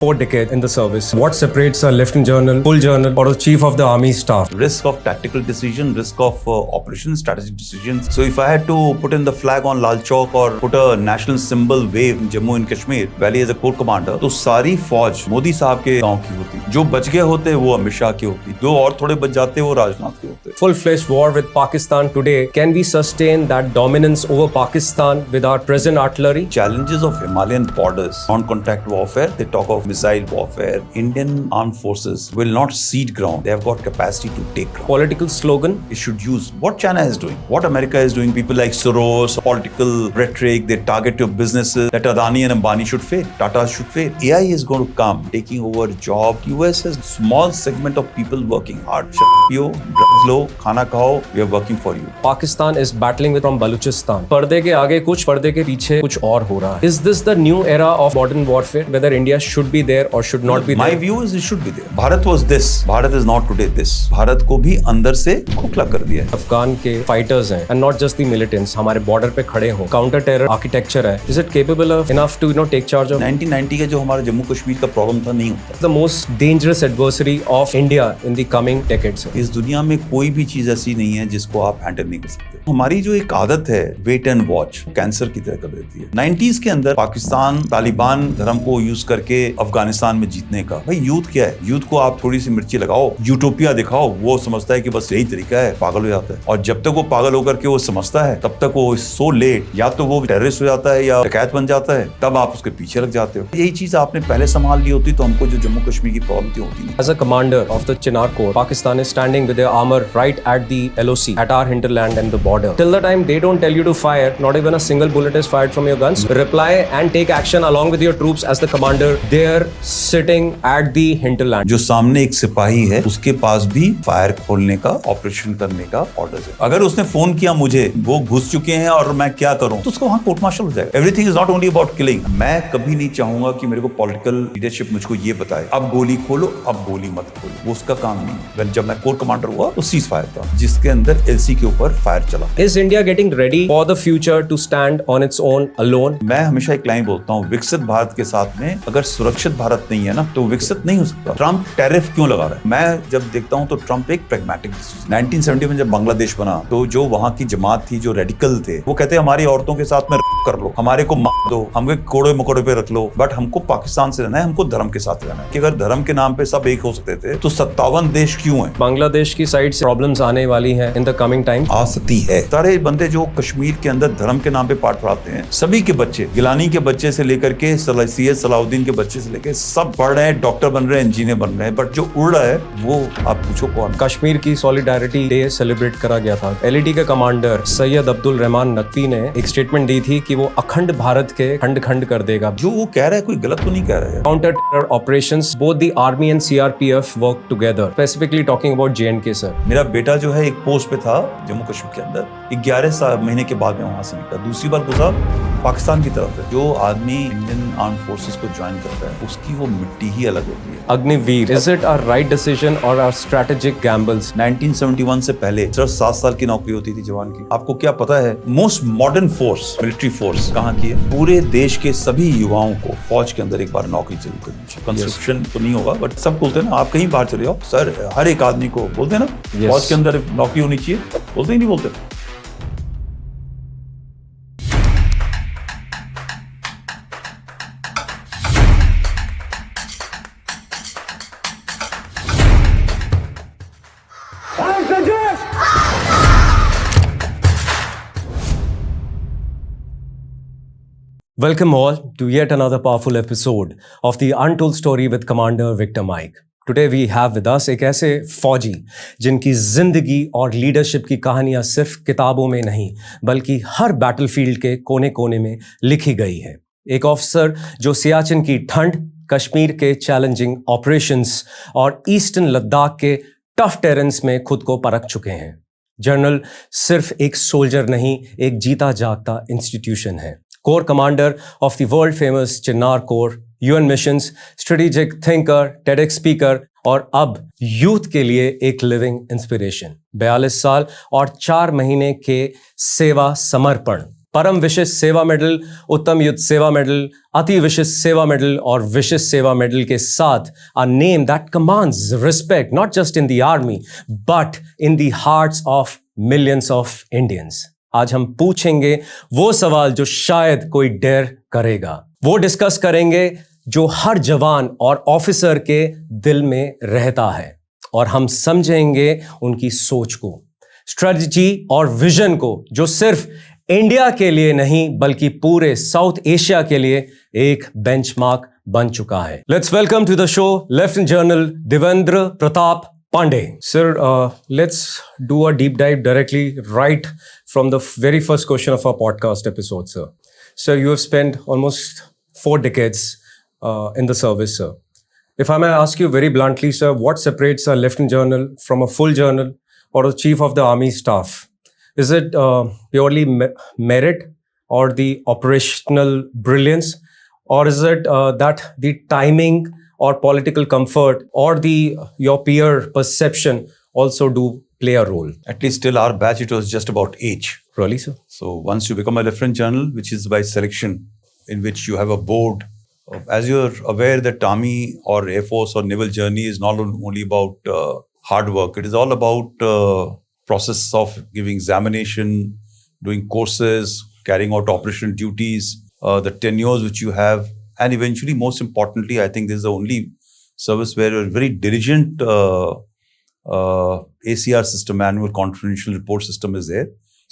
4 decades in the service. What separates a lieutenant general, full general, or a chief of the army staff? Risk of tactical decision, risk of operation, strategic decisions. So if I had to put in the flag on Lal Chowk or put a national symbol wave in Jammu and Kashmir Valley as a corps commander, तो सारी फौज मोदी साहब के गांव की होती, जो बच गए होते वो अमित शाह की होती, जो और थोड़े बच जाते वो राजनाथ के होते. Full-fledged war with Pakistan today. Can we sustain that dominance over Pakistan with our present artillery? Challenges of Himalayan borders, non-contact warfare. They talk of missile warfare. Indian armed forces will not cede ground. They have got capacity to take ground. Political slogan? It should use what China is doing, what America is doing. People like Soros, political rhetoric, they target your businesses, that Adani and Ambani should fail, Tata should fail. AI is going to come, taking over job. US has small segment of people working hard. Shut up, drugs low, khana khao, we are working for you. Pakistan is battling with from Balochistan. पर्दे के आगे कुछ, पर्दे के पीछे कुछ और हो रहा है. Is this the new era of modern warfare? Whether India should be there or should not be there? My view is it should be there. Bharat was this. Bharat is not today this. Bharat को भी अंदर से खोखला कर दिया है. अफगान के fighters हैं and not just the militants. हमारे बॉर्डर पे खड़े हो. काउंटर टेरर आर्किटेक्चर है. Is it capable of enough to take charge of? 1990 का जो हमारा जम्मू कश्मीर का प्रॉब्लम था नहीं होता. The most dangerous adversary of India in the coming decades. इस दुनिया में कोई भी चीज ऐसी नहीं है जिसको आप हैंडल नहीं कर सकते. हमारी जो एक आदत है वेट एंड वॉच, कैंसर की तरह कर देती है. 90s के अंदर पाकिस्तान तालिबान धर्म को यूज करके अफगानिस्तान में जीतने का. भाई यूथ क्या है? यूथ को आप थोड़ी सी मिर्ची लगाओ, यूटोपिया दिखाओ, वो समझता है कि बस यही तरीका है, पागल हो जाता है. और जब तक वो पागल होकर के वो समझता है तब तक वो सो लेट, या तो वो टेररिस्ट हो जाता है या डकैत बन जाता है, तब आप उसके पीछे लग जाते हो. यही चीज आपने पहले संभाल ली होती तो हमको जो जम्मू कश्मीर की प्रॉब्लम थी होती नहीं. As a commander of the Chinar Corps, Pakistan is standing with their armor right at the LOC, at our hinterland and the border. Till the time they don't tell you to fire, not even a single bullet is fired from your guns. Reply and take action along with your troops as the commander. They're sitting at the hinterland. जो सामने एक सिपाही है उसके पास भी fire खोलने का, operation करने का ऑर्डर है. अगर उसने फोन किया मुझे, वो घुस चुके हैं और मैं क्या करूं, तो उसको वहां कोर्ट मार्शल हो जाएगा. Everything is not only about killing. मैं कभी नहीं चाहूंगा कि मेरे को पॉलिटिकल लीडरशिप मुझको ये बताए अब गोली खोलो, अब गोली मत खोलो. वो उसका काम नहीं. जब मैं कोर कमांडर हुआ तो सीज फायर था जिसके अंदर एलसी के ऊपर फायर चला. Is India getting ready for the future to stand on its own alone? मैं हमेशा एक लाइन बोलता हूँ, विकसित भारत के साथ में अगर सुरक्षित भारत नहीं है ना तो विकसित नहीं हो सकता. ट्रम्प टैरिफ क्यों लगा रहा है? मैं जब देखता हूँ तो ट्रम्प एक प्रैग्मेटिक डिसीजन. 1970 में जब बांग्लादेश बना तो जो वहाँ की जमात थी, जो रेडिकल थे, वो कहते हैं हमारी औरतों के साथ में कर लो, हमारे को मार दो, हमें कोड़े मकोड़े पे रख लो, बट हमको पाकिस्तान से रहना है, हमको धर्म के साथ रहना है. कि अगर धर्म के नाम पे सब एक हो सकते थे तो 57 देश क्यों है? बांग्लादेश की साइड से प्रॉब्लम्स आने वाली हैं इन द कमिंग टाइम. आ सकती है. सारे बंदे जो कश्मीर के अंदर धर्म के नाम पे पाठ पढ़ाते हैं, सभी के बच्चे, गिलानी के बच्चे से लेकर के सैयद सलाउद्दीन के बच्चे से लेकर सब पढ़ रहे हैं, डॉक्टर बन रहे हैं, इंजीनियर बन रहे हैं, बट जो उड़ रहा है वो आप पूछो कौन? कश्मीर की सॉलिडारिटी डे सेलिब्रेट करा गया था. एलईटी के कमांडर सैयद अब्दुल रहमान नकवी ने एक स्टेटमेंट दी थी कि वो अखंड भारत के खंड खंड कर देगा. जो वो कह रहा है कोई गलत तो नहीं कह रहा है. Counter terror operations, both the army and CRPF work together. Specifically talking about J&K sir. मेरा बेटा जो है एक पोस्ट पे था जम्मू कश्मीर के अंदर, 11 महीने के बाद में वहां से निकला. दूसरी बार घुसा पाकिस्तान की तरफ है. जो आदमी इंडियन आर्म फोर्सेस को ज्वाइन करता है उसकी वो मिट्टी ही अलग होती है. Agniveer, is it a right decision और अ स्ट्रेटेजिक गैम्बल्स? 1971 से पहले सिर्फ 7 साल की नौकरी होती थी जवान की. आपको क्या पता है most modern force, military force कहाँ की है? पूरे देश के सभी युवाओं को फौज के अंदर एक बार नौकरी जरूर करनी चाहिए. कंस्ट्रक्शन तो नहीं होगा बट सब बोलते हैं ना, आप कहीं बाहर चले जाओ सर, हर एक आदमी को बोलते हैं ना फौज के अंदर नौकरी होनी चाहिए. बोलते ही नहीं बोलते. Welcome all to yet another powerful episode of the Untold Story with Commander Victor Mike. Today we have with us एक ऐसे फौजी जिनकी जिंदगी और लीडरशिप की कहानियां सिर्फ किताबों में नहीं बल्कि हर बैटलफील्ड के कोने कोने में लिखी गई है. एक ऑफिसर जो सियाचिन की ठंड, कश्मीर के चैलेंजिंग ऑपरेशंस और ईस्टर्न लद्दाख के टफ टेरेंस में खुद को परख चुके हैं. जनरल सिर्फ एक सोल्जर नहीं, एक जीता जागता इंस्टीट्यूशन है. Core commander of the world famous Chinar core, UN missions, strategic thinker, TEDx speaker और अब यूथ के लिए एक लिविंग इंस्पिरेशन. 42 साल और 4 महीने के सेवा समर्पण परम विशिष्ट सेवा मेडल, उत्तम युद्ध सेवा मेडल, अति विशिष्ट सेवा मेडल और विशिष्ट सेवा मेडल के साथ a name that commands respect not just in the army but in the hearts of millions of Indians. आज हम पूछेंगे वो सवाल जो शायद कोई डेयर करेगा, वो डिस्कस करेंगे जो हर जवान और ऑफिसर के दिल में रहता है, और हम समझेंगे उनकी सोच को, स्ट्रेटजी और विजन को, जो सिर्फ इंडिया के लिए नहीं बल्कि पूरे साउथ एशिया के लिए एक बेंचमार्क बन चुका है. Let's welcome to the show lieutenant general Devendra Pratap Pandey. Sir, let's do a deep dive directly right from the very first question of our podcast episode, sir. Sir, you have spent almost 4 decades in the service, sir. If I may ask you very bluntly, sir, what separates a lieutenant general from a full general or a chief of the army staff? Is it purely merit or the operational brilliance, or is it that the timing or political comfort or your peer perception also do play a role? At least till our batch, it was just about age. Really, sir? So once you become a lieutenant general, which is by selection, in which you have a board, as you're aware that Army or Air Force or Naval journey is not only about hard work, it is all about process of giving examination, doing courses, carrying out operational duties, the tenures which you have, and eventually, most importantly, I think this is the only service where a very diligent ACR system, annual confidential report system is there,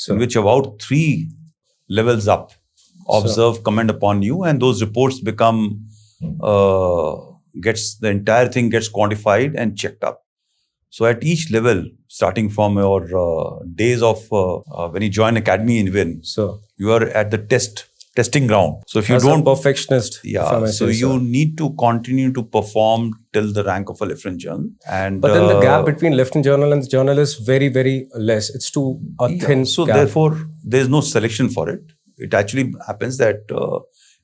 in which about 3 levels up observe, comment upon you, and those reports become, the entire thing gets quantified and checked up. So at each level, starting from your days of when you join academy in Win, you are at the testing ground. So if you don't, a perfectionist, so you need to continue to perform till the rank of a lieutenant general. And but then the gap between lieutenant general and general is very, very less. It's too thin. So gap. therefore, there is no selection for it. It actually happens that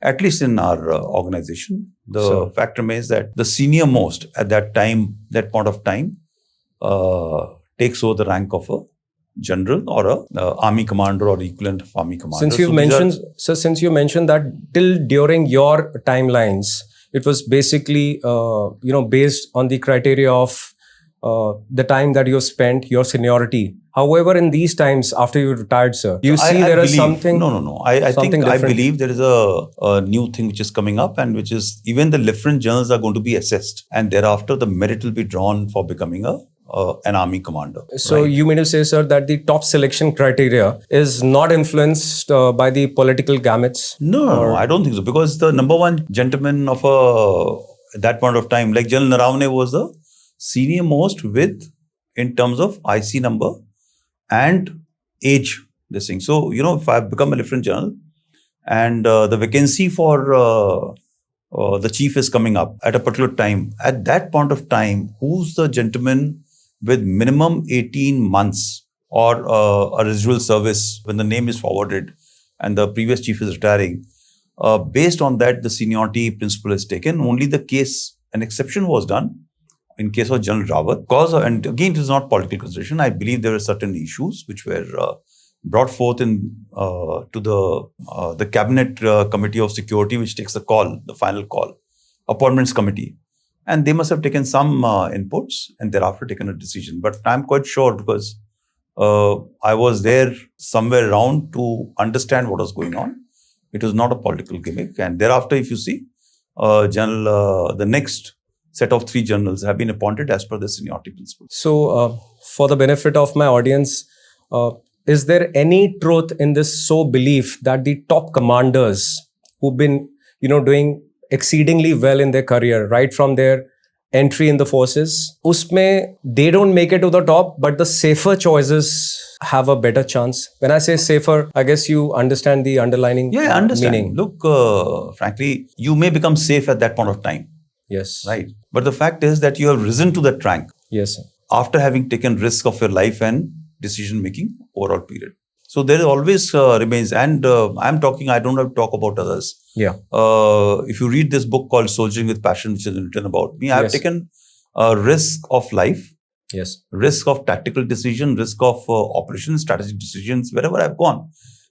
at least in our organization, the fact remains that the senior most at that time, that point of time, takes over the rank of a general or a army commander or equivalent of army commander. Since you mentioned that till during your timelines, it was basically based on the criteria of the time that you spent, your seniority. However, in these times after you retired, sir, you see there is something. No. I believe there is a new thing which is coming up, and which is even the lieutenant generals are going to be assessed, and thereafter the merit will be drawn for becoming an army commander. So you mean to say, sir, that the top selection criteria is not influenced by the political gamuts? No, I don't think so. Because the number one gentleman of at that point of time, like General Naravane, was the senior most with, in terms of IC number and age, this thing. So, if I become a lieutenant general and the vacancy for the chief is coming up at a particular time, at that point of time, who's the gentleman with minimum 18 months or a residual service when the name is forwarded and the previous chief is retiring, based on that, the seniority principle is taken. Only the case, an exception was done in case of General Rawat. Because, and again, it is not political consideration. I believe there were certain issues which were brought forth to the cabinet committee of security, which takes the call, the final call, appointments committee. And they must have taken some inputs and thereafter taken a decision. But I'm quite sure, because I was there somewhere around to understand what was going on. It was not a political gimmick. And thereafter, if you see, the next set of 3 generals have been appointed as per the seniority principle. So, for the benefit of my audience, is there any truth in this belief that the top commanders who've been, doing exceedingly well in their career, right from their entry in the forces, usme they don't make it to the top, but the safer choices have a better chance? When I say safer, I guess you understand the underlining I understand. meaning. Look, frankly, you may become safe at that point of time. Yes. Right. But the fact is that you have risen to that rank. Yes, sir. After having taken risk of your life and decision-making overall period. So there always remains, and I don't have to talk about others. Yeah. If you read this book called Soldiering with Passion, which is written about me, I have taken risk of life, yes, risk of tactical decision, risk of operation, strategic decisions, wherever I've gone.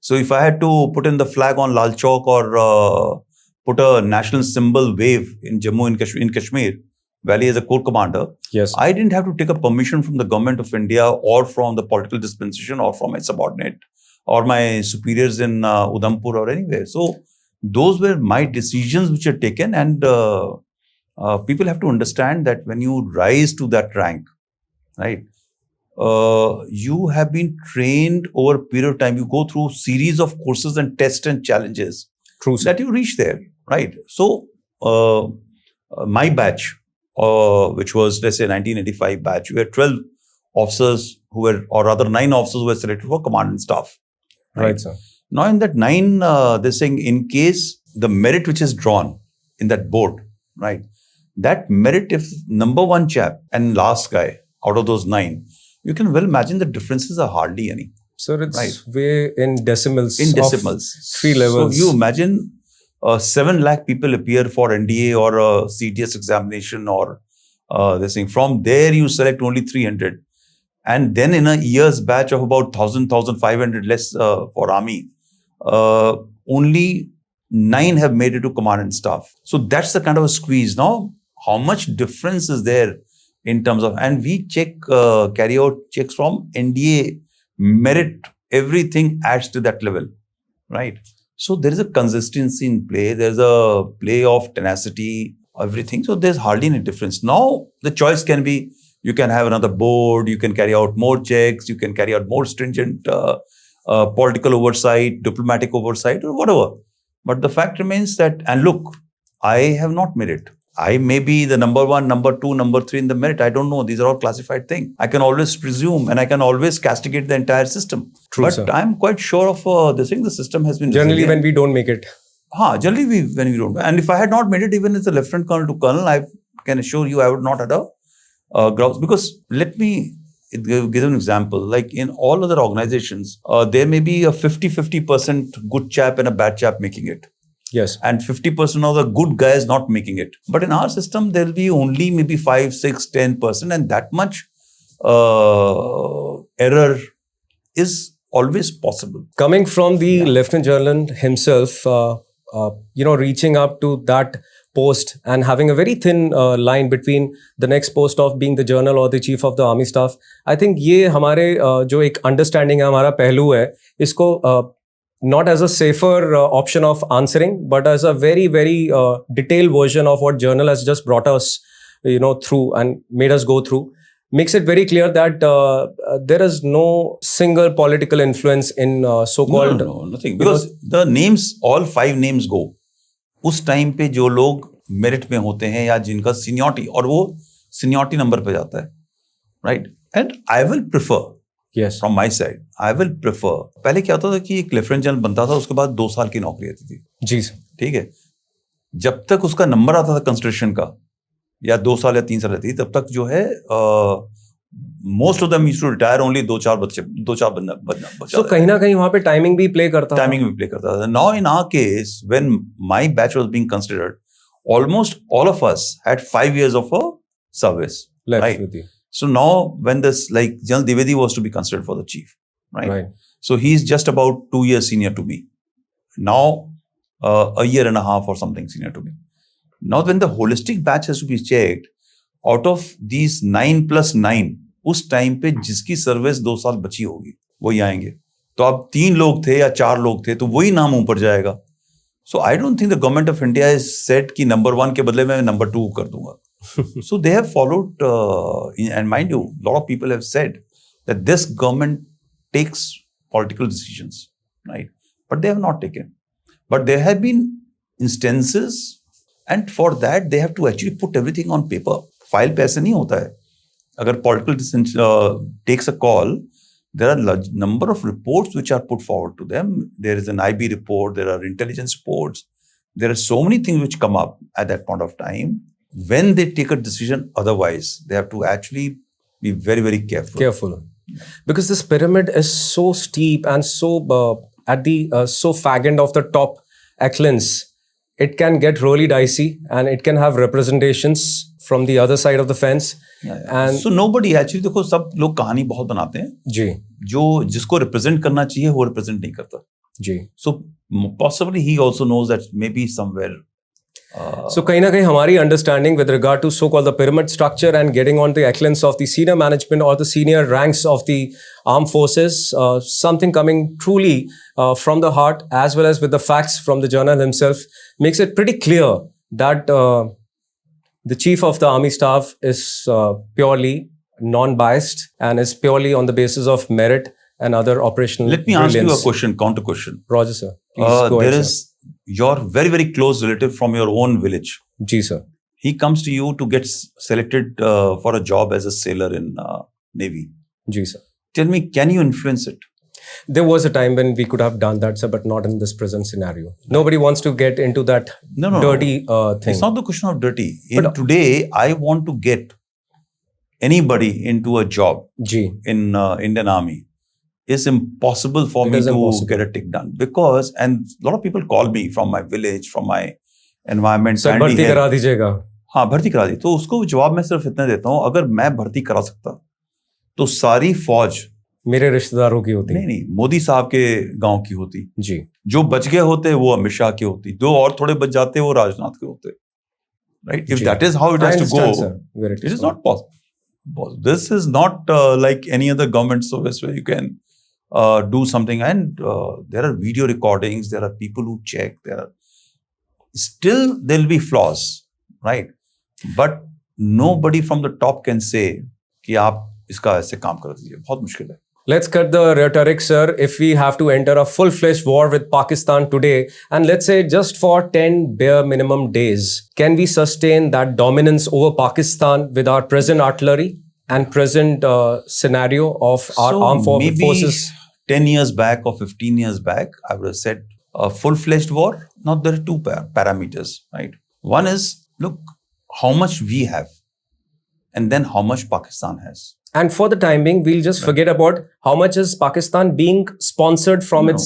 So if I had to put in the flag on Lal Chowk or put a national symbol wave in Jammu in Kashmir Valley as a corps commander, Yes. I didn't have to take a permission from the government of India or from the political dispensation or from my subordinate or my superiors in Udhampur or anywhere. So those were my decisions which are taken, and people have to understand that when you rise to that rank, right, you have been trained over a period of time. You go through series of courses and tests and challenges True, sir. that you reach there, right? So my batch, which was, let's say, 1985 batch, we had 12 officers who were, or rather 9 officers who were selected for command and staff. Right, sir. Now in that 9, they're saying in case the merit which is drawn in that board, right, that merit, if number 1 chap and last guy out of those 9, you can well imagine the differences are hardly any. Sir, it's Right. way in decimals. In of decimals. 3 levels. So you imagine 7 lakh people appear for NDA or a CTS examination or this thing. From there you select only 300. And then in a year's batch of about 1,000, 1,500 less for army, only 9 have made it to command and staff. So that's the kind of a squeeze. Now, how much difference is there in terms of, and we carry out checks from NDA, merit, everything adds to that level, right? So there is a consistency in play. There's a play of tenacity, everything. So there's hardly any difference. Now, the choice can be, you can have another board, you can carry out more checks, you can carry out more stringent political oversight, diplomatic oversight, or whatever. But the fact remains that, and look, I have not made it. I may be the number 1, number 2, number 3 in the merit. I don't know. These are all classified things. I can always presume, and I can always castigate the entire system. True, but sir. I'm quite sure of this thing. The system has been Generally, resilient. when we don't make it. Generally when we don't. And if I had not made it, even as a lieutenant colonel to colonel, I can assure you I would not have a grouse. Because let me give an example. Like in all other organizations, there may be a 50% good chap and a bad chap making it. Yes. And 50% of the good guys not making it. But in our system, there will be only maybe 5, 6, 10%, and that much error is always possible. Coming from the Lieutenant General himself, reaching up to that post and having a very thin line between the next post of being the General or the Chief of the Army Staff, I think ये हमारे जो एक understanding है, हमारा पहलू है, इसको not as a safer option of answering, but as a very, very detailed version of what Journal has just brought us, through and made us go through, makes it very clear that there is no single political influence in so-called... No, nothing. Because the names, all 5 names go. उस time पे जो लोग merit में होते हैं या जिनका seniority, और वो सीनियरिटी नंबर पे जाता है, right? And I will prefer, Yes. From my side, I will prefer. पहले क्या होता था कि एक लेफ्टिनेंट जनरल बनता था, उसके बाद 2 साल की नौकरी आती थी. जी सर. ठीक है. जब तक उसका नंबर आता था कंसिडरेशन का, या 2 साल या 3 साल रहती, तब तक जो है most of them used to retire only 2-4 बंदा बचा. So कहीं ना कहीं वहाँ पे टाइमिंग भी प्ले करता था. टाइमिंग भी प्ले करता था. Now in our case, when my batch was being considered, almost all of us had 5 years of a service. Left right? with you. So now when this, like General Dwivedi was to be considered for the chief, right? So he's just about 2 years senior to me. Now a year and a half or something senior to me. Now when the holistic batch has to be checked, out of these 9 plus 9, उस time पे जिसकी service 2 साल बची होगी वही आएंगे. तो अब 3 लोग थे या 4 लोग थे तो वही नाम ऊपर जाएगा. So I don't think the government of India has said कि number 1 के बदले में number 2 कर दूंगा. So they have followed, and mind you, a lot of people have said that this government takes political decisions, right? But they have not taken. But there have been instances, and for that they have to actually put everything on paper. File पे ऐसे नहीं होता है. अगर political decision takes a call, there are number of reports which are put forward to them. There is an IB report, there are intelligence reports. There are so many things which come up at that point of time. When they take a decision otherwise, they have to actually be very, very careful. Because this pyramid is so steep and so at the so fag end of the top echelons, it can get really dicey and it can have representations from the other side of the fence. And so nobody actually, देखो सब लोग कहानी बहुत बनाते हैं जी, जो जिसको represent करना चाहिए वो रिप्रेजेंट नहीं करता. जी. So possibly he also knows that maybe somewhere. So कहीं ना कहीं हमारी understanding with regard to so-called the pyramid structure and getting on the echelons of the senior management or the senior ranks of the armed forces, something coming truly from the heart as well as with the facts from the journal himself makes it pretty clear that the chief of the army staff is purely non-biased and is purely on the basis of merit and other operational Let me ask you a brilliance. question, counter question. Roger, sir. Please go There ahead, is your very, very close relative from your own village. sir. जी, sir. He comes to you to get selected for a job as a sailor in Navy. जी, sir. Tell me, can you influence it? There was a time when we could have done that, sir, but not in this present scenario. Nobody wants to get into that No. dirty thing. It's not the question of dirty. But- Today, I want to get anybody into a job जी, in Indian Army. It's impossible for It me is to impossible. get a tick done because, and a lot of people call me from my village, from my environment. Sir Sandy भर्ती Hill. करा दीजिएगा. हाँ, भर्ती करा दी. तो उसको जवाब मैं सिर्फ इतना देता हूँ, अगर मैं भर्ती करा सकता तो सारी फौज मेरे रिश्तेदारों की होती. नहीं मोदी साहब के गांव की होती. जी. जो बच गए होते वो अमित शाह की होती. दो और थोड़े बच जाते वो राजनाथ के होते. Right? If ji. that is how it I has to go, understand, sir, where it is not possible. This is not like any other government service where you can do something. And there are video recordings. There are people who check. Still there will be flaws, right? But nobody from the top can say कि आप इसका ऐसे काम कर दीजिए. बहुत मुश्किल है. Let's cut the rhetoric, sir. If we have to enter a full-fledged war with Pakistan today, and let's say just for 10 bare minimum days, can we sustain that dominance over Pakistan with our present artillery and present scenario of our So armed maybe forces? 10 years back or 15 years back, I would have said a full-fledged war. Now there are two parameters, right? One is, look, how much we have and then how much Pakistan has. And for the time being, we'll just forget about how much is Pakistan being sponsored from No, its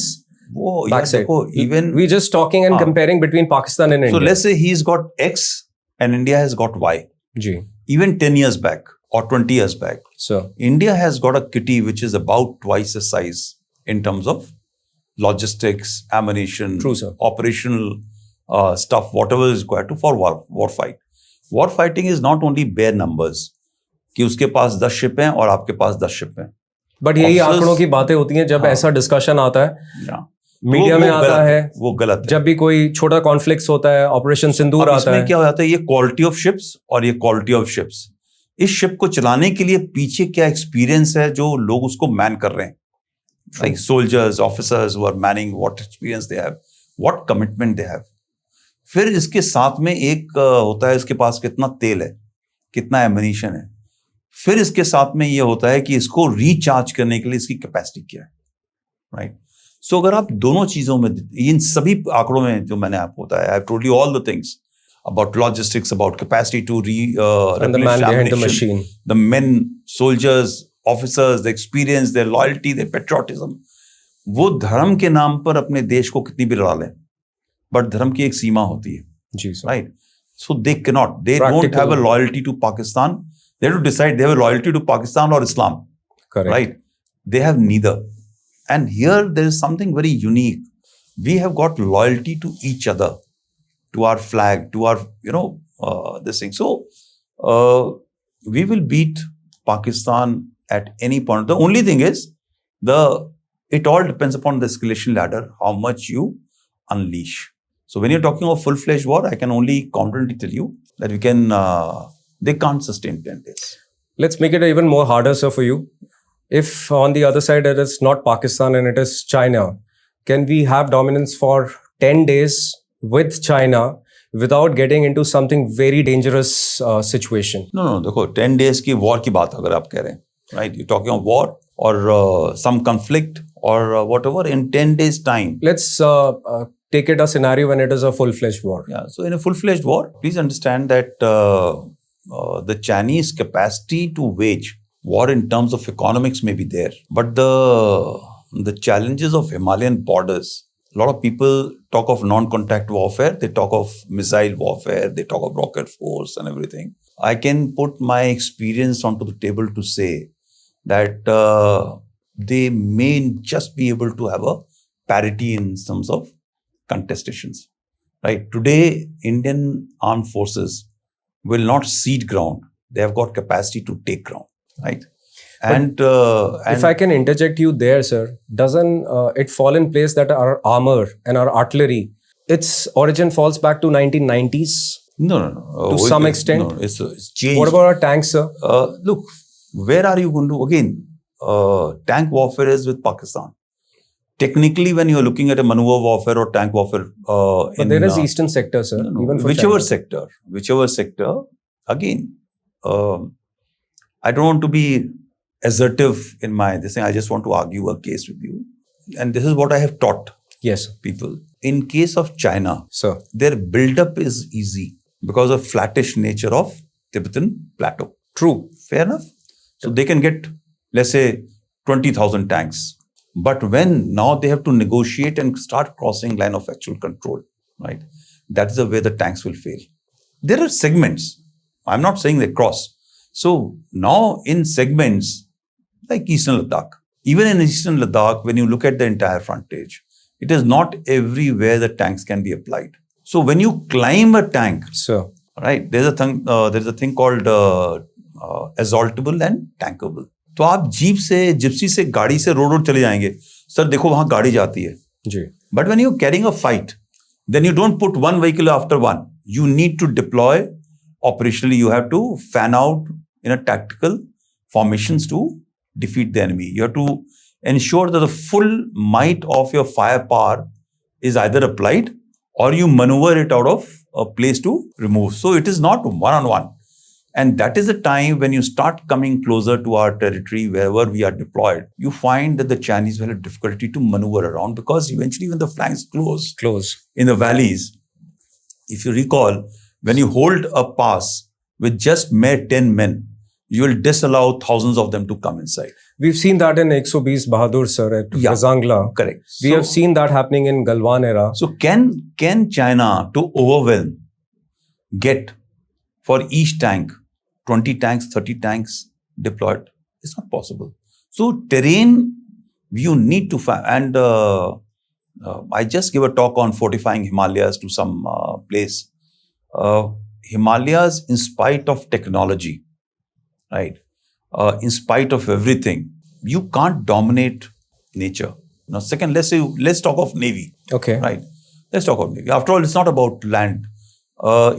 वो यार backside. देखो, even We're just talking and हाँ. comparing between Pakistan and so India. let's say he's got X and India has got Y. Ji, Even 10 years back or 20 years back, sir. India has got a kitty which is about twice the size in terms of logistics, ammunition, True, sir. operational stuff, whatever is required for war fight. War fighting is not only bare numbers कि उसके पास 10 ship हैं और आपके पास 10 ship हैं. But यही Officers- आंकड़ों की बातें होती हैं जब हाँ. ऐसा डिस्कशन आता है, Yeah. मीडिया वो में आता गलत है, वो गलत है. जब भी कोई छोटा कॉन्फ्लिक्ट होता है, ऑपरेशन सिंदूर अब आता इसमें है. क्या हो जाता है, ये क्वालिटी ऑफ शिप्स और ये क्वालिटी ऑफ शिप्स. इस शिप को चलाने के लिए पीछे क्या एक्सपीरियंस है जो लोग उसको मैन कर रहे हैं. Like soldiers, officers who are manning, what experience they have, what commitment they have. फिर इसके साथ में एक होता है इसके पास कितना तेल है, कितना एमिनिशन है. फिर इसके साथ में ये होता है कि इसको रिचार्ज करने के लिए इसकी कैपेसिटी क्या है, राइट. सो अगर आप दोनों चीजों में, इन सभी आंकड़ों में जो मैंने आपको बताया, I have told you all the things about logistics, about capacity to And the man replenish behind the ammunition, machine. the men, soldiers, officers, the experience, their loyalty, their patriotism. वो धर्म के नाम पर अपने देश को कितनी भी लड़ा लें, बट धर्म की एक सीमा होती है, जी sir. right? So they cannot, they don't Practical. have a loyalty to Pakistan. They have to decide they have a loyalty to Pakistan or Islam, Correct. right? They have neither. And here there is something very unique. We have got loyalty to each other, to our flag, to our, this thing. So we will beat Pakistan at any point. The only thing is, it all depends upon the escalation ladder, how much you unleash. So when you're talking of full-fledged war, I can only confidently tell you that they can't sustain 10 days. Let's make it even more harder, sir, for you. If on the other side it is not Pakistan and it is China, can we have dominance for 10 days with China without getting into something very dangerous situation? No, देखो 10 days की war की बात अगर आप कह रहे हैं, right? You're talking of war or some conflict or whatever in 10 days time. Let's take it a scenario when it is a full-fledged war. Yeah, so in a full-fledged war, please understand that the Chinese capacity to wage war in terms of economics may be there, but the challenges of Himalayan borders, a lot of people talk of non-contact warfare, they talk of missile warfare, they talk of rocket force and everything. I can put my experience onto the table to say that they may just be able to have a parity in terms of contestations. Right? Today, Indian armed forces will not cede ground. They have got capacity to take ground. Right? And If I can interject you there, sir, doesn't it fall in place that our armor and our artillery, its origin falls back to 1990s? no. To some extent? No, it's changed. What about our tanks, sir? Look, where are you going to, again, tank warfare is with Pakistan. Technically, when you're looking at a maneuver warfare or tank warfare, But there is eastern sector, sir. Even for whichever China. sector, again, I don't want to be assertive in my this thing. I just want to argue a case with you. And this is what I have taught Yes, sir. people. In case of China, Sir. their build-up is easy because of flattish nature of Tibetan plateau. True. Fair enough? So they can get, let's say, 20,000 tanks. But when now they have to negotiate and start crossing line of actual control, right? That's the way the tanks will fail. There are segments. I'm not saying they cross. So now in segments like Eastern Ladakh, even in Eastern Ladakh, when you look at the entire frontage, it is not everywhere the tanks can be applied. So when you climb a tank, Sir. right, there's a thing called assaultable and tankable. तो आप jeep से Gypsy से गाड़ी से road चले जाएंगे sir देखो वहां गाड़ी जाती है जी but when you carrying a fight then you don't put one vehicle after one you need to deploy operationally you have to fan out in a tactical formations to defeat the enemy. You have to ensure that the full might of your firepower is either applied or you maneuver it out of a place to remove. So it is not one-on-one. And that is the time when you start coming closer to our territory, wherever we are deployed, you find that the Chinese will have difficulty to maneuver around because eventually when the flanks close in the valleys, if you recall, when you hold a pass with just mere 10 men, you will disallow thousands of them to come inside. We've seen that in 120 Bahadur, sir, at Yeah. Kazangla. Correct. We have seen that happening in Galwan era. So can China, to overwhelm, get for each tank 20 tanks, 30 tanks deployed? It's not possible. So terrain, you need to find. And I just gave a talk on fortifying Himalayas to some place. Himalayas, in spite of technology, right? In spite of everything, you can't dominate nature. Now, second, let's talk of Navy. Okay. Right. Let's talk of Navy. After all, it's not about land.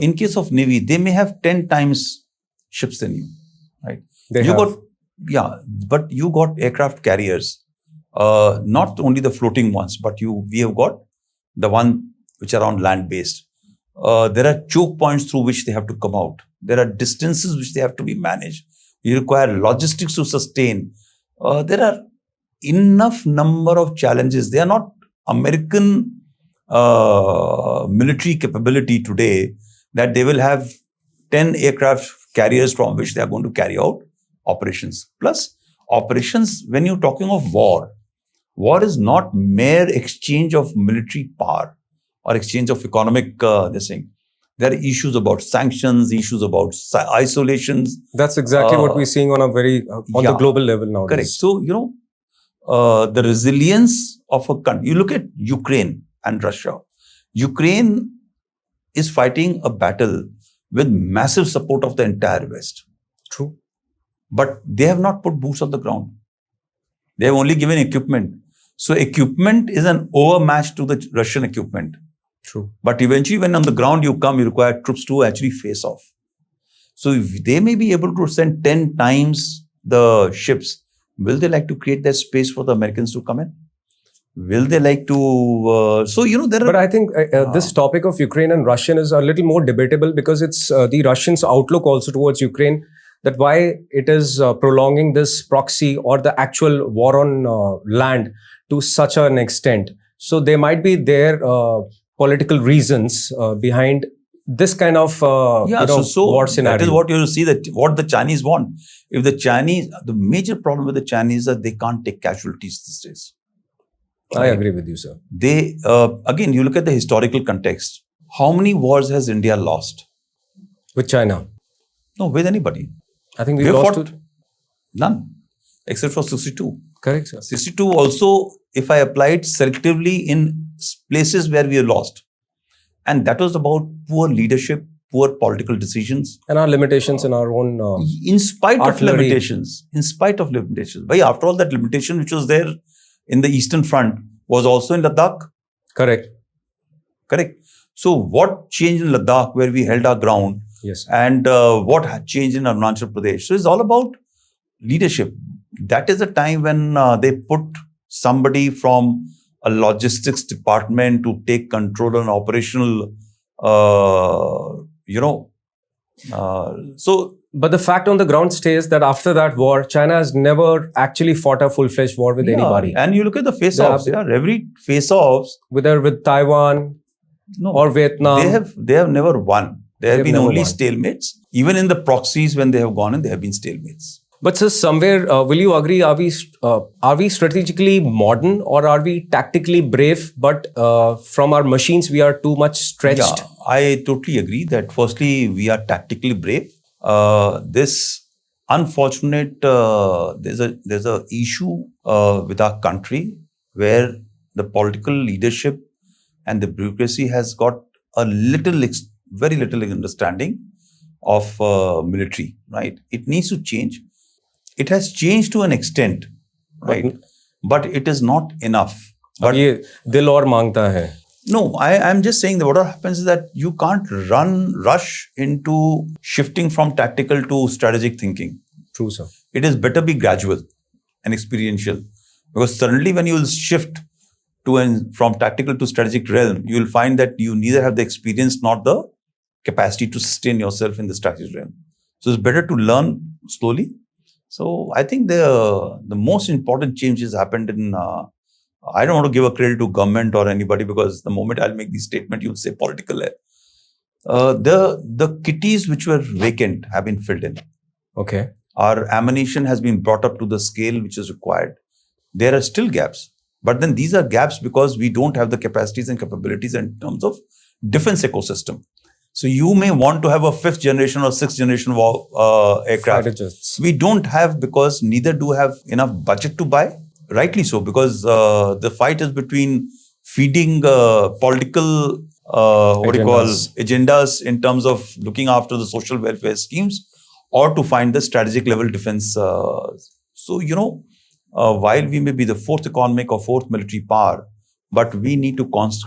In case of Navy, they may have 10 times ships than you, right? But you got aircraft carriers. Not only the floating ones, but we have got the one which are on land-based. There are choke points through which they have to come out. There are distances which they have to be managed. You require logistics to sustain. There are enough number of challenges. They are not American military capability today that they will have 10 aircraft carriers from which they are going to carry out operations. Plus, operations, when you're talking of war is not mere exchange of military power or exchange of economic this thing. There are issues about sanctions, issues about isolations. That's exactly what we're seeing on a very on the global level nowadays. Correct. So, the resilience of a country. You look at Ukraine and Russia. Ukraine is fighting a battle with massive support of the entire West. True. But they have not put boots on the ground. They have only given equipment. So equipment is an overmatch to the Russian equipment. True. But eventually when on the ground you come, you require troops to actually face off. So if they may be able to send 10 times the ships, will they like to create that space for the Americans to come in? Will they like to... there are... But I think this topic of Ukraine and Russian is a little more debatable because it's the Russians' outlook also towards Ukraine, that why it is prolonging this proxy or the actual war on land to such an extent. So there might be their political reasons behind this kind of war scenario. That is what you see, that what the Chinese want. If the Chinese, the major problem with the Chinese is that they can't take casualties these days. I agree with you, sir. They, again, you look at the historical context. How many wars has India lost? With China? No, with anybody. I think we lost none. except for 62. Correct, sir. 62 also, if I applied selectively in places where we are lost. And that was about poor leadership, poor political decisions. And our limitations in our own. In spite of artillery. limitations. In spite of limitations. But after all, that limitation which was there in the Eastern Front was also in Ladakh. Correct. Correct. So what changed in Ladakh where we held our ground? Yes. And what had changed in Arunachal Pradesh? So it's all about leadership. That is the time when they put somebody from a logistics department to take control on operational, so. But the fact on the ground stays that after that war, China has never actually fought a full-fledged war with anybody. And you look at the face-offs. Every face-offs, whether with Taiwan or Vietnam, they have never won. There have been only won. Stalemates. Even in the proxies, when they have gone in, there have been stalemates. But sir, somewhere, will you agree? Are we strategically modern or are we tactically brave? But from our machines, we are too much stretched. Yeah, I totally agree that firstly, we are tactically brave. This unfortunate, there's a issue with our country where the political leadership and the bureaucracy has got a very little understanding of military, right? It needs to change. It has changed to an extent, right? But it is not enough. But ये दिल और मांगता है. No, I'm just saying that what happens is that you can't rush into shifting from tactical to strategic thinking. True, sir. It is better be gradual and experiential. Because suddenly when you will shift from tactical to strategic realm, you will find that you neither have the experience nor the capacity to sustain yourself in the strategic realm. So it's better to learn slowly. So I think the most important changes happened in, I don't want to give a credit to government or anybody because the moment I'll make this statement, you'll say political. The kitties which were vacant have been filled in. Okay. Our ammunition has been brought up to the scale which is required. There are still gaps. But then these are gaps because we don't have the capacities and capabilities in terms of defense ecosystem. So you may want to have a 5th generation or 6th generation aircraft. We don't have because neither do have enough budget to buy. Rightly so, because the fight is between feeding political agendas in terms of looking after the social welfare schemes or to find the strategic level defense. While we may be the 4th economic or 4th military power, but we need to 7th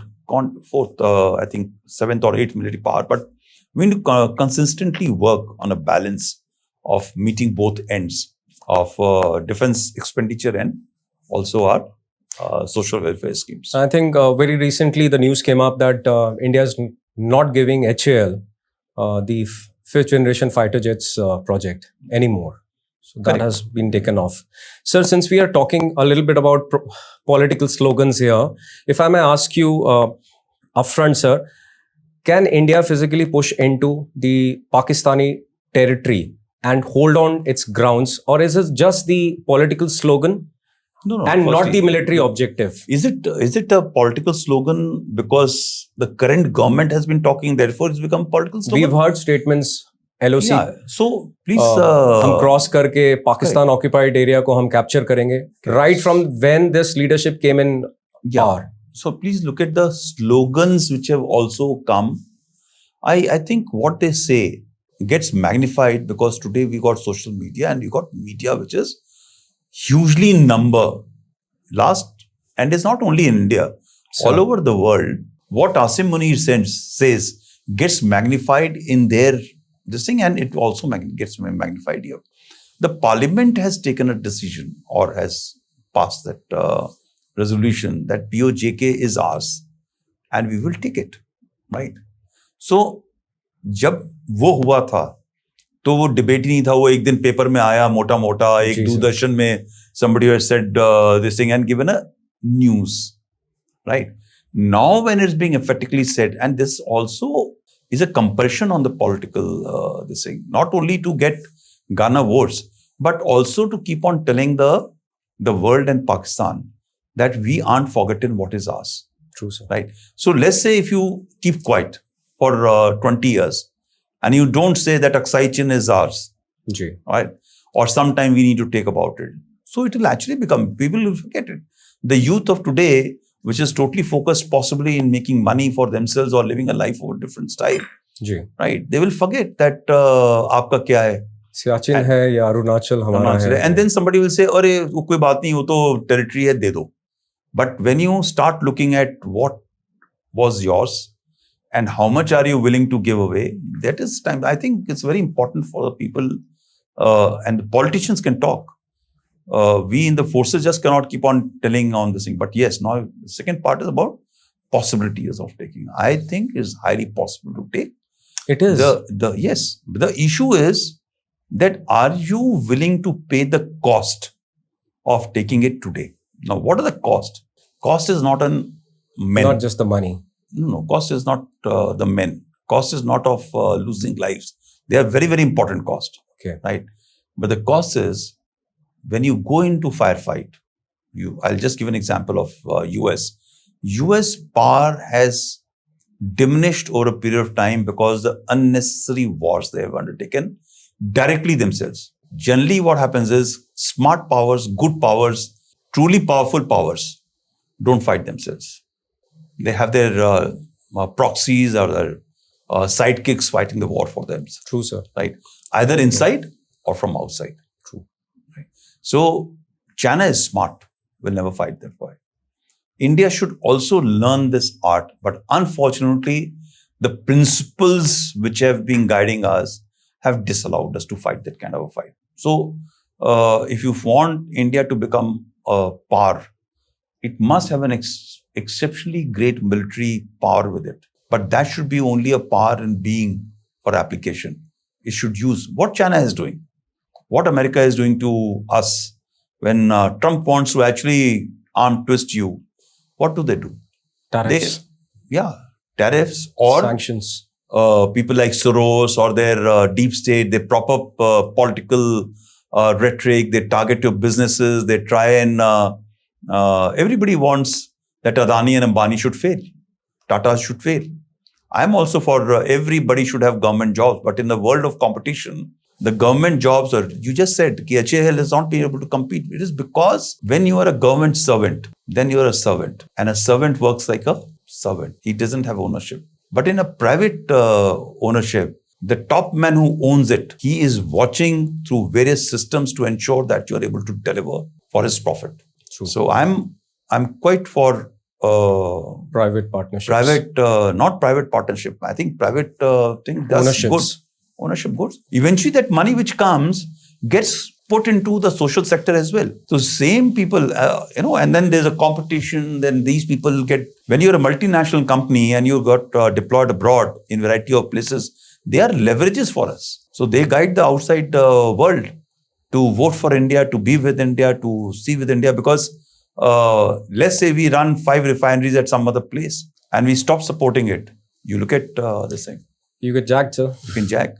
or 8th military power, but we need to consistently work on a balance of meeting both ends of defense expenditure and also our social welfare schemes. I think very recently the news came up that India is not giving HAL the 5th generation fighter jets project anymore. So that has been taken off. Sir, since we are talking a little bit about political slogans here, if I may ask you upfront, sir, can India physically push into the Pakistani territory and hold on its grounds, or is it just the political slogan? No, and not the military objective? Is it a political slogan because the current government has been talking, therefore it's become political slogan? We've heard statements, LOC. Yeah, so please... हम cross करके Pakistan occupied area को हम capture करेंगे. Right from when this leadership came in power. So please look at the slogans which have also come. I think what they say gets magnified because today we got social media and we got media which is hugely in number. And it's not only in India, all over the world. What Asim Munir says gets magnified in their this thing, and it also gets magnified here. The parliament has taken a decision or has passed that resolution that POJK is ours and we will take it, right? So, जब वो हुआ था तो वो debate नहीं था, वो एक दिन पेपर में आया मोटा-मोटा, एक दूरदर्शन में somebody has said this thing and given a news, right? Now when it's being emphatically said, and this also is a compulsion on the political this thing, not only to get Ghana votes, but also to keep on telling the world and Pakistan that we aren't forgotten what is ours. True, sir. Right? So let's say if you keep quiet for 20 years and you don't say that Aksai Chin is ours, right? Or sometime we need to take about it. So it will actually become, people will forget it. The youth of today, which is totally focused possibly in making money for themselves or living a life of a different style, ji right? They will forget that आपका क्या है, सियाचिन है या अरुणाचल हमारा है and then somebody will say, अरे वो कोई बात नहीं, वो तो territory है, दे दो. But when you start looking at what was yours and how much are you willing to give away, that is time. I think it's very important for the people, and the politicians can talk. We in the forces just cannot keep on telling on this thing. But yes, now the second part is about possibilities of taking. I think is highly possible to take. It is. Yes. The issue is that are you willing to pay the cost of taking it today? Now, what are the cost? Cost is not on men. Not just the money. No, cost is not the men. Cost is not of losing lives. They are very, very important cost. Okay. Right. But the cost is when you go into firefight, I'll just give an example of US. US power has diminished over a period of time because the unnecessary wars they have undertaken directly themselves. Generally, what happens is smart powers, good powers, truly powerful powers don't fight themselves. They have their proxies or their sidekicks fighting the war for them. True, sir. Right? Either inside or from outside. True. Right? So, China is smart, will never fight that fight. India should also learn this art, but unfortunately, the principles which have been guiding us have disallowed us to fight that kind of a fight. So, if you want India to become a power, it must have an exceptionally great military power with it. But that should be only a power in being or application. It should use what China is doing, what America is doing to us. When Trump wants to actually arm twist you, what do? Tariffs. Tariffs or sanctions. People like Soros or their deep state, they prop up political rhetoric, they target your businesses, they try and everybody wants that Adani and Ambani should fail. Tata should fail. I'm also for everybody should have government jobs, but in the world of competition, the government jobs are, you just said, HAL has not been able to compete. It is because when you are a government servant, then you are a servant. And a servant works like a servant. He doesn't have ownership. But in a private ownership, the top man who owns it, he is watching through various systems to ensure that you are able to deliver for his profit. True. So I'm quite for private partnerships. Not private partnership. I think private thing does good. Ownership goods. Eventually, that money which comes gets put into the social sector as well. So same people, and then there's a competition. Then these people get, when you're a multinational company and you got deployed abroad in a variety of places, they are leverages for us. So they guide the outside world to vote for India, to be with India, to see with India. Because let's say we run 5 refineries at some other place and we stop supporting it. You look at this thing. You get jacked, sir. You can jack.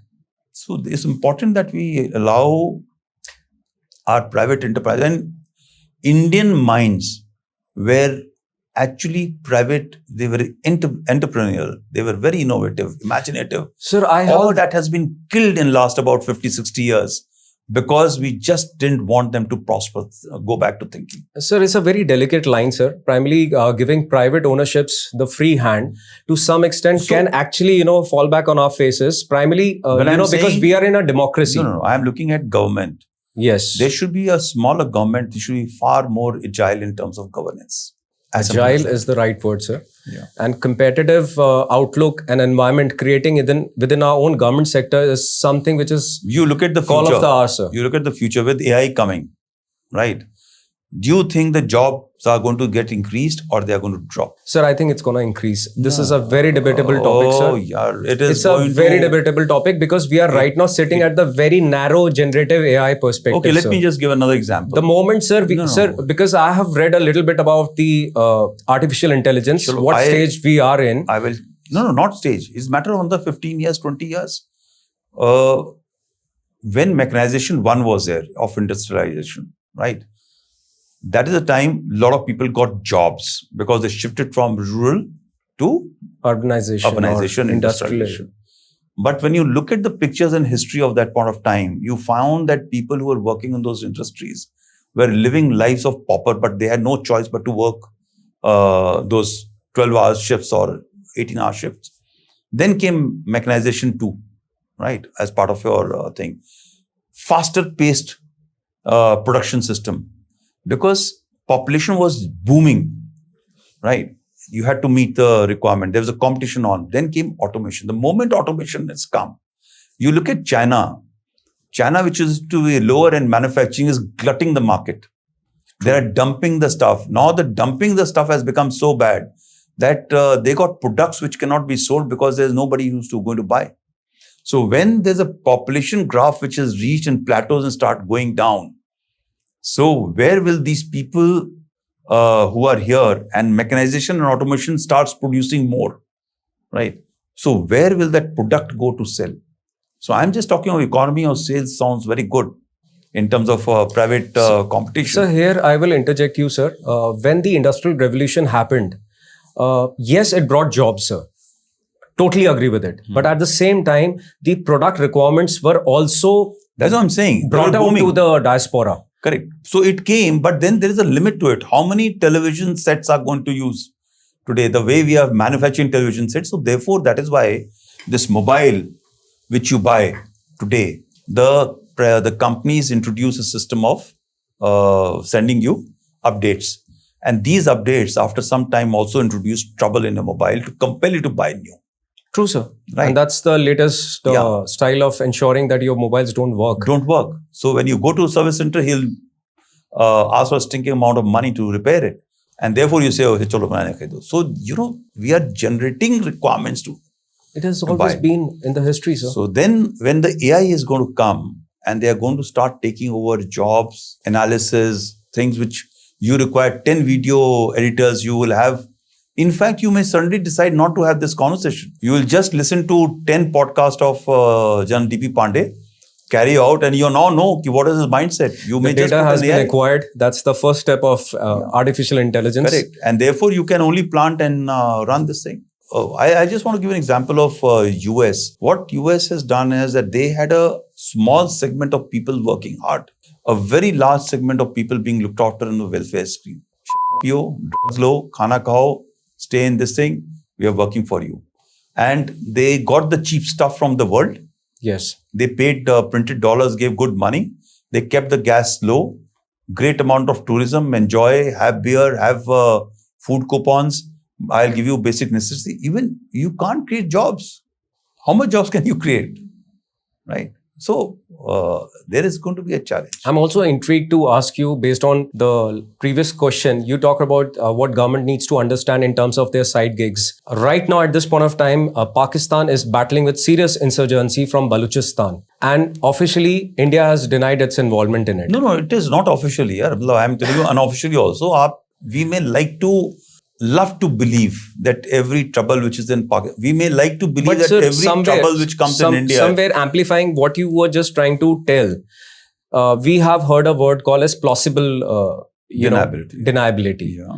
So it's important that we allow our private enterprise. And Indian minds were actually private. They were entrepreneurial. They were very innovative, imaginative. Sir, all that has been killed in last about 50, 60 years. Because we just didn't want them to prosper, go back to thinking. Sir, it's a very delicate line, sir. Primarily, giving private ownerships the free hand to some extent can actually, fall back on our faces. Primarily, because we are in a democracy. No. I am looking at government. Yes. There should be a smaller government. They should be far more agile in terms of governance. Agile is the right word, sir. Yeah. And competitive outlook and environment creating within our own government sector is something which is you look at the call future, of the hour, sir. You look at the future with AI coming, right? Do you think the jobs are going to get increased or they are going to drop? Sir, I think it's going to increase. This is a very debatable topic, sir. Oh, yeah. It's a very debatable topic because we are right now sitting at the very narrow generative AI perspective. Okay, let me just give another example. The moment, sir, because I have read a little bit about the artificial intelligence, stage we are in. I will. No, not stage. It's a matter of another 15 years, 20 years. When mechanization 1 was there of industrialization, right? That is the time a lot of people got jobs because they shifted from rural to urbanization, industrialization. But when you look at the pictures and history of that point of time, you found that people who were working in those industries were living lives of pauper, but they had no choice but to work those 12-hour shifts or 18-hour shifts. Then came mechanization too, right? As part of your thing. Faster paced production system, because population was booming, right? You had to meet the requirement. There was a competition on. Then came automation. The moment automation has come, you look at China, which is to be lower end manufacturing, is glutting the market. They are dumping the stuff. Now the dumping the stuff has become so bad that they got products which cannot be sold because there's nobody who's going to buy. So when there's a population graph which has reached and plateaus and start going down, so where will these people who are here, and mechanization and automation starts producing more, right? So where will that product go to sell? So I'm just talking of economy of sales sounds very good in terms of private competition. So here I will interject you, sir. When the Industrial Revolution happened, yes, it brought jobs, sir. Totally agree with it. But at the same time, the product requirements were also That's what I'm saying. brought out to the diaspora. Correct. So it came, but then there is a limit to it. How many television sets are going to use today? The way we are manufacturing television sets. So therefore, that is why this mobile, which you buy today, the companies introduce a system of sending you updates. And these updates, after some time, also introduce trouble in a mobile to compel you to buy new. True, sir. Right. And that's the latest style of ensuring that your mobiles don't work. Don't work. So when you go to a service center, he'll ask for a stinking amount of money to repair it. And therefore you say, oh, chalo banane khe do. So, we are generating requirements to It has always been in the history, sir. So then when the AI is going to come and they are going to start taking over jobs, analysis, things which you require 10 video editors, you will have. In fact, you may suddenly decide not to have this conversation. You will just listen to 10 podcasts of Jan D.P. Pandey, carry out, and you now know what is his mindset. You may the just data put has an been AI. acquired. That's the first step of artificial intelligence. Correct. And therefore, you can only plant and run this thing. I just want to give an example of US. What US has done is that they had a small segment of people working hard. A very large segment of people being looked after in the welfare scheme. Pio, drugs low, khana khao, stay in this thing, we are working for you. And they got the cheap stuff from the world. Yes. They paid printed dollars, gave good money. They kept the gas low. Great amount of tourism, enjoy, have beer, have food coupons. I'll give you basic necessity. Even you can't create jobs. How much jobs can you create? Right? So, there is going to be a challenge. I'm also intrigued to ask you, based on the previous question, you talk about what government needs to understand in terms of their side gigs. Right now, at this point of time, Pakistan is battling with serious insurgency from Balochistan. And officially, India has denied its involvement in it. No, it is not officially. I'm telling you unofficially also. We may love to believe that every trouble which is in Pakistan, we may like to believe that every trouble which comes in India. Somewhere amplifying what you were just trying to tell, we have heard a word called as plausible deniability. Yeah.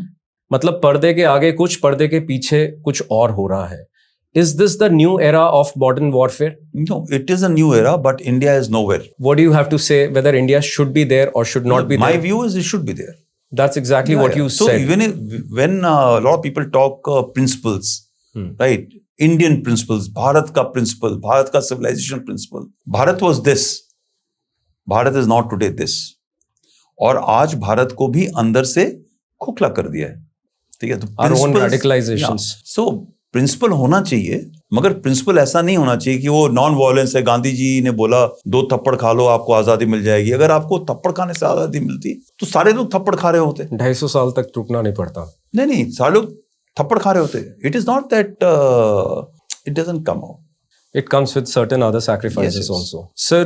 मतलब पर्दे के आगे कुछ, पर्दे के पीछे कुछ और हो रहा है. Is this the new era of modern warfare? No, it is a new era, but India is nowhere. What do you have to say whether India should be there or should not be there? My view is it should be there. That's exactly what you so said. So even when a lot of people talk principles, right? Indian principles, Bharat ka principle, Bharat ka civilization principle. Bharat was this. Bharat is not today this. और आज भारत को भी अंदर से खोखला कर दिया है. ठीक है? तो our own radicalizations. So principle होना चाहिए, मगर प्रिंसिपल ऐसा नहीं होना चाहिए कि वो नॉन वायलेंस है. गांधी जी ने बोला 2 थप्पड़ खा लो आपको आजादी मिल जाएगी. अगर आपको थप्पड़ खाने से आजादी मिलती तो सारे लोग थप्पड़ खा रहे होते. 250 साल तक रुकना नहीं पड़ता. नहीं, सारे लोग थप्पड़ खा रहे होते. It is not that it doesn't come out. It comes with certain other sacrifices yes. also. Sir,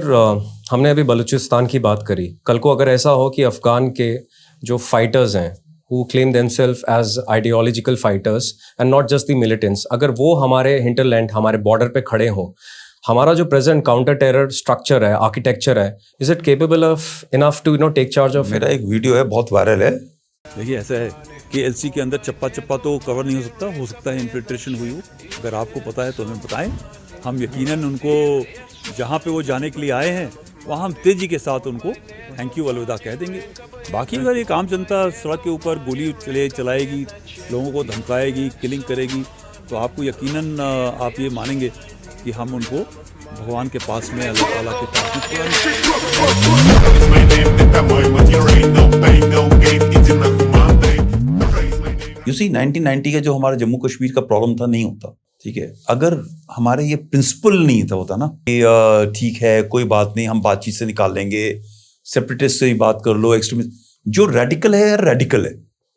हमने अभी बलूचिस्तान की बात करी. कल को अगर ऐसा हो कि अफगान के जो फाइटर्स हैं, who claim themselves as ideological fighters and not just the militants, अगर वो हमारे hinterland, हमारे border पे खड़े हों, हमारा जो present counter terror structure है, architecture है, is it capable of enough to take charge of? मेरा एक वीडियो है, बहुत वायरल है. देखिए ऐसा है कि एलसी के अंदर चप्पा तो कवर नहीं हो सकता है इन्फिल्ट्रेशन हुई हो. अगर आपको पता है तो हमें बताएं. हम यकीनन उनको जहाँ पे वो जाने के लिए आए हैं वहाँ हम तेजी के साथ उनको थैंक यू अलविदा कह देंगे। बाकी अगर एक आम जनता सड़क के ऊपर गोली चलाएगी, लोगों को धमकाएगी, किलिंग करेगी, तो आपको यकीनन आप ये मानेंगे कि हम उनको भगवान के पास में, अल्लाह ताला के पास में यू सी 1990 का जो हमारा जम्मू कश्मीर का प्रॉब्लम था नहीं होता, ठीक है, अगर हमारे ये प्रिंसिपल नहीं था होता ना कि ठीक है कोई बात नहीं, हम बातचीत से निकाल लेंगे, सेपरेटिस्ट से ही बात कर लो, एक्सट्रीमिस्ट, जो रेडिकल है रेडिकल है,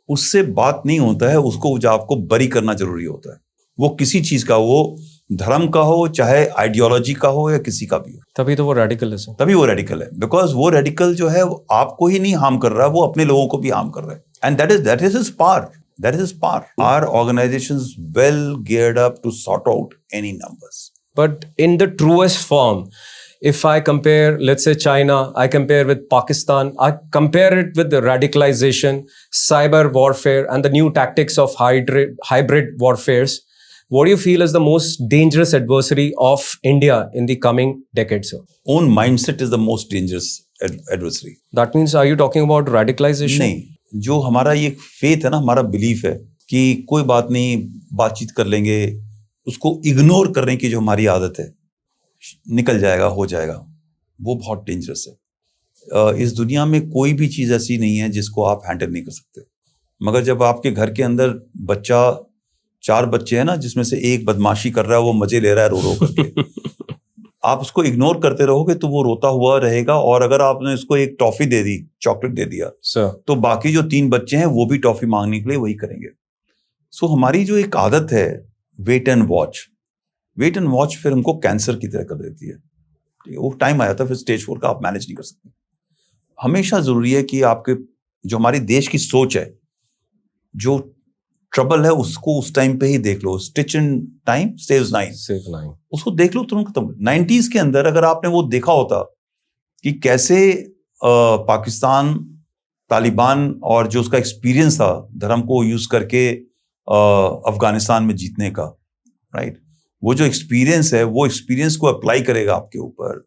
उससे बात नहीं होता है, उसको आपको बरी करना जरूरी होता है। वो किसी चीज का, वो धर्म का हो, चाहे आइडियोलॉजी का हो या किसी का भी हो, तभी तो वो रेडिकल है सर। तभी वो रेडिकल है, बिकॉज वो रेडिकल जो है वो आपको ही नहीं हार्म कर रहा है, वो अपने लोगों को भी हार्म कर रहा है। And that is his power. That is his power. Our organization is well geared up to sort out any numbers. But in the truest form, if I compare, let's say China, I compare with Pakistan, I compare it with the radicalization, cyber warfare, and the new tactics of hybrid warfares, what do you feel is the most dangerous adversary of India in the coming decade, sir? Own mindset is the most dangerous adversary. That means, are you talking about radicalization? नहीं, जो हमारा ये faith है ना, हमारा belief है कि कोई बात नहीं, बातचीत कर लेंगे, उसको इग्नोर करने की जो हमारी आदत है, निकल जाएगा, हो जाएगा, वो बहुत डेंजरस है। इस दुनिया में कोई भी चीज़ ऐसी नहीं है जिसको आप हैंडल नहीं कर सकते, मगर जब आपके घर के अंदर बच्चा, 4 बच्चे हैं ना, जिसमें से एक बदमाशी कर रहा है, वो मजे ले रहा है रो रो करके, आप उसको इग्नोर करते रहोगे तो वो रोता हुआ रहेगा, और अगर आपने उसको एक टॉफी दे दी, चॉकलेट दे दिया, तो बाकी जो 3 बच्चे हैं वो भी टॉफी मांगने के लिए वही करेंगे। सो हमारी जो एक आदत है वेट एंड वॉच फिर हमको कैंसर की तरह कर देती है। वो टाइम आया था, फिर स्टेज 4 का आप मैनेज नहीं कर सकते। हमेशा जरूरी है कि आपके जो हमारी देश की सोच है, जो ट्रबल है, उसको उस टाइम पे ही देख लो। स्टिच इन टाइम सेव्स 9, उसको देख लो, तुरंत खत्म। 90s के अंदर अगर आपने वो देखा होता कि कैसे पाकिस्तान, तालिबान और जो उसका एक्सपीरियंस था धर्म को यूज करके अफगानिस्तान में जीतने का, राइट, वो जो एक्सपीरियंस है, वो एक्सपीरियंस को अप्लाई करेगा आपके ऊपर।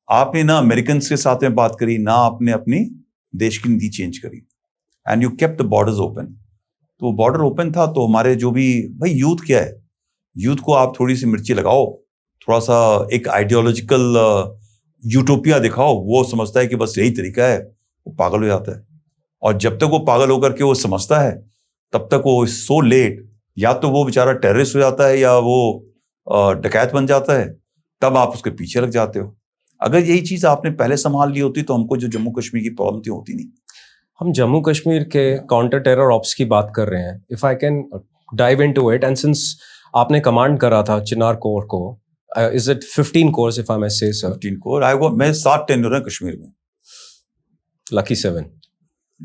आपने ना अमेरिकन के साथ में बात करी, ना आपने अपनी देश की नीति चेंज करी, and you kept the borders open. तो बॉर्डर ओपन था, तो हमारे जो भी भाई यूथ क्या है, यूथ को आप थोड़ी सी मिर्ची लगाओ, थोड़ा सा एक आइडियोलॉजिकल यूटोपिया दिखाओ, वो समझता है कि बस यही तरीका है, वो पागल हो जाता है। और जब तक वो पागल होकर के वो समझता है, तब तक वो सो लेट, या तो वो बेचारा टेररिस्ट हो जाता है या वो डकैत बन जाता है, तब आप उसके पीछे लग जाते हो। अगर यही चीज आपने पहले संभाल ली होती तो हमको जो जम्मू कश्मीर की प्रॉब्लम थी होती नहीं। हम जम्मू कश्मीर के काउंटर टेरर ऑप्स की बात कर रहे हैं। If I can dive into it, and since आपने कमांड करा था चिनार कोर को, is it 15 corps if I may say sir? 15 core. मैं 7 टेन्योर है कश्मीर में। Lucky 7,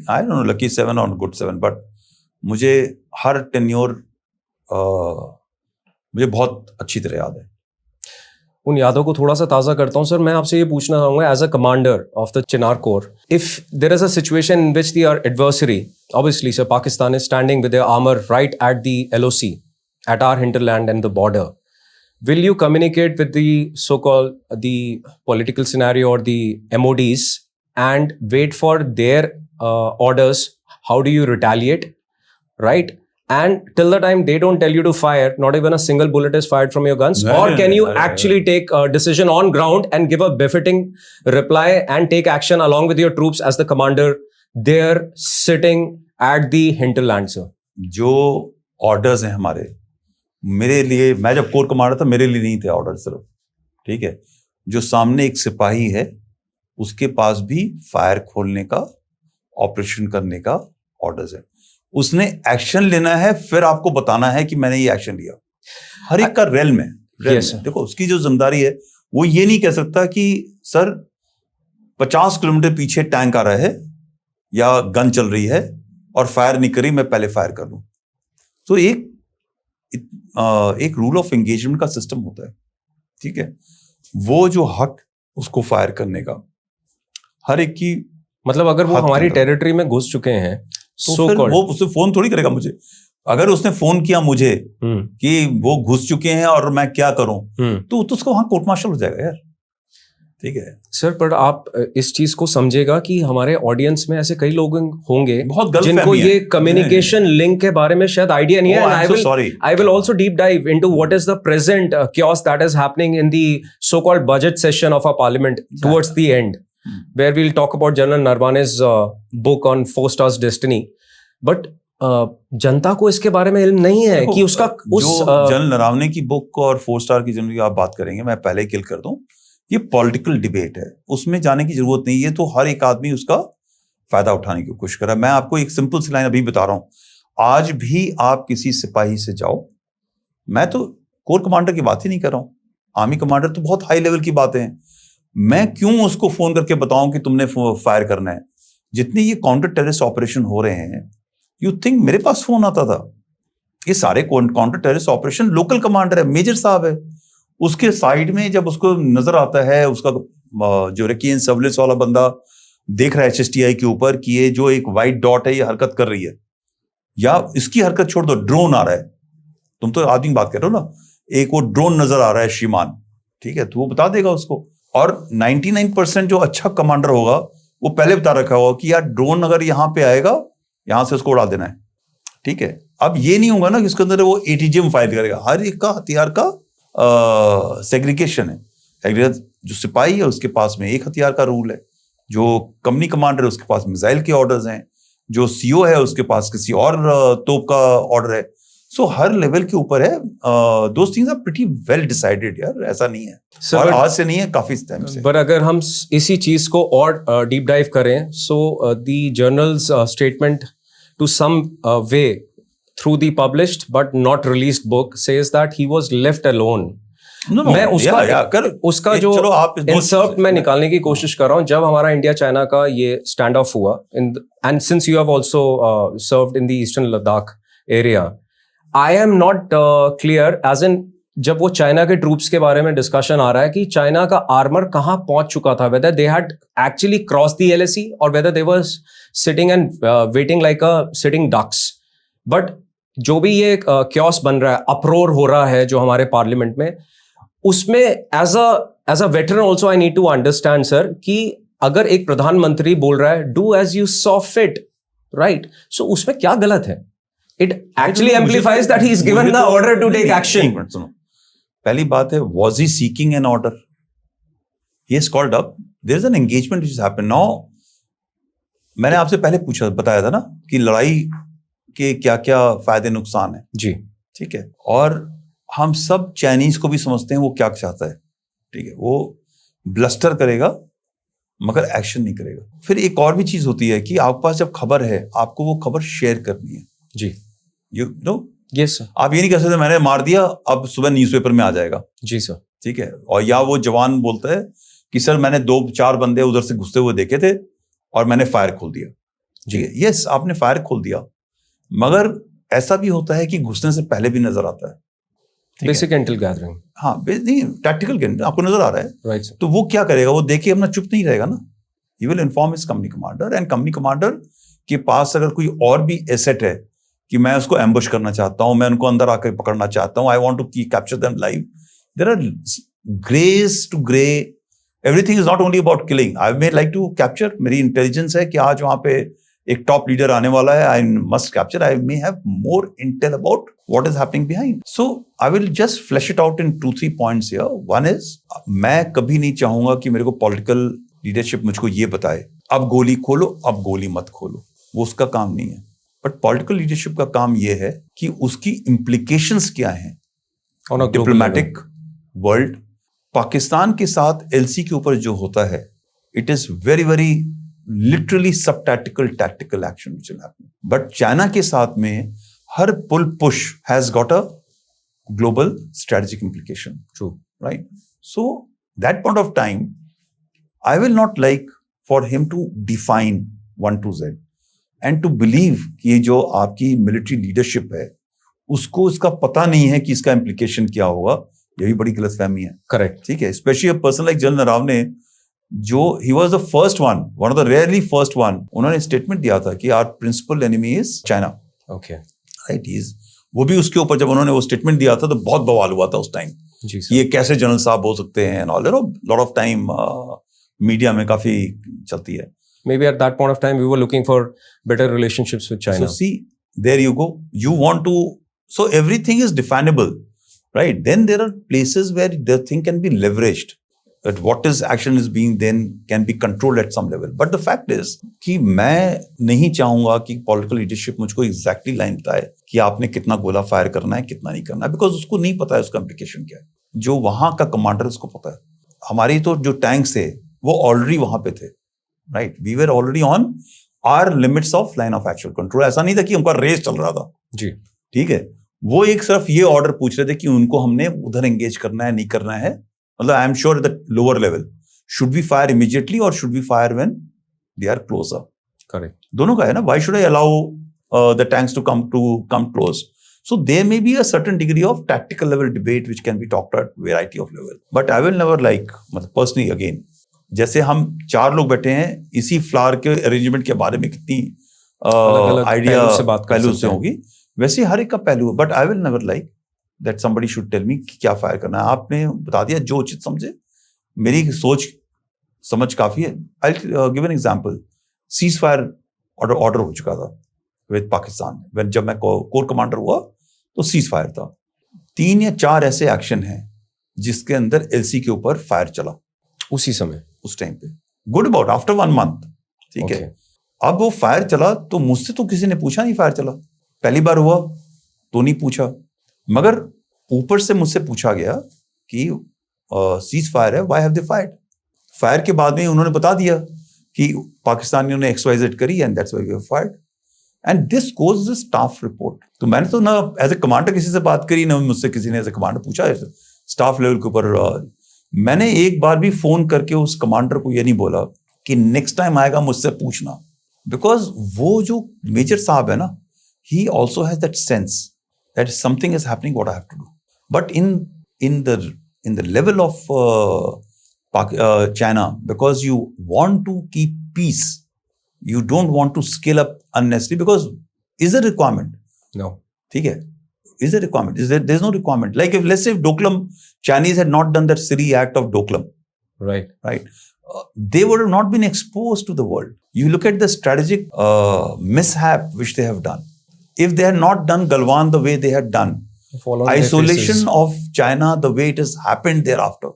I don't know lucky 7 और गुड 7, बट मुझे हर टेन्योर मुझे बहुत अच्छी तरह याद है। उन यादों को थोड़ा सा ताज़ा करता हूं। सर, मैं आपसे ये पूछना चाहूँगा, as a commander of the Chinar corps, if there is a situation in which the adversary, obviously sir, Pakistan is standing with their armor right at the LOC, at our hinterland and the border, will you communicate with the so-called the political scenario or the MODs and wait for their orders? How do you retaliate, right? And till the time they don't tell you to fire, not even a single bullet is fired from your guns. Or can you actually take a decision on ground and give a befitting reply and take action along with your troops as the commander there sitting at the hinterland, sir? जो orders हैं हमारे, मेरे लिए, मैं जब core commander था, मेरे लिए नहीं थे ऑर्डर सिर्फ, ठीक है। जो सामने एक सिपाही है, उसके पास भी फायर खोलने का, ऑपरेशन करने का ऑर्डर्स है। उसने एक्शन लेना है, फिर आपको बताना है कि मैंने ये एक्शन लिया। हर एक का रेल में देखो, उसकी जो जिम्मेदारी है, वो ये नहीं कह सकता कि सर 50 किलोमीटर पीछे टैंक आ रहा है या गन चल रही है और फायर नहीं करी, मैं पहले फायर कर लूं। तो एक रूल ऑफ एंगेजमेंट का सिस्टम होता है, ठीक है। वो जो हक उसको फायर करने का, हर एक की, मतलब अगर वो हमारी टेरिटरी में घुस चुके हैं तो फिर वो उससे फोन थोड़ी करेगा मुझे। अगर उसने फोन किया मुझे कि वो घुस चुके हैं और मैं क्या करूं, तो उसको वहां कोर्ट मार्शल हो जाएगा यार। ठीक है। सर पर आप इस चीज को समझेगा कि हमारे ऑडियंस में ऐसे कई लोग होंगे बहुत गलत जिनको फहमी ये है। कम्युनिकेशन लिंक के बारे में शायद आइडिया नहीं है। Oh, And I'm so sorry. I will also deep dive into what is the present chaos that is happening in the so-called budget session of our parliament towards the end, where we'll talk about General Narwane's book on 4 Stars Destiny. But जनता को इसके बारे में इल्म नहीं है कि उसका general Naravane की बुक और 4 स्टार की जनरल की आप बात करेंगे, मैं पहले ही किल कर दूं, ये पॉलिटिकल डिबेट है, उसमें जाने की जरूरत नहीं है। तो हर एक आदमी उसका फायदा उठाने की कोशिश कर रहा है। मैं आपको एक सिंपल सी लाइन अभी बता रहा हूं, आज भी आप किसी सिपाही से जाओ, मैं तो कोर कमांडर की बात ही नहीं कर रहा हूं, आर्मी कमांडर तो बहुत हाई लेवल की बातें हैं, मैं क्यों उसको फोन करके बताऊं कि तुमने फायर करना है। जितने ये काउंटर टेररिस्ट ऑपरेशन हो रहे हैं, यू थिंक मेरे पास फोन आता था? ये सारे counter terrorist operation local commander है, मेजर साहब है, उसके साइड में जब उसको नजर आता है, उसका जो रेकियन सर्विलेंस वाला बंदा देख रहा है HSTI के ऊपर कि ये जो एक व्हाइट डॉट है ये हरकत कर रही है, या इसकी हरकत छोड़ दो, ड्रोन आ रहा है, तुम तो आदमी बात कर रहे हो ना, एक वो ड्रोन नजर आ रहा है श्रीमान, ठीक है, तो वो बता देगा उसको। और 99% जो अच्छा कमांडर होगा वो पहले बता रखा होगा कि यार ड्रोन अगर यहां पे आएगा, यहां से उसको उड़ा देना है, ठीक है। अब ये नहीं होगा ना कि उसके अंदर वो ATGM फाइल करेगा, हर एक का हथियार का सेग्रीगेशन है। जो सिपाही है उसके पास में एक हथियार का रूल है, जो कंपनी कमांडर है उसके पास मिसाइल के ऑर्डर्स हैं, जो CO है उसके पास किसी और तोप का ऑर्डर है। सो हर लेवल के ऊपर है, those things are pretty well decided यार, ऐसा नहीं है Sir, और आज से नहीं है, काफी टाइम से। पर अगर हम इसी चीज को और डीप डाइव करें, so the general's statement to some way through the published but not released book says that he was left alone. मैं उसका जो इंसर्ट मैं निकालने की कोशिश कर रहा हूँ, जब हमारा इंडिया चाइना का ये स्टैंड ऑफ हुआ, and since you have also served in the eastern Ladakh area, I am not clear as in जब वो चाइना के ट्रूप्स के बारे में डिस्कशन आ रहा है कि चाइना का आर्मर कहाँ पहुंच चुका था, whether they had actually cross the LAC और whether they were sitting and waiting like a sitting ducks. But जो भी ये क्योस बन रहा है, अप्रोर हो रहा है जो हमारे पार्लियामेंट में, उसमें as a veteran also I need to understand sir कि अगर एक प्रधानमंत्री बोल रहा है do as you saw fit, right, so उसमें क्या गलत है? It actually amplifies that he is given the order to take action. सुनो, पहली बात है, was he seeking an order? He is called up, there is an engagement which has happened. Now मैंने आपसे पहले बताया था ना कि लड़ाई के क्या क्या फायदे नुकसान है जी, ठीक है, और हम सब चाइनीज को भी समझते हैं वो क्या चाहता है, ठीक है, वो ब्लस्टर करेगा मगर एक्शन नहीं करेगा। फिर एक और भी चीज होती है कि आपके पास जब खबर है, आपको वो खबर शेयर करनी है जी, यू नो, यस सर, आप ये नहीं कह सकते मैंने मार दिया अब सुबह न्यूज़पेपर में आ जाएगा, जी सर, ठीक है, और या वो जवान बोलता है कि सर मैंने 2-4 बंदे उधर से घुसते हुए देखे थे और मैंने फायर खोल दिया, ठीक है, यस आपने फायर खोल दिया, मगर ऐसा भी होता है कि घुसने से पहले भी नजर आता है, बेसिक इंटेल गैदरिंग, हाँ नहीं टैक्टिकल गेम आपको नजर आ रहा है, राइट, तो वो क्या करेगा, वो देखे अपना चुप नहीं रहेगा ना, he will inform his company commander, and company commander के पास अगर कोई और भी एसेट है कि मैं उसको एम्बुश करना चाहता हूं, मैं उनको अंदर आकर पकड़ना चाहता हूं, I want to capture them live, there are greys to grey, everything is not only about killing, I may like to capture, मेरी इंटेलिजेंस है कि आज वहां पे एक टॉप लीडर आने वाला है, I must capture, I may have more Intel about what is happening behind, so I will just flash it out in 2-3 points here. One is, मैं कभी नहीं चाहूंगा कि मेरे को पॉलिटिकल लीडरशिप मुझको ये बताए अब गोली खोलो अब गोली मत खोलो, वो उसका काम नहीं है, बट पॉलिटिकल लीडरशिप का काम ये है कि उसकी इम्प्लीकेशंस क्या हैं डिप्लोमैटिक वर्ल्ड। पाकिस्तान के साथ LC के ऊपर जो होता है, it is very very literally sub tactical action which will happen, but China के साथ में हर pull push has got a global strategic implication, true, right? So that point of time I will not like for him to define 1 to Z and to believe कि ये जो आपकी military leadership है उसको इसका पता नहीं है कि इसका implication क्या होगा, ये भी बड़ी गलतफहमी है, करेक्ट, ठीक है, specially a person like general Naravane जो he was the first one of the rarely first one, उन्होंने स्टेटमेंट दिया था कि our principal enemy is China, okay, right, वो भी उसके ऊपर जब उन्होंने वो स्टेटमेंट दिया था तो बहुत बवाल हुआ था उस टाइम जी सर. ये कैसे जनरल साहब हो सकते हैं, and all lot of time media में काफी चलती है. Maybe at that point of time we were looking for better relationships with China. So see, there you go. You want to, so everything is definable, right? Then there are places where the thing can be leveraged. That what is action is being then can be controlled at some level. But the fact is कि मैं नहीं चाहूंगा कि political leadership मुझको exactly line बताए कि आपने कितना गोला फायर करना है, कितना नहीं करना है, because उसको नहीं पता है उसका implication क्या है. जो वहां का कमांडर उसको पता है. हमारी तो जो टैंक्स थे वो ऑलरेडी वहां पे थे, right. We were already on our limits of line of actual control. ऐसा नहीं था कि उनका रेस चल रहा था जी. ठीक है. वो एक सिर्फ ये ऑर्डर पूछ रहे थे कि उनको हमने उधर एंगेज करना है, नहीं करना है. मतलब I am sure the lower level should we fire immediately और should we fire when they are closer. Correct. दोनों का है ना. Why should I allow the tanks to come close. So there may be a certain degree of tactical level debate which can be talked at variety of level. But I will never like, मतलब personally again, जैसे हम 4 लोग बैठे हैं इसी flower के arrangement के बारे में कितनी आइडिया पहलू से होगी, वैसे हर एक का पहलू है. But I will never like that somebody should tell me कि क्या फायर करना है. आपने बता दिया जो उचित समझे. मेरी सोच समझ काफी है. I give an example. Cease fire order हो चुका था विद पाकिस्तान. जब मैं कोर कमांडर हुआ तो सीज फायर था. 3 या 4 ऐसे एक्शन हैं जिसके अंदर एलसी के ऊपर फायर चला उसी समय, उस टाइम पे. Good about after 1 month. ठीक है. अब वो फायर चला तो मुझसे तो किसी ने पूछा नहीं फायर चला. पहली बार हुआ तो नहीं पूछा, मगर ऊपर से मुझसे पूछा गया कि सीज फायर है, why have they fired. Fire के बाद में उन्होंने बता दिया कि पाकिस्तानियों ने XYZ करी and that's why we have fired. And this goes the staff report. तो मैंने तो ना एज ए कमांडर किसी से बात करी, ना मुझसे किसी ने एज ए कमांडर पूछा स्टाफ लेवल के ऊपर. मैंने एक बार भी फोन करके उस कमांडर को ये नहीं बोला कि नेक्स्ट टाइम आएगा मुझसे पूछना, बिकॉज वो जो मेजर साहब है ना, he also has that sense that something is happening, what I have to do. But in the level of China, because you want to keep peace, you don't want to scale up unnecessarily, because is there a requirement? No. ठीक है. Is there a requirement? There's no requirement. Like if let's say if Doklam Chinese had not done that Siri Act of Doklam, right, they would have not been exposed to the world. You look at the strategic mishap which they have done. If they had not done Galwan the way they had done, isolation of China the way it has happened thereafter,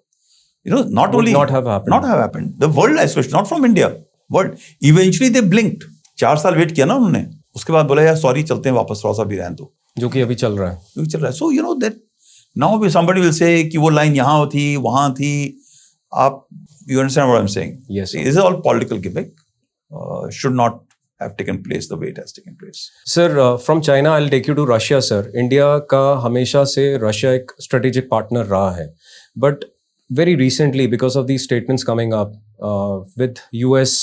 not would only not have happened. The world isolation, not from India, world. Eventually they blinked. 4 साल wait किया ना उन्होंने, उसके बाद बोला यार sorry चलते हैं वापस, थोड़ा सा भी रहने दो, जो कि अभी चल रहा है. So that now somebody will say कि वो लाइन यहाँ थी वहां थी. आप you understand what I'm saying? Yes. This is all political gimmick. Should not have taken place the way it has taken place. Sir, from China I'll take you to Russia, sir. India का हमेशा से Russia एक strategic partner रहा है, but very recently because of these statements coming up with US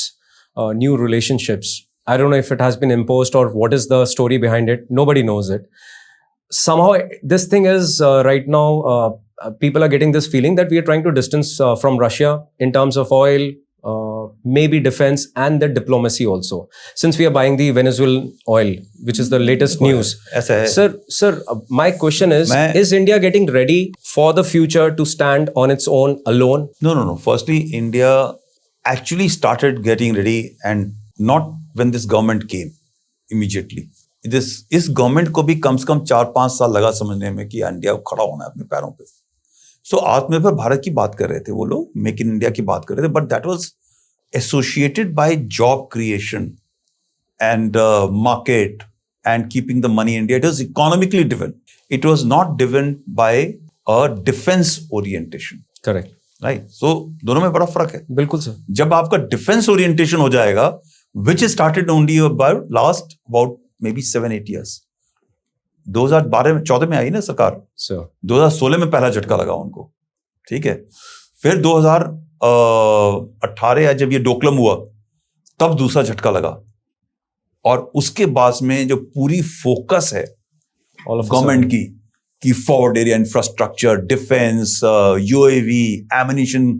new relationships, I don't know if it has been imposed or what is the story behind it. Nobody knows it. Somehow this thing is right now people are getting this feeling that we are trying to distance from Russia in terms of oil, maybe defense and the diplomacy also, since we are buying the Venezuelan oil, which is the latest news. Sir, my question is India getting ready for the future to stand on its own alone? No. Firstly, India actually started getting ready, and not when this government came immediately. इस government को भी कम से कम 4-5 साल लगा समझने में कि India को खड़ा होना है अपने पैरों पे. सो आत्मनिर्भर भारत की बात कर रहे थे वो लोग, मेक इन इंडिया की बात कर रहे थे, but that was associated by job creation and market and keeping the money in India. It was economically driven. It was not driven by a defence orientation. Correct. Right. So दोनों में बड़ा फर्क है. बिल्कुल सर. जब आपका defence orientation हो जाएगा, which started only about maybe 7-8 years. 2014 में आई ना सरकार. 2016 में पहला झटका लगा उनको. ठीक है. फिर 2018 या जब ये डोकलम हुआ तब दूसरा झटका लगा, और उसके बाद में जो पूरी फोकस है गवर्नमेंट की forward area infrastructure, defence, UAV, एमिनिशन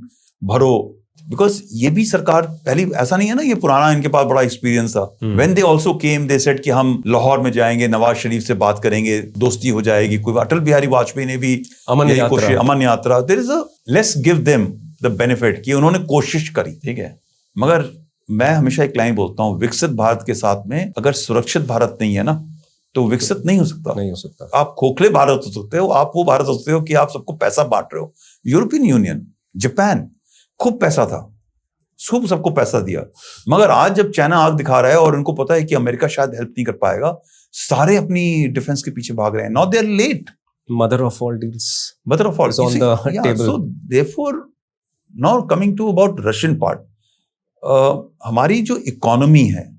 भरो, बिकॉज ये भी सरकार पहली, ऐसा नहीं है ना ये पुराना इनके पास बड़ा एक्सपीरियंस था। When they also came they said कि हम लाहौर में जाएंगे, नवाज शरीफ से बात करेंगे, दोस्ती हो जाएगी। कोई अटल बिहारी वाजपेयी ने भी अमन यात्रा, there is a let's give them the benefit कि उन्होंने कोशिश करी, ठीक है। मगर मैं हमेशा एक लाइन बोलता हूँ, विकसित भारत के साथ में अगर सुरक्षित भारत नहीं है ना तो विकसित नहीं हो सकता। आप खोखले भारत हो सकते हो, आप वो भारत हो सकते हो कि आप सबको पैसा बांट रहे हो। यूरोपियन यूनियन, जापान खूब पैसा था, सबको पैसा दिया। मगर आज जब चाइना आग दिखा रहा है और उनको पता है कि अमेरिका शायद हेल्प नहीं कर पाएगा, सारे अपनी डिफेंस के पीछे भाग रहे हैं। Now they are late. Mother of all deals on the table. So therefore now coming to about Russian part, हमारी जो इकोनॉमी है,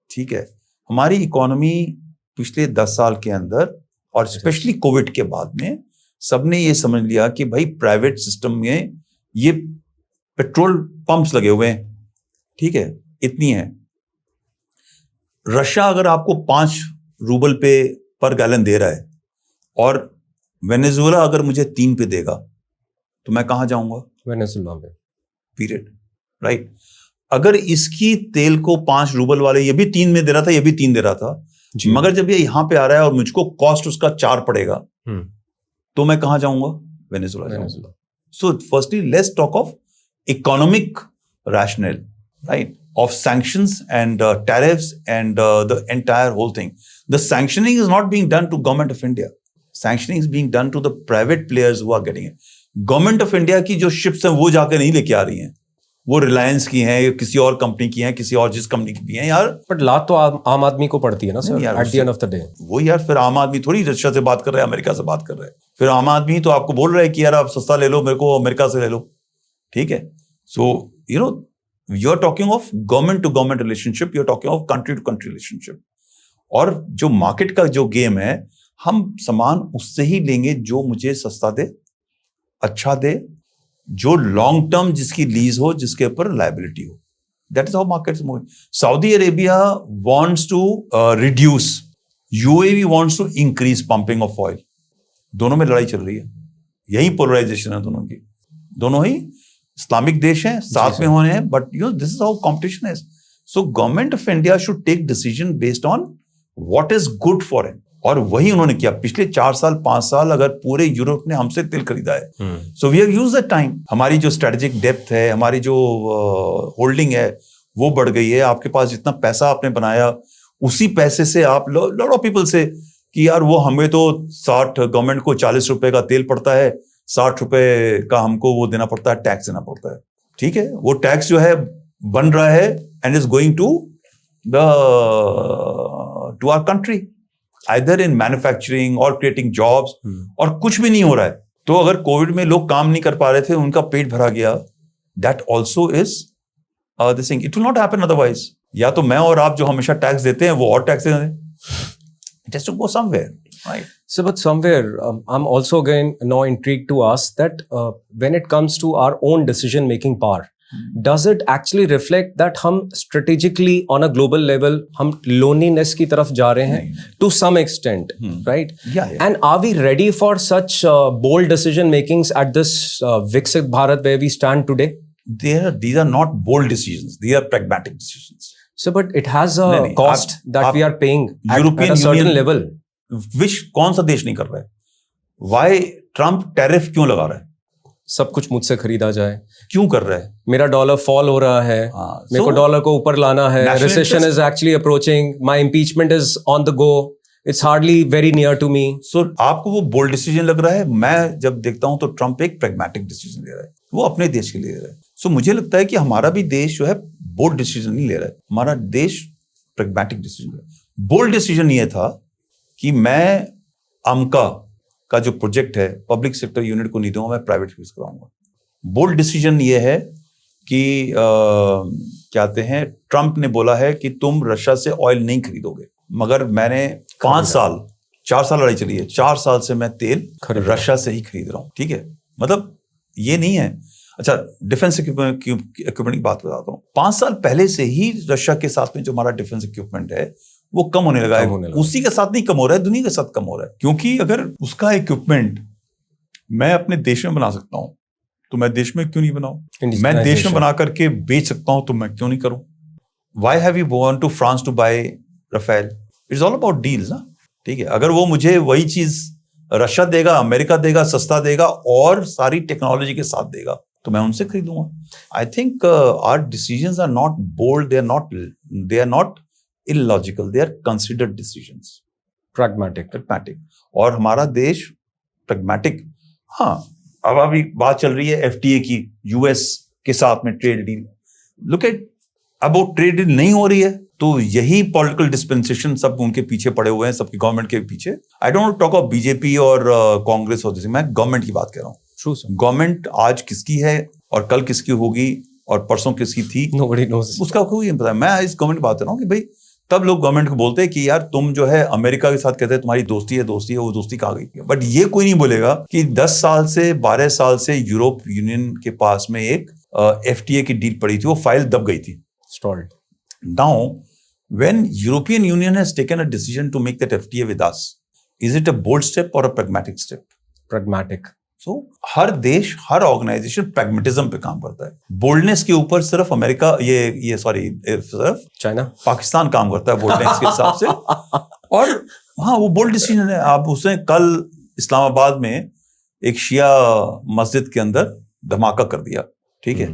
ठीक है, हमारी इकोनॉमी पिछले 10 साल के अंदर और स्पेशली कोविड के बाद में सबने ये समझ लिया कि भाई प्राइवेट सिस्टम में ये पेट्रोल पंप्स लगे हुए हैं, ठीक है, इतनी है। रशिया अगर आपको 5 रूबल पे पर गैलन दे रहा है और वेनेजुएला अगर मुझे 3 पे देगा तो मैं कहां जाऊंगा? वेनेजुएला में, पीरियड, राइट। अगर इसकी तेल को 5 रूबल वाले, ये भी 3 में दे रहा था, ये भी 3 दे रहा था, मगर जब ये यहां पे आ रहा है और मुझको कॉस्ट उसका 4 पड़ेगा तो मैं कहां जाऊंगा? Venezuela. So firstly let's talk of economic rational, right, of sanctions and tariffs and the entire whole thing. The sanctioning is not being done to government of India. Sanctioning is being done to the private players who are getting it. Government of India की जो ships हैं वो जाके नहीं लेके आ रही हैं, वो रिलायंस की हैं, किसी और कंपनी की हैं, किसी और जिस कंपनी की भी हैं यार। बट लात तो आम आदमी को पड़ती है ना sir, at the end of the day. वो यार फिर आम आदमी थोड़ी रशिया से बात कर रहा है, अमेरिका से बात कर रहा है। फिर आम आदमी तो आपको बोल रहा है कि यार आप सस्ता ले लो, मेरे को अमेरिका से ले लो, ठीक है। So you no, you're talking of government to government relationship, you're talking of country to country relationship. और जो मार्केट का जो गेम है, हम सामान उससे ही लेंगे जो मुझे सस्ता दे, अच्छा दे, जो लॉन्ग टर्म जिसकी लीज हो, जिसके ऊपर लायबिलिटी हो। That is how market is moving. Saudi Arabia wants to reduce, UAE wants to increase pumping of oil. दोनों में लड़ाई चल रही है, यही पोलराइजेशन है दोनों की। दोनों ही इस्लामिक देश हैं, साथ में होने हैं, but you know this is how competition is. So government of India should take decision based on what is good for him, और वही उन्होंने किया। पिछले 4 साल 5 साल अगर पूरे यूरोप ने हमसे तेल खरीदा है, so we have used that time. हमारी जो स्ट्रेटेजिक डेप्थ है, हमारी जो होल्डिंग है वो बढ़ गई है। आपके पास जितना पैसा आपने बनाया, उसी पैसे से आप लॉट ऑफ पीपल से कि यार वो हमें तो 60 गवर्नमेंट को 40 रुपए का तेल पड़ता है, 60 रुपए का हमको वो देना पड़ता है, टैक्स देना पड़ता है, ठीक है। वो टैक्स जो है बन रहा है and is going to our country, either in manufacturing or creating jobs, और कुछ भी नहीं हो रहा है। तो अगर कोविड में लोग काम नहीं कर पा रहे थे, उनका पेट भरा गया, that also is this thing. It will not happen otherwise. या तो मैं और आप जो हमेशा टैक्स देते हैं वो और टैक्स दें, it has to go somewhere, right? So, but somewhere I'm also again now intrigued to ask that when it comes to our own decision-making power, does it actually reflect that हम strategically on a global level हम loneliness की तरफ जा रहे हैं to some extent, right? Yeah. And are we ready for such bold decision makings at this Viksit Bharat where we stand today? These are not bold decisions; they are pragmatic decisions. So, but it has a cost that we are paying at a certain level. कौन सा देश नहीं कर रहा है? Why Trump tariff क्यों लगा रहा है? सब कुछ मुझसे खरीदा जाए, क्यों कर रहा है? मेरा डॉलर फॉल हो रहा है, मेरे को डॉलर को ऊपर लाना है, recession is actually approaching, my impeachment is on the go, it's hardly very near to me. So आपको वो बोल्ड डिसीजन लग रहा है? मैं जब देखता हूं तो ट्रम्प एक प्रैग्मेटिक डिसीजन ले रहा है, वो अपने देश के लिए ले रहा है। सो मुझे लगता है कि हमारा भी देश जो है बोल्ड डिसीजन नहीं ले रहा है, हमारा देश प्रैग्मेटिक डिसीजन ले रहा है। बोल्ड डिसीजन ये था कि मैं अमका का जो प्रोजेक्ट है पब्लिक सेक्टर यूनिट को नहीं दूंगा, मैं प्राइवेट यूज कराऊंगा। बोल्ड डिसीजन ये है कि क्या कहते हैं, ट्रम्प ने बोला है कि तुम रशिया से ऑयल नहीं खरीदोगे, मगर मैंने 4 साल लड़ाई चली है, 4 साल से मैं तेल रशिया से ही खरीद रहा हूं, ठीक है। मतलब ये नहीं है। अच्छा, डिफेंस इक्विपमेंट की बात बताता हूँ। 5 साल पहले से ही रशिया के साथ में जो हमारा डिफेंस इक्विपमेंट है वो कम होने लगा है। उसी के साथ नहीं कम हो रहा है, दुनिया के साथ कम हो रहा है, क्योंकि अगर उसका इक्विपमेंट मैं अपने देश में बना सकता हूं, तो मैं देश में क्यों नहीं बनाऊं? मैं देश में Indigenization. बना करके बेच सकता हूं, तो मैं क्यों नहीं करूं? Why have you gone to France to buy Rafale? It's all about deals ना, ठीक है। अगर वो मुझे वही चीज रशिया देगा, अमेरिका देगा, सस्ता देगा और सारी टेक्नोलॉजी के साथ देगा, तो मैं उनसे खरीदूंगा। I think our decisions are not bold, they are not illogical, they are considered decisions, Pragmatic. Pragmatic. और हमारा देश प्रैग्मेटिक, हाँ। अब अभी बात चल रही है एफटीए की, यूएस के साथ में ट्रेड डील। लुक एट, अब वो ट्रेड डील नहीं हो रही है, तो यही पॉलिटिकल डिस्पेंसेशन सब उनके पीछे पड़े हुए हैं, सबकी गवर्नमेंट के पीछे। I don't talk of BJP और कांग्रेस और मैं गवर्नमेंट की बात कर रहा हूँ। True, sir. गवर्नमेंट आज किसकी है और कल किसकी होगी और परसों किसकी थी, Nobody knows. उसका कोई नहीं पता। मैं इस गवर्नमेंट की बात कर रहा हूँ कि भाई तब लोग गवर्नमेंट को बोलते हैं कि यार तुम जो है अमेरिका के साथ कहते हैं तुम्हारी दोस्ती है, वो दोस्ती कहाँ गई? बट ये कोई नहीं बोलेगा कि 10 साल से 12 साल से यूरोप यूनियन के पास में एक एफटीए की डील पड़ी थी, वो फाइल दब गई थी। Stalled. Now when European Union has taken a decision to make that FTA with us, is it a bold step or a pragmatic step? Pragmatic. So हर देश, हर ऑर्गेनाइजेशन प्रैग्मेटिज्म पे काम करता है। बोल्डनेस के ऊपर सिर्फ अमेरिका, सिर्फ China. पाकिस्तान काम करता है बोल्डनेस के हिसाब से। और हाँ, वो बोल्ड डिसीजन है। आप उसने कल इस्लामाबाद में एक शिया मस्जिद के अंदर धमाका कर दिया, ठीक है,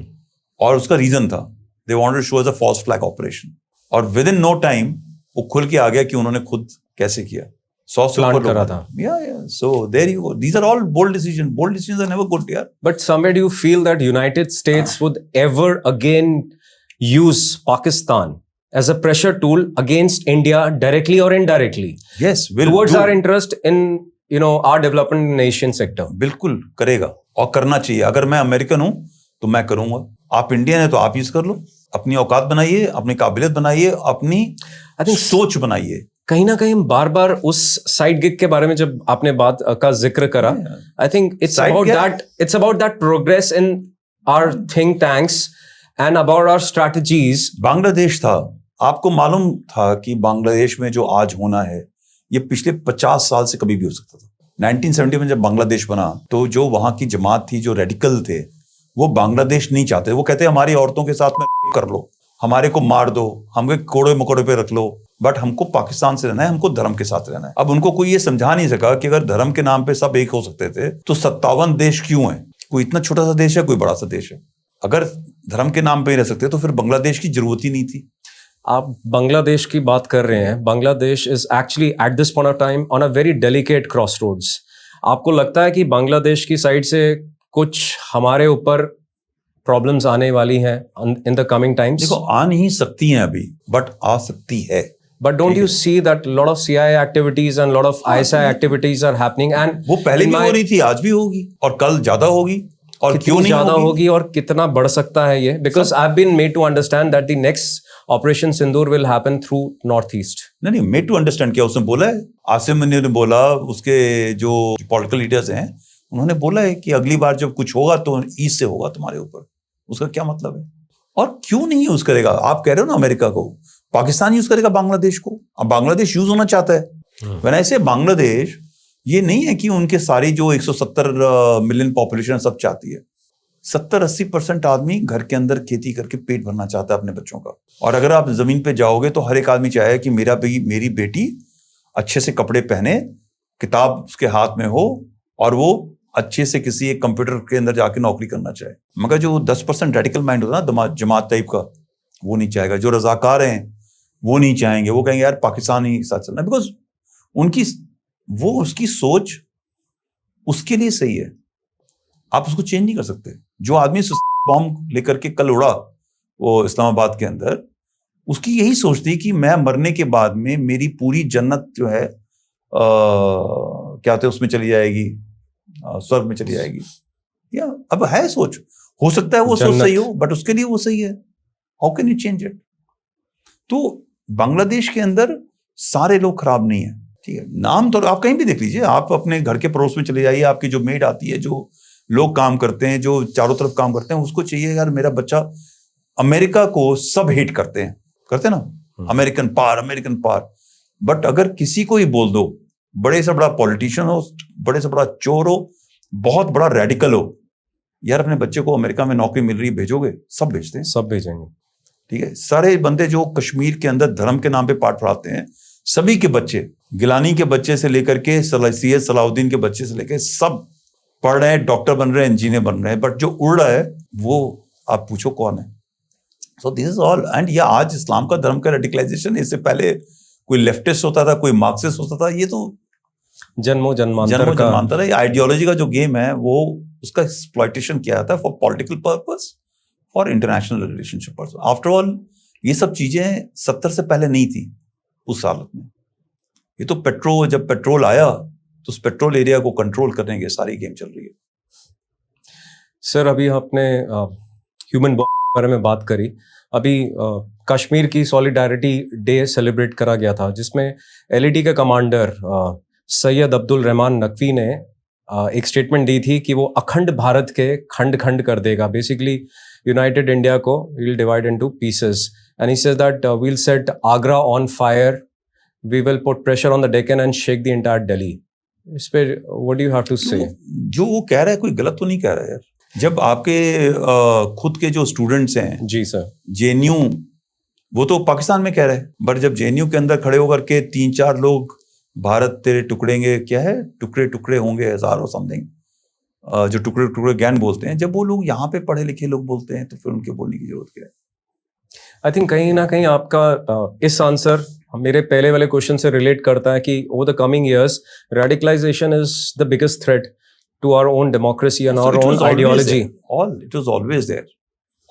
और उसका रीजन था they wanted to show as a false flag operation, और विद इन नो टाइम वो खुल के आ गया कि उन्होंने खुद कैसे किया। 100 से Plant ऊपर करा लोग था। yeah. So there you go. These are all bold decisions. Bold decisions are never good, यार। But somewhere do you feel that United States would ever again use Pakistan as a pressure tool against India directly or indirectly Yes, will towards do. our interest in our development in Asian sector? बिल्कुल करेगा और करना चाहिए। अगर मैं American हूं तो मैं करूंगा। आप इंडियन है तो आप यूज कर लो, अपनी औकात बनाइए, अपनी काबिलियत बनाइए, अपनी सोच बनाइए। कहीं ना कहीं बार बार उस साइड गिग के बारे में जब आपने बात का जिक्र करा, I think it's about that progress in our think tanks and about our strategies. Bangladesh था, आपको मालूम था कि बांग्लादेश में जो आज होना है ये पिछले 50 साल से कभी भी हो सकता था। 1970 में जब बांग्लादेश बना तो जो वहां की जमात थी, जो रेडिकल थे, वो बांग्लादेश नहीं चाहते। वो कहते हमारी औरतों के साथ में कर लो, हमारे को मार दो, हमें कोड़े मकोड़े पे रख लो, बट हमको पाकिस्तान से रहना है, हमको धर्म के साथ रहना है। अब उनको कोई ये समझा नहीं सका कि अगर धर्म के नाम पे सब एक हो सकते थे तो 57 देश क्यों है? कोई इतना छोटा सा देश है, कोई बड़ा सा देश है। अगर धर्म के नाम पे ही रह सकते तो फिर बांग्लादेश की जरूरत ही नहीं थी। आप बांग्लादेश की बात कर रहे हैं। Bangladesh is actually at this point of time on a very delicate crossroads. आपको लगता है कि बांग्लादेश की साइड से कुछ हमारे ऊपर प्रॉब्लम्स आने वाली हैं इन द कमिंग टाइम्स? देखो, आ नहीं सकती हैं अभी, बट आ सकती है। But don't you see that a lot of CIA activities and a lot of ISI activities are happening? And वो पहले भी हो रही थी, आज भी होगी और कल ज्यादा होगी, और क्यों नहीं ज्यादा होगी? होगी और कितना बढ़ सकता है ये? Because I've been made to understand that the next Operation Sindoor will happen through Northeast. नहीं, मेड टू अंडरस्टैंड क्या उसने बोला है? आसिम मुनीर ने बोला, उसके जो पॉलिटिकल लीडर्स हैं उन्होंने बोला है कि अगली बार जब कुछ होगा तो ईस्ट से होगा तुम्हारे ऊपर। उसका क्या मतलब है? और क्यों नहीं यूज करेगा? आप कह रहे हो ना अमेरिका को, पाकिस्तान यूज करेगा बांग्लादेश को। अब बांग्लादेश यूज होना चाहता है। व्हेन आई से बांग्लादेश, ये नहीं है कि उनके सारी जो 170 मिलियन पॉपुलेशन सब चाहती है। 70-80% आदमी घर के अंदर खेती करके पेट भरना चाहता है अपने बच्चों का। और अगर आप जमीन पे जाओगे तो हर एक आदमी चाहे कि मेरी बेटी अच्छे से कपड़े पहने, किताब उसके हाथ में हो, और वो अच्छे से किसी एक कंप्यूटर के अंदर जाके नौकरी करना चाहे। मगर जो 10% रेडिकल माइंड होता है ना, जमात टाइप का, वो नहीं चाहेगा। जो रजाकार हैं वो नहीं चाहेंगे, वो कहेंगे यार पाकिस्तान ही साथ चलना है। बिकॉज उसकी सोच उसके लिए सही है, आप उसको चेंज नहीं कर सकते। जो आदमी बॉम्ब लेकर के कल उड़ा वो इस्लामाबाद के अंदर, उसकी यही सोच थी कि मैं मरने के बाद में मेरी पूरी जन्नत जो है क्या होते उसमें चली जाएगी, स्वर्ग में चली जाएगी। या अब है सोच, हो सकता है वो सोच सही हो, बट उसके लिए वो सही है। How can you change it? तो बांग्लादेश के अंदर सारे लोग खराब नहीं है, ठीक है। नाम तो आप कहीं भी देख लीजिए, आप अपने घर के पड़ोस में चले जाइए, आपकी जो मेड आती है, जो लोग काम करते हैं, जो चारों तरफ काम करते हैं, उसको चाहिए यार मेरा बच्चा। अमेरिका को सब हेट करते हैं ना, अमेरिकन पार। बट अगर किसी को ही बोल दो, बड़े से बड़ा पॉलिटिशियन हो, बड़े से बड़ा चोर हो, बहुत बड़ा रेडिकल हो, यार अपने बच्चे को अमेरिका में नौकरी मिल रही है, भेजोगे? सब भेजते हैं, सब भेजेंगे। ठीक है। सारे बंदे जो कश्मीर के अंदर धर्म के नाम पे पाठ पढ़ाते हैं, सभी के बच्चे, गिलानी के बच्चे से लेकर के सैयद सलाउद्दीन के बच्चे से लेकर सब पढ़ रहे हैं, डॉक्टर बन रहे हैं, इंजीनियर बन रहे हैं, बट जो उड़ रहा है वो आप पूछो कौन है। So this is all. And ये आज इस्लाम का धर्म का रेडिकलाइजेशन, इससे पहले कोई लेफ्टिस्ट होता था, कोई मार्क्सिस्ट होता था, ये तो जन्मों जन्मांतर है। आइडियोलॉजी का जो गेम है वो उसका एक्सप्लॉयटेशन किया जाता है for political purpose, for international relationship. After all ये सब चीजें 70 से पहले नहीं थी उस हालत में। ये तो जब पेट्रोल आया तो उस पेट्रोल एरिया को कंट्रोल करने की सारी गेम चल रही है। सर अभी आपने ह्यूमन बारे में बात करी। अभी कश्मीर की सॉलिडारिटी डे सेलिब्रेट करा गया था, जिसमें एलईटी के कमांडर सैयद अब्दुल रहमान नकवी ने एक स्टेटमेंट दी थी कि वो अखंड भारत के खंड खंड कर देगा, बेसिकली यूनाइटेड इंडिया को will divide into pieces, and he says that we'll set Agra on fire, we will put pressure on the Deccan and shake the entire Delhi. इस पे what do you have to say? जो वो कह रहा है कोई गलत तो नहीं कह रहा है यार। जब आपके खुद के जो स्टूडेंट्स हैं, जी सर, जेएनयू, वो तो पाकिस्तान में कह रहे हैं, बट जब जेएनयू के अंदर खड़े होकर के 3-4 लोग भारत तेरे टुकड़ेंगे, क्या है, टुकड़े टुकड़े होंगे हजारों समथिंग, जो टुकड़े टुकड़े ज्ञान बोलते हैं, जब वो लोग यहाँ पे पढ़े लिखे लोग बोलते हैं तो फिर उनके बोलने की जरूरत क्या है? आई थिंक कहीं ना कहीं आपका इस आंसर मेरे पहले वाले क्वेश्चन से रिलेट करता है कि over the coming years radicalization is the biggest threat to our own democracy and our own ideology. It was always there.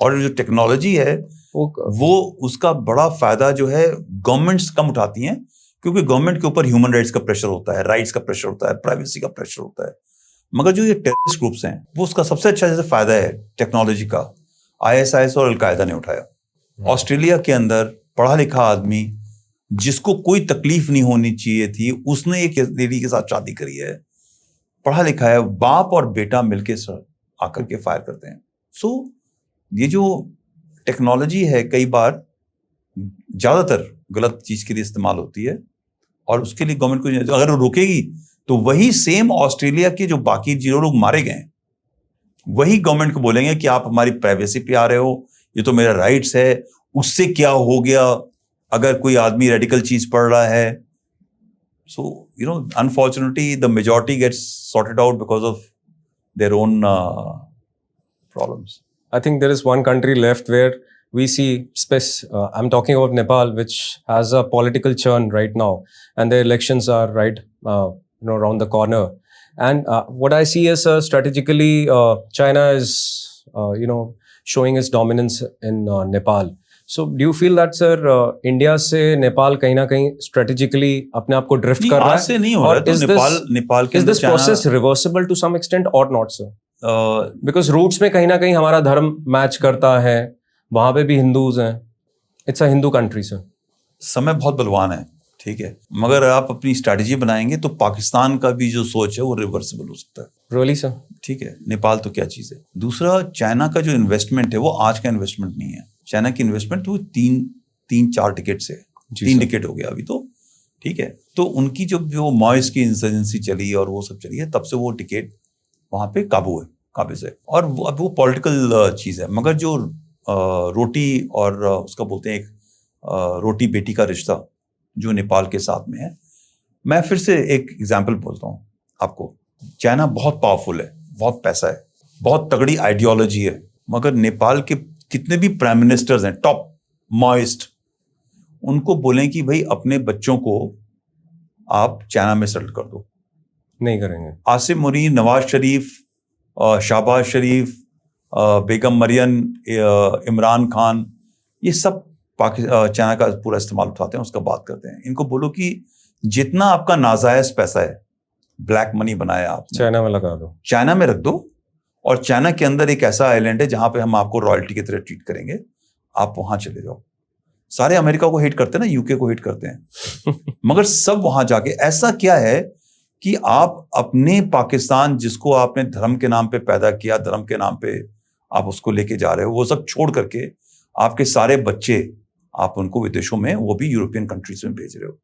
और जो टेक्नोलॉजी है वो उसका बड़ा फायदा जो है गवर्नमेंट्स कम उठाती हैं, क्योंकि गवर्नमेंट के ऊपर ह्यूमन राइट्स का प्रेशर होता है, राइट्स का प्रेशर होता है, प्राइवेसी का प्रेशर होता है। मगर जो ये टेररिस्ट ग्रुप्स हैं वो उसका सबसे अच्छा जैसे फायदा है टेक्नोलॉजी का, ISIS और अलकायदा ने उठाया। ऑस्ट्रेलिया के अंदर पढ़ा लिखा आदमी जिसको कोई तकलीफ नहीं होनी चाहिए थी, उसने एक लेडी के साथ शादी करी है, पढ़ा लिखा है, बाप और बेटा मिलके आकर के फायर करते हैं। सो ये जो टेक्नोलॉजी है कई बार ज्यादातर गलत चीज के लिए इस्तेमाल होती है, और उसके लिए गवर्नमेंट को अगर वो रोकेगी तो वही सेम ऑस्ट्रेलिया के जो बाकी 0 लोग मारे गए वही गवर्नमेंट को बोलेंगे कि आप हमारी प्राइवेसी पे आ रहे हो, ये तो मेरा राइट्स है, उससे क्या हो गया अगर कोई आदमी रेडिकल चीज पढ़ रहा है। So you know unfortunately the majority gets sorted out because of their own problems. I think there is one country left where we see I'm talking about Nepal, which has a political churn right now, and the elections are right around the corner. And what I see is strategically China is showing its dominance in Nepal. So do you feel that sir India से नेपाल कहीं ना कहीं strategically अपने आप को drift कर रहा है? से नहीं हो रहा है, तो नेपाल के is this process reversible to some extent or not sir? Because roots में कहीं ना कहीं हमारा धर्म मैच करता है, वहां पे भी हिंदूज हैं, it's a Hindu country sir. समय बहुत बलवान है, ठीक है, मगर आप अपनी स्ट्रैटेजी बनाएंगे तो पाकिस्तान का भी जो सोच है वो रिवर्सिबल हो सकता है। Really sir? ठीक है, नेपाल तो क्या चीज है। दूसरा, चाइना का जो इन्वेस्टमेंट है वो आज का इन्वेस्टमेंट नहीं है। चाइना की इन्वेस्टमेंट तो 3-4 टिकट से 3 टिकट हो गया अभी तो, ठीक है। तो उनकी जो मॉइस की इंसर्जेंसी चली और वो सब चली है, तब से वो टिकट वहां पे काबू से, और अब वो पॉलिटिकल चीज है। मगर जो रोटी और उसका बोलते हैं एक रोटी बेटी का रिश्ता जो नेपाल के साथ में है, मैं फिर से एक एग्जांपल बोलता हूँ आपको। चाइना बहुत पावरफुल है, बहुत पैसा है, बहुत तगड़ी आइडियोलॉजी है, मगर नेपाल के कितने भी प्राइम मिनिस्टर्स हैं टॉप मॉइस्ट, उनको बोलें कि भाई अपने बच्चों को आप चाइना में सेटल कर दो, नहीं करेंगे। आसिम मुनीर, नवाज शरीफ, शहबाज शरीफ, बेगम मरियम, इमरान खान, ये सब चाइना का पूरा इस्तेमाल उठाते हैं, उसका बात करते हैं। इनको बोलो कि जितना आपका नाजायज पैसा है, ब्लैक मनी बनाया आप चाइना में लगा दो, चाइना में रख दो, और चाइना के अंदर एक ऐसा आइलैंड है जहां पे हम आपको रॉयल्टी की तरह ट्रीट करेंगे, आप वहां चले जाओ। सारे अमेरिका को हेट करते हैं ना, यूके को हेट करते हैं मगर सब वहां जाके ऐसा क्या है कि आप अपने पाकिस्तान, जिसको आपने धर्म के नाम पे पैदा किया, धर्म के नाम पे आप उसको लेके जा रहे हो, वो सब छोड़ करके आपके सारे बच्चे आप उनको विदेशों में, वो भी यूरोपियन कंट्रीज में भेज रहे हो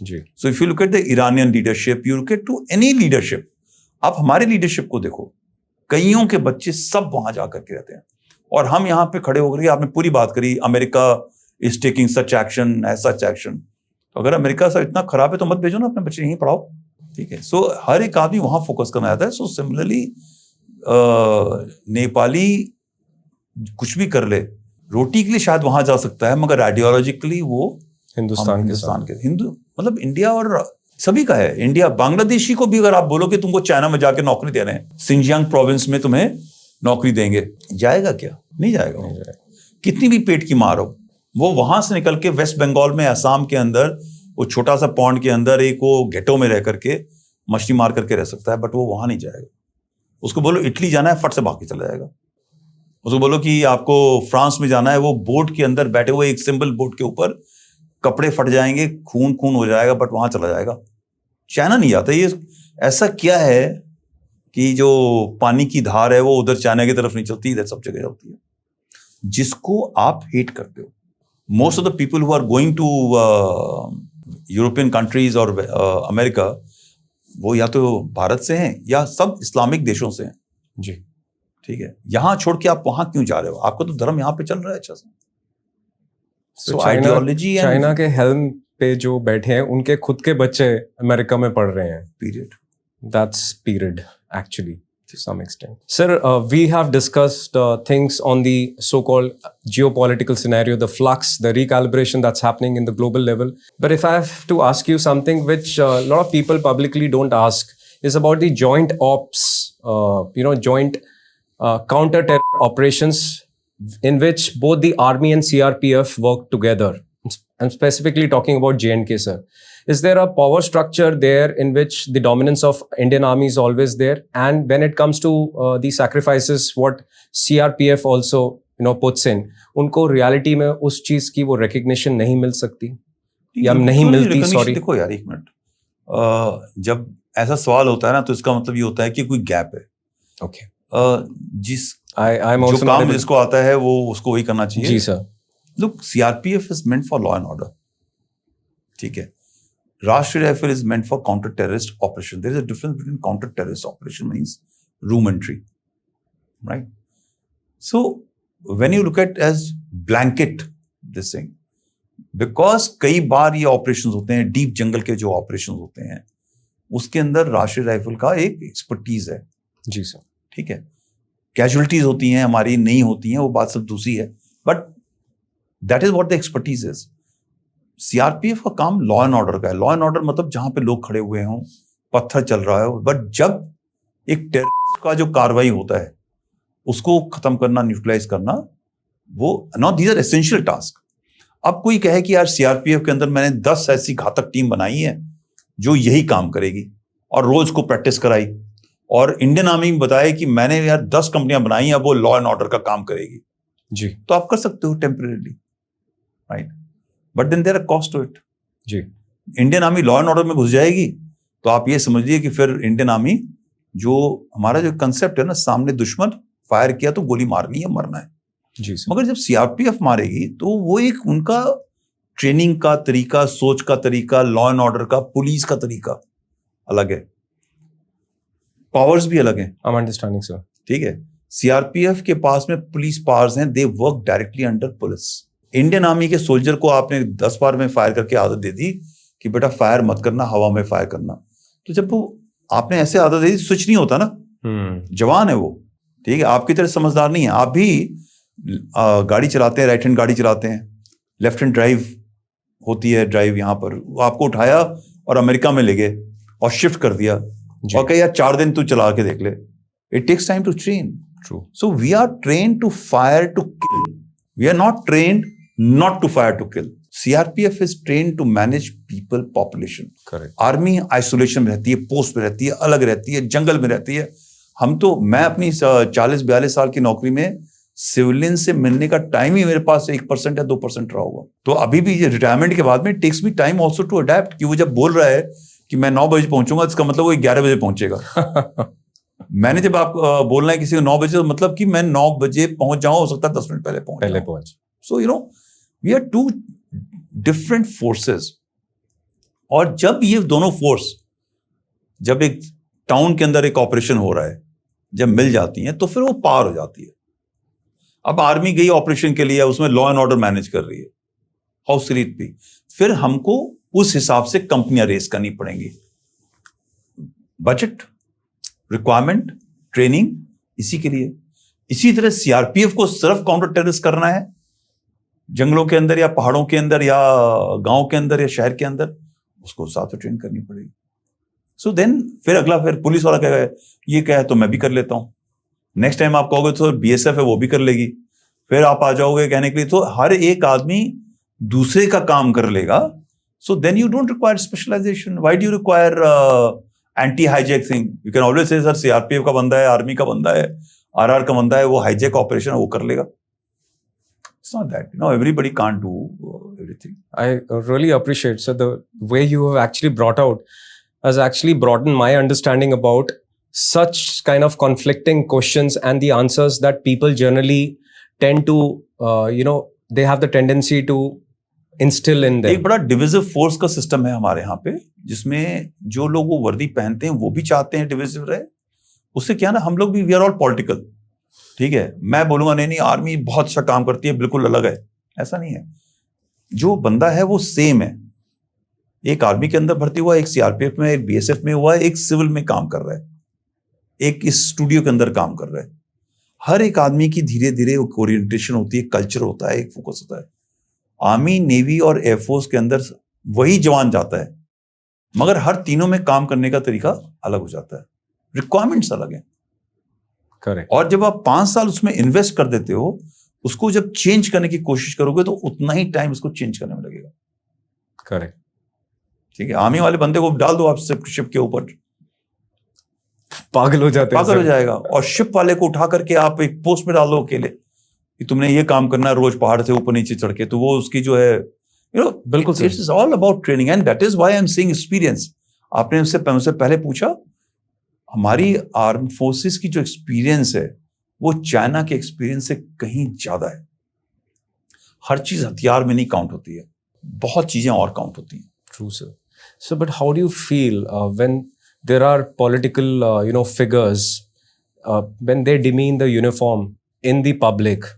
जी। So if you look at the Iranian leadership, you look at to any leadership, आप हमारे लीडरशिप को देखो, कईयों के बच्चे सब वहां जा करके रहते हैं, और हम यहाँ पे खड़े होकर के, आपने पूरी बात करी, America is taking such action, such action. तो अगर अमेरिका से इतना खराब है तो मत भेजो ना, अपने बच्चे यहीं पढ़ाओ, ठीक है। सो हर एक आदमी वहां फोकस करना चाहता है। सो सिमिलरली नेपाली कुछ भी कर ले, रोटी के लिए शायद वहां जा सकता है, मगर आइडियोलॉजिकली वो हिंदुस्तान के हिंदू, मतलब इंडिया और सभी का है। इंडिया, बांग्लादेशी को भी अगर आप बोलो कि तुमको चाइना में जाके नौकरी दे रहे हैं, सिंजियांग प्रोविंस में तुम्हें नौकरी देंगे, जाएगा क्या? नहीं जाएगा। कितनी भी पेट की मार हो, वो वहां से निकल के वेस्ट बंगाल में, असम के अंदर, वो छोटा सा पॉन्ड के अंदर एक वो घेटो में रह करके मछली मार करके रह सकता है, बट वो वहां नहीं जाएगा। उसको बोलो इटली जाना है, फट से भाग के चला जाएगा। उसको बोलो कि आपको फ्रांस में जाना है, वो बोट के अंदर बैठे हुए, एक सिंबल बोट के ऊपर, कपड़े फट जाएंगे, खून खून हो जाएगा, बट वहां चला जाएगा। चाइना नहीं जाता। ये ऐसा क्या है कि जो पानी की धार है वो उधर चाइना की तरफ नहीं चलती, इधर सब जगह चलती है, जिसको आप हेट करते हो। Most of the people who are going to European countries और अमेरिका, वो या तो भारत से हैं या सब इस्लामिक देशों से हैं जी, ठीक है। यहां छोड़ के आप वहां क्यों जा रहे हो? आपको तो धर्म यहां पे चल रहा है अच्छा से। So आइडियोलॉजी, चाइना के हेल्म पे जो बैठे हैं, उनके खुद के बच्चे अमेरिका में पढ़ रहे हैं। Period, That's period, actually, to some extent. Sir, we have discussed things on the so-called geopolitical scenario, the flux, the recalibration that's happening in the global level. But if I have to ask you something which a lot of people publicly don't ask, is about the joint ops, joint counter-terror operations in which both the army and CRPF work together. I'm specifically talking about J&K, sir. Is there a power structure there in which the dominance of Indian army is always there? And when it comes to the sacrifices, what CRPF also puts in, उनको reality में उस चीज की वो recognition नहीं मिल सकती या नहीं मिलती? Sorry. देखो यार, एक मिनट, जब ऐसा सवाल होता है ना, तो इसका मतलब ये होता है कि कोई गैप है। Okay. जो काम जिसको आता है वो उसको वही करना चाहिए। जी sir. Look, CRPF is meant for law and order, ठीक है। राष्ट्रीय rifle is meant for counter-terrorist operation. There is a difference between counter-terrorist operation means room entry, right? So when you look at as blanket this thing, because कई बार ये operations होते हैं, deep जंगल के जो operations होते हैं, उसके अंदर राष्ट्रीय राइफल का एक expertise है। जी सर। ठीक है। कैजुअलिटीज होती हैं हमारी, नहीं होती हैं, वो बात सब दूसरी है, but that is what the expertise is. CRPF का काम लॉ एंड ऑर्डर का है। लॉ एंड ऑर्डर मतलब जहां पे लोग खड़े हुए हों, पत्थर चल रहा है, बट जब एक टेररिस्ट का जो कार्रवाई होता है उसको खत्म करना, न्यूट्रलाइज करना, वो not, these are essential task. अब कोई कहे कि यार सीआरपीएफ के अंदर मैंने 10 ऐसी घातक टीम बनाई है जो यही काम करेगी और रोज को प्रैक्टिस कराई, और इंडियन आर्मी में बताया कि मैंने यार 10 कंपनियां बनाई हैं, वो लॉ एंड ऑर्डर का काम करेगी जी, तो आप कर सकते हो temporarily, right, but then there are cost to it जी। Indian army law and order में घुस जाएगी तो आप ये समझिए कि फिर इंडियन आर्मी, जो हमारा जो कंसेप्ट है ना, सामने दुश्मन फायर किया तो गोली मारनी है, मरना है जी। मगर जब सीआरपीएफ मारेगी तो वो एक उनका ट्रेनिंग का तरीका, सोच का तरीका, लॉ एंड ऑर्डर का, पुलिस का तरीका अलग है, पावर्स भी अलग हैं। I am understanding sir. ठीक है, सीआरपीएफ के पास में पुलिस पावर्स हैं, they work directly under police. Indian army के सोल्जर को आपने 10 बार में फायर करके आदत दे दी कि बेटा फायर मत करना, हवा में फायर करना, तो जब वो आपने ऐसे आदत दे दी, स्विच नहीं होता ना। जवान है वो, ठीक है, आपकी तरह समझदार नहीं है। आप भी गाड़ी चलाते हैं, राइट हैंड गाड़ी चलाते हैं, लेफ्ट हैंड ड्राइव होती है, ड्राइव यहाँ पर, वो आपको उठाया और अमेरिका में ले गए और शिफ्ट कर दिया और कहा यार 4 दिन तू चला के देख ले। It takes time to train. True. So we are train to fire to kill, we are not train not to fire to kill. CRPF is trained to manage people population. Correct. Army isolation में रहती है, post में रहती है, अलग रहती है, जंगल में रहती है। हम तो, मैं अपनी 40-42 साल की नौकरी में सिविलियन से मिलने का टाइम ही मेरे पास 1% या 2% रहा होगा। तो अभी भी रिटायरमेंट के बाद में takes me time also to adapt, कि वो जब बोल रहा है कि मैं 9 बजे पहुंचूंगा, इसका मतलब वो 11 बजे पहुंचेगा। मैंने जब आप बोलना है किसी को 9 बजे, तो मतलब कि मैं 9 बजे पहुंच जाऊं, हो सकता है 10 मिनट पहले पहुंच। So, you know, we are two different forces. और जब ये दोनों फोर्स, जब एक टाउन के अंदर एक ऑपरेशन हो रहा है, जब मिल जाती हैं तो फिर वो पार हो जाती है। अब आर्मी गई ऑपरेशन के लिए, उसमें लॉ एंड ऑर्डर मैनेज कर रही है, हाउस रीत भी, फिर हमको उस हिसाब से कंपनियां रेस करनी पड़ेंगी। बजट, रिक्वायरमेंट, ट्रेनिंग, इसी के लिए। इसी तरह सीआरपीएफ को सिर्फ काउंटर टेररिस्ट करना है जंगलों के अंदर या पहाड़ों के अंदर या गांव के अंदर या शहर के अंदर, उसको साथ ट्रेन करनी पड़ेगी। सो देन फिर अगला, फिर पुलिस वाला कहेगा ये क्या है तो मैं भी कर लेता हूं। नेक्स्ट टाइम आप कहोगे तो बीएसएफ है वो भी कर लेगी। फिर आप आ जाओगे कहने के लिए, तो हर एक आदमी दूसरे का काम कर लेगा। So then you don't require specialisation. Why do you require anti hijack thing? You can always say sir CRPF का बंदा है, आर्मी का बंदा है, आरआर का बंदा है, वो हाईजैक ऑपरेशन वो कर लेगा। It's not that, everybody can't do everything. I really appreciate, so the way you have actually brought out has actually broadened my understanding about such kind of conflicting questions and the answers that people generally tend to, they have the tendency to instill in them. एक बड़ा divisive force का system है हमारे यहाँ पे, जिसमें जो लोग वो वर्दी पहनते हैं वो भी चाहते हैं डिविजिव रहे। उससे क्या ना, हम लोग भी वी आर ऑल पॉलिटिकल, ठीक है। मैं बोलूंगा नहीं आर्मी बहुत अच्छा काम करती है, बिल्कुल अलग है, ऐसा नहीं है। जो बंदा है वो सेम है। एक आर्मी के अंदर भर्ती हुआ, एक सीआरपीएफ में, एक बीएसएफ में हुआ, एक सिविल में काम कर रहा है, एक इस स्टूडियो के अंदर काम कर रहा है। हर एक आदमी की धीरे धीरे ओरिएंटेशन होती है, कल्चर होता है, एक फोकस होता है। आर्मी, नेवी और एयरफोर्स के अंदर वही जवान जाता है, मगर हर तीनों में काम करने का तरीका अलग हो जाता है, रिक्वायरमेंट्स अलग है। करेक्ट। और जब आप 5 साल उसमें इन्वेस्ट कर देते हो, उसको जब चेंज करने की कोशिश करोगे तो उतना ही टाइम उसको चेंज करने में लगेगा। करेक्ट। ठीक है। आर्मी वाले बंदे को डाल दो आप शिप के ऊपर, पागल हो जाते हैं, पागल हो जाएगा। और शिप वाले को उठा करके आप एक पोस्ट में डाल दो अकेले कि तुमने ये काम करना है रोज पहाड़ से ऊपर नीचे चढ़ के, तो वो उसकी जो है बिल्कुल it's all about training and that is why I am saying experience. आपने उससे पहले पूछा, हमारी आर्म फोर्सेस की जो एक्सपीरियंस है वो चाइना के एक्सपीरियंस से कहीं ज्यादा है। हर चीज हथियार में नहीं काउंट होती है, बहुत चीजें और काउंट होती हैं। True, sir. So, but how do you feel when there are political, figures, when they demean the uniform in the public,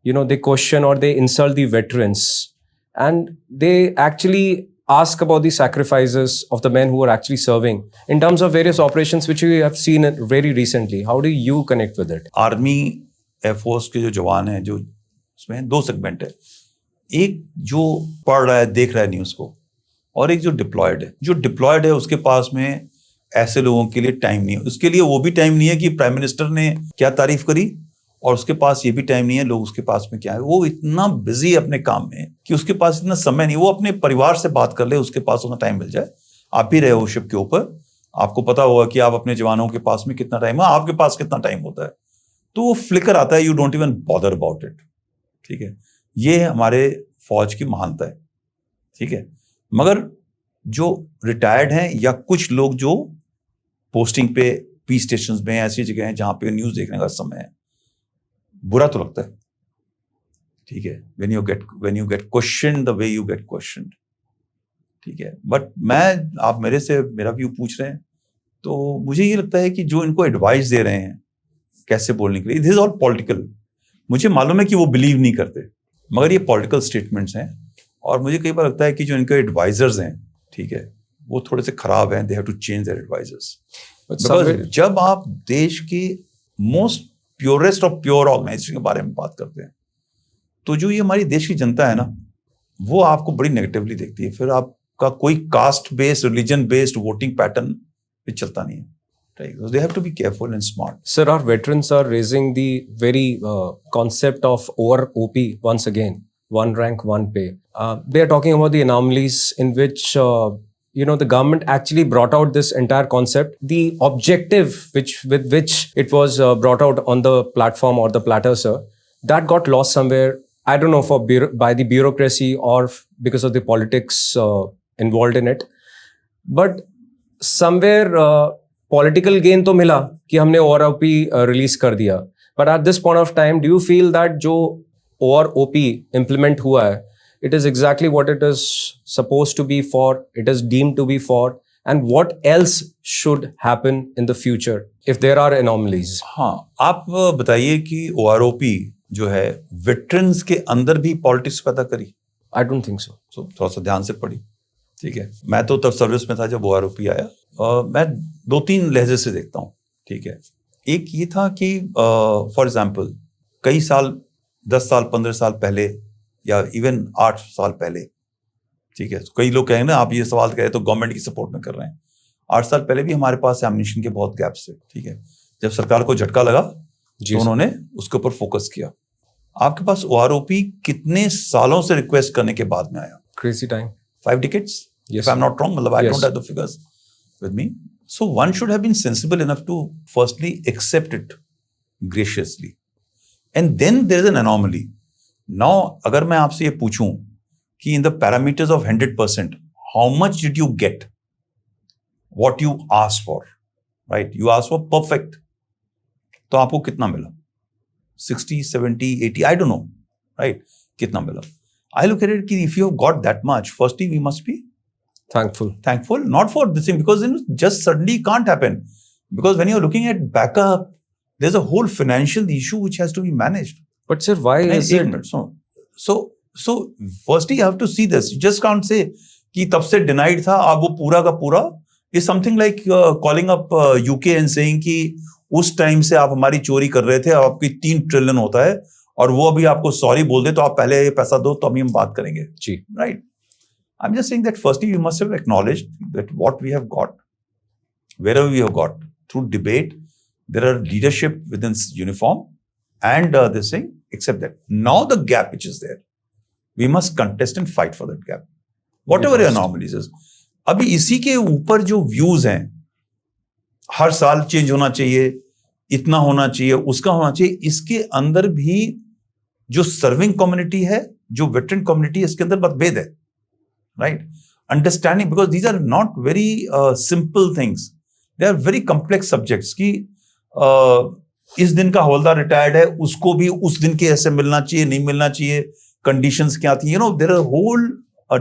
they question or they insult the veterans, and they actually ask about the sacrifices of the men who are actually serving in terms of various operations which we have seen very recently. How do you connect with it? Army, air force के जो जवान हैं, जो उसमें 2 segment है। एक जो पढ़ रहा है, देख रहा है न्यूज़ को, और एक जो डिप्लॉयड है। जो डिप्लॉयड है उसके पास में ऐसे लोगों के लिए टाइम नहीं है। उसके लिए वो भी टाइम नहीं है कि प्राइम मिनिस्टर ने क्या तारीफ करी, और उसके पास ये भी टाइम नहीं है लोग उसके पास में क्या है। वो इतना बिजी है अपने काम में कि उसके पास इतना समय नहीं। वो अपने परिवार से बात कर ले, उसके पास उतना टाइम मिल जाए। आप भी रहे हो शिप के ऊपर, आपको पता होगा कि आप अपने जवानों के पास में कितना टाइम है, आपके पास कितना टाइम होता है। तो वो फ्लिकर आता है, you don't even bother about it. ठीक है, ये हमारे फौज की महानता है। ठीक है, मगर जो रिटायर्ड हैं या कुछ लोग जो पोस्टिंग पे पी स्टेशंस में, ऐसी जगह हैं जहां पे न्यूज़ देखने का समय है, बुरा तो लगता है। ठीक है, when you get questioned the way you get questioned, ठीक है। बट आप मेरे से मेरा व्यू पूछ रहे हैं, तो मुझे ये लगता है कि जो इनको एडवाइस दे रहे हैं कैसे बोलने के लिए, दिस इज ऑल पॉलिटिकल। मुझे मालूम है कि वो बिलीव नहीं करते, मगर ये पॉलिटिकल स्टेटमेंट्स हैं। और मुझे कई बार लगता है कि जो इनके एडवाइजर्स हैं, ठीक है, वो थोड़े से खराब हैं। They have to change their advisors. Because जब आप देश की most purest of pure organisation के बारे में बात करते हैं, तो जो ये हमारी देश की जनता है ना, वो आपको बड़ी नेगेटिवली देखती है। फिर आपका कोई caste based, religion based voting pattern पे चलता नहीं है। Right? So they have to be careful and smart. Sir, our veterans are raising the very concept of over OP once again, one rank, one pay. They are talking about the anomalies in which, the government actually brought out this entire concept. The objective with which it was brought out on the platform or the platter, sir, that got lost somewhere. I don't know by the bureaucracy or because of the politics involved in it. But somewhere political gain तो मिला कि हमने OROP release कर दिया, but at this point of time do you feel that जो OROP implement हुआ है, it is exactly what it is suppose to be for, it is deemed to be for, and what else should happen in the future if there are anomalies? हाँ, आप बताइए कि OROP जो है veterans के अंदर भी पॉलिटिक्स पैदा करी? I don't think so. तो थोड़ा सा ध्यान से पढ़ी, ठीक है। मैं तो तब सर्विस में था जब OROP आया। मैं 2-3 लहजे से देखता हूँ, ठीक है। एक ये था कि फॉर एग्जाम्पल कई साल, 10 साल 15 साल पहले या इवन 8 साल पहले, ठीक है, कई लोग कहेंगे ना आप ये सवाल करें तो गवर्नमेंट की सपोर्ट में कर रहे हैं। 8 साल पहले भी हमारे पास एम्युनिशन के बहुत गैप्स थे, ठीक है। जब सरकार को झटका लगा तो उन्होंने उसके ऊपर फोकस किया। आपके पास OROP कितने सालों से रिक्वेस्ट करने के बाद में आया? Crazy time. 5 decades? Yes. If I'm not wrong, I Yes. don't have the figures with me. So one should have been sensible enough to firstly accept it graciously. And then there is an anomaly. Now, अगर मैं आपसे ये पूछूं कि in the parameters of 100%, how much did you get? What you asked for, right? You asked for perfect. तो आपको कितना मिला? 60, 70, 80, I don't know, right? कितना मिला? I look at it कि if you have got that much, firstly we must be thankful, not for this thing, because just suddenly can't happen. Because when you're looking at backup, there's a whole financial issue which has to be managed. But sir, why is it? So firstly you have to see this. You just can't say कि तब से denied था, अब वो पूरा का पूरा is something like calling up UK and saying कि उस टाइम से आप हमारी चोरी कर रहे थे, अब आपकी 3 ट्रिलियन होता है और वो अभी आपको सॉरी बोल दे तो आप पहले ये पैसा दो तो अभी हम बात करेंगे जी, right. I am just saying that firstly we must have acknowledged that what we have got, wherever we have got through debate, there are leadership within uniform and this thing, except that now the gap which is there, we must contest and fight for that gap, whatever the anomalies is. अभी इसी के ऊपर जो views हैं, हर साल change होना चाहिए, इतना होना चाहिए, उसका होना चाहिए, इसके अंदर भी जो सर्विंग कम्युनिटी है, जो वेटरन कम्युनिटी है, इसके अंदर मतभेद है, right. Understanding, because these are not very simple things, they are very complex subjects की इस दिन का हवलदार रिटायर्ड है, उसको भी उस दिन के ऐसे मिलना चाहिए, नहीं मिलना चाहिए, कंडीशंस क्या थी, there are whole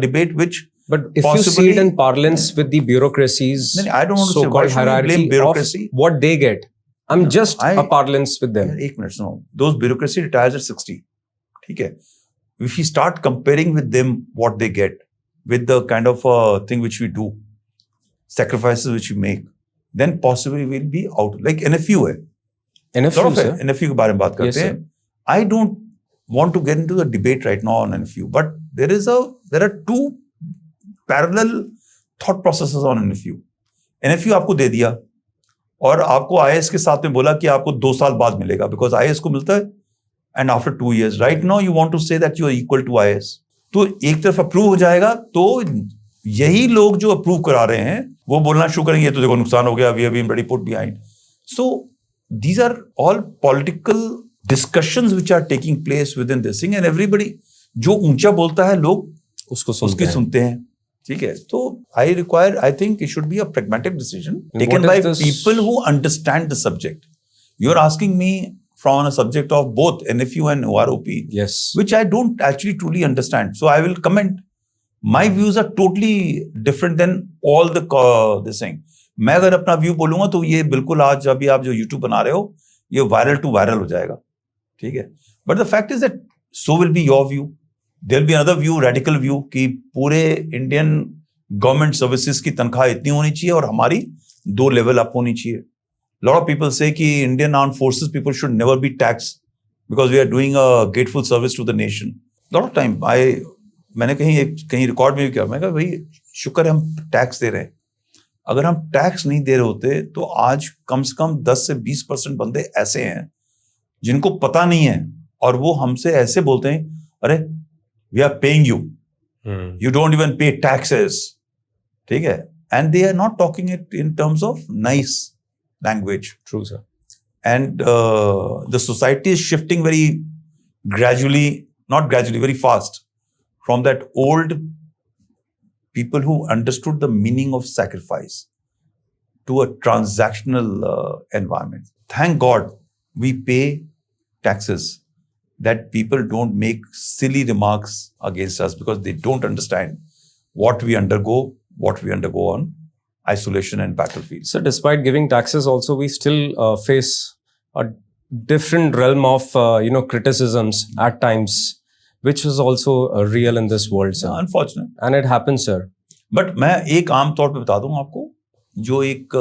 debate which but if you see it in parlance with the bureaucracies, I don't want to say why so-called should we hierarchy blame bureaucracy of what they get, I'm just a parlance with them. एक minute सुनो, those bureaucracy retires at 60, ठीक है। If we start comparing with them what they get with the kind of thing which we do, sacrifices which we make, then possibly we'll be out. Like NFU है, NFU sir, NFU के बारे में बात करते हैं। I don't want to get into the debate right now on NFU, but there are 2 parallel thought processes on NFU. NFU आपको दे दिया और आपको IAS के साथ में बोला कि आपको 2 साल बाद मिलेगा, because IAS को मिलता है and after 2 years. Right now you want to say that you are equal to IAS. तो एक तरफ अप्रूव हो जाएगा, तो यही लोग जो अप्रूव करा रहे हैं वो बोलना शुरू करेंगे, तो देखो नुकसान हो गया, we have been very put behind. So these are all political discussions which are taking place within this thing, and everybody जो ऊंचा बोलता है लोग उसकी सुनते हैं, ठीक है। तो I think it should be a pragmatic decision taken by people who understand the subject. You're asking me from a subject of both NFU and OROP, yes, which I don't actually truly understand. So I will comment. My views are totally different than all this thing. मैं अगर अपना view बोलूंगा तो ये बिल्कुल आज अभी आप जो YouTube बना रहे हो ये वायरल टू वायरल हो जाएगा, ठीक है। But the fact is that so will be your view. There'll be another view, radical view, कि पूरे इंडियन गवर्नमेंट सर्विसेज की तनख्वाह इतनी होनी चाहिए और हमारी 2 लेवल अप होनी चाहिए। Lot of people say कि Indian armed forces people should never be taxed because we are doing a grateful service to the nation. Lot of time मैंने कहीं रिकॉर्ड में भी किया, मैं कहा भाई शुक्र है हम टैक्स दे रहे हैं, अगर हम टैक्स नहीं दे रहे होते तो आज कम से कम 10 से 20% बंदे ऐसे हैं जिनको पता नहीं है और वो हमसे ऐसे बोलते हैं, अरे we are paying you, you don't even pay taxes, ठीक है। And they are not talking it in terms of nice language. True sir. And the society is shifting very gradually, not gradually, very fast from that old people who understood the meaning of sacrifice to a transactional environment. Thank God we pay taxes, that people don't make silly remarks against us because they don't understand what we undergo on isolation and battlefield. So, despite giving taxes, also we still face a different realm of criticisms at times, which is also real in this world, sir. Unfortunate. And it happens, sir. But मैं एक आम तौर पे बता दूं आपको, जो एक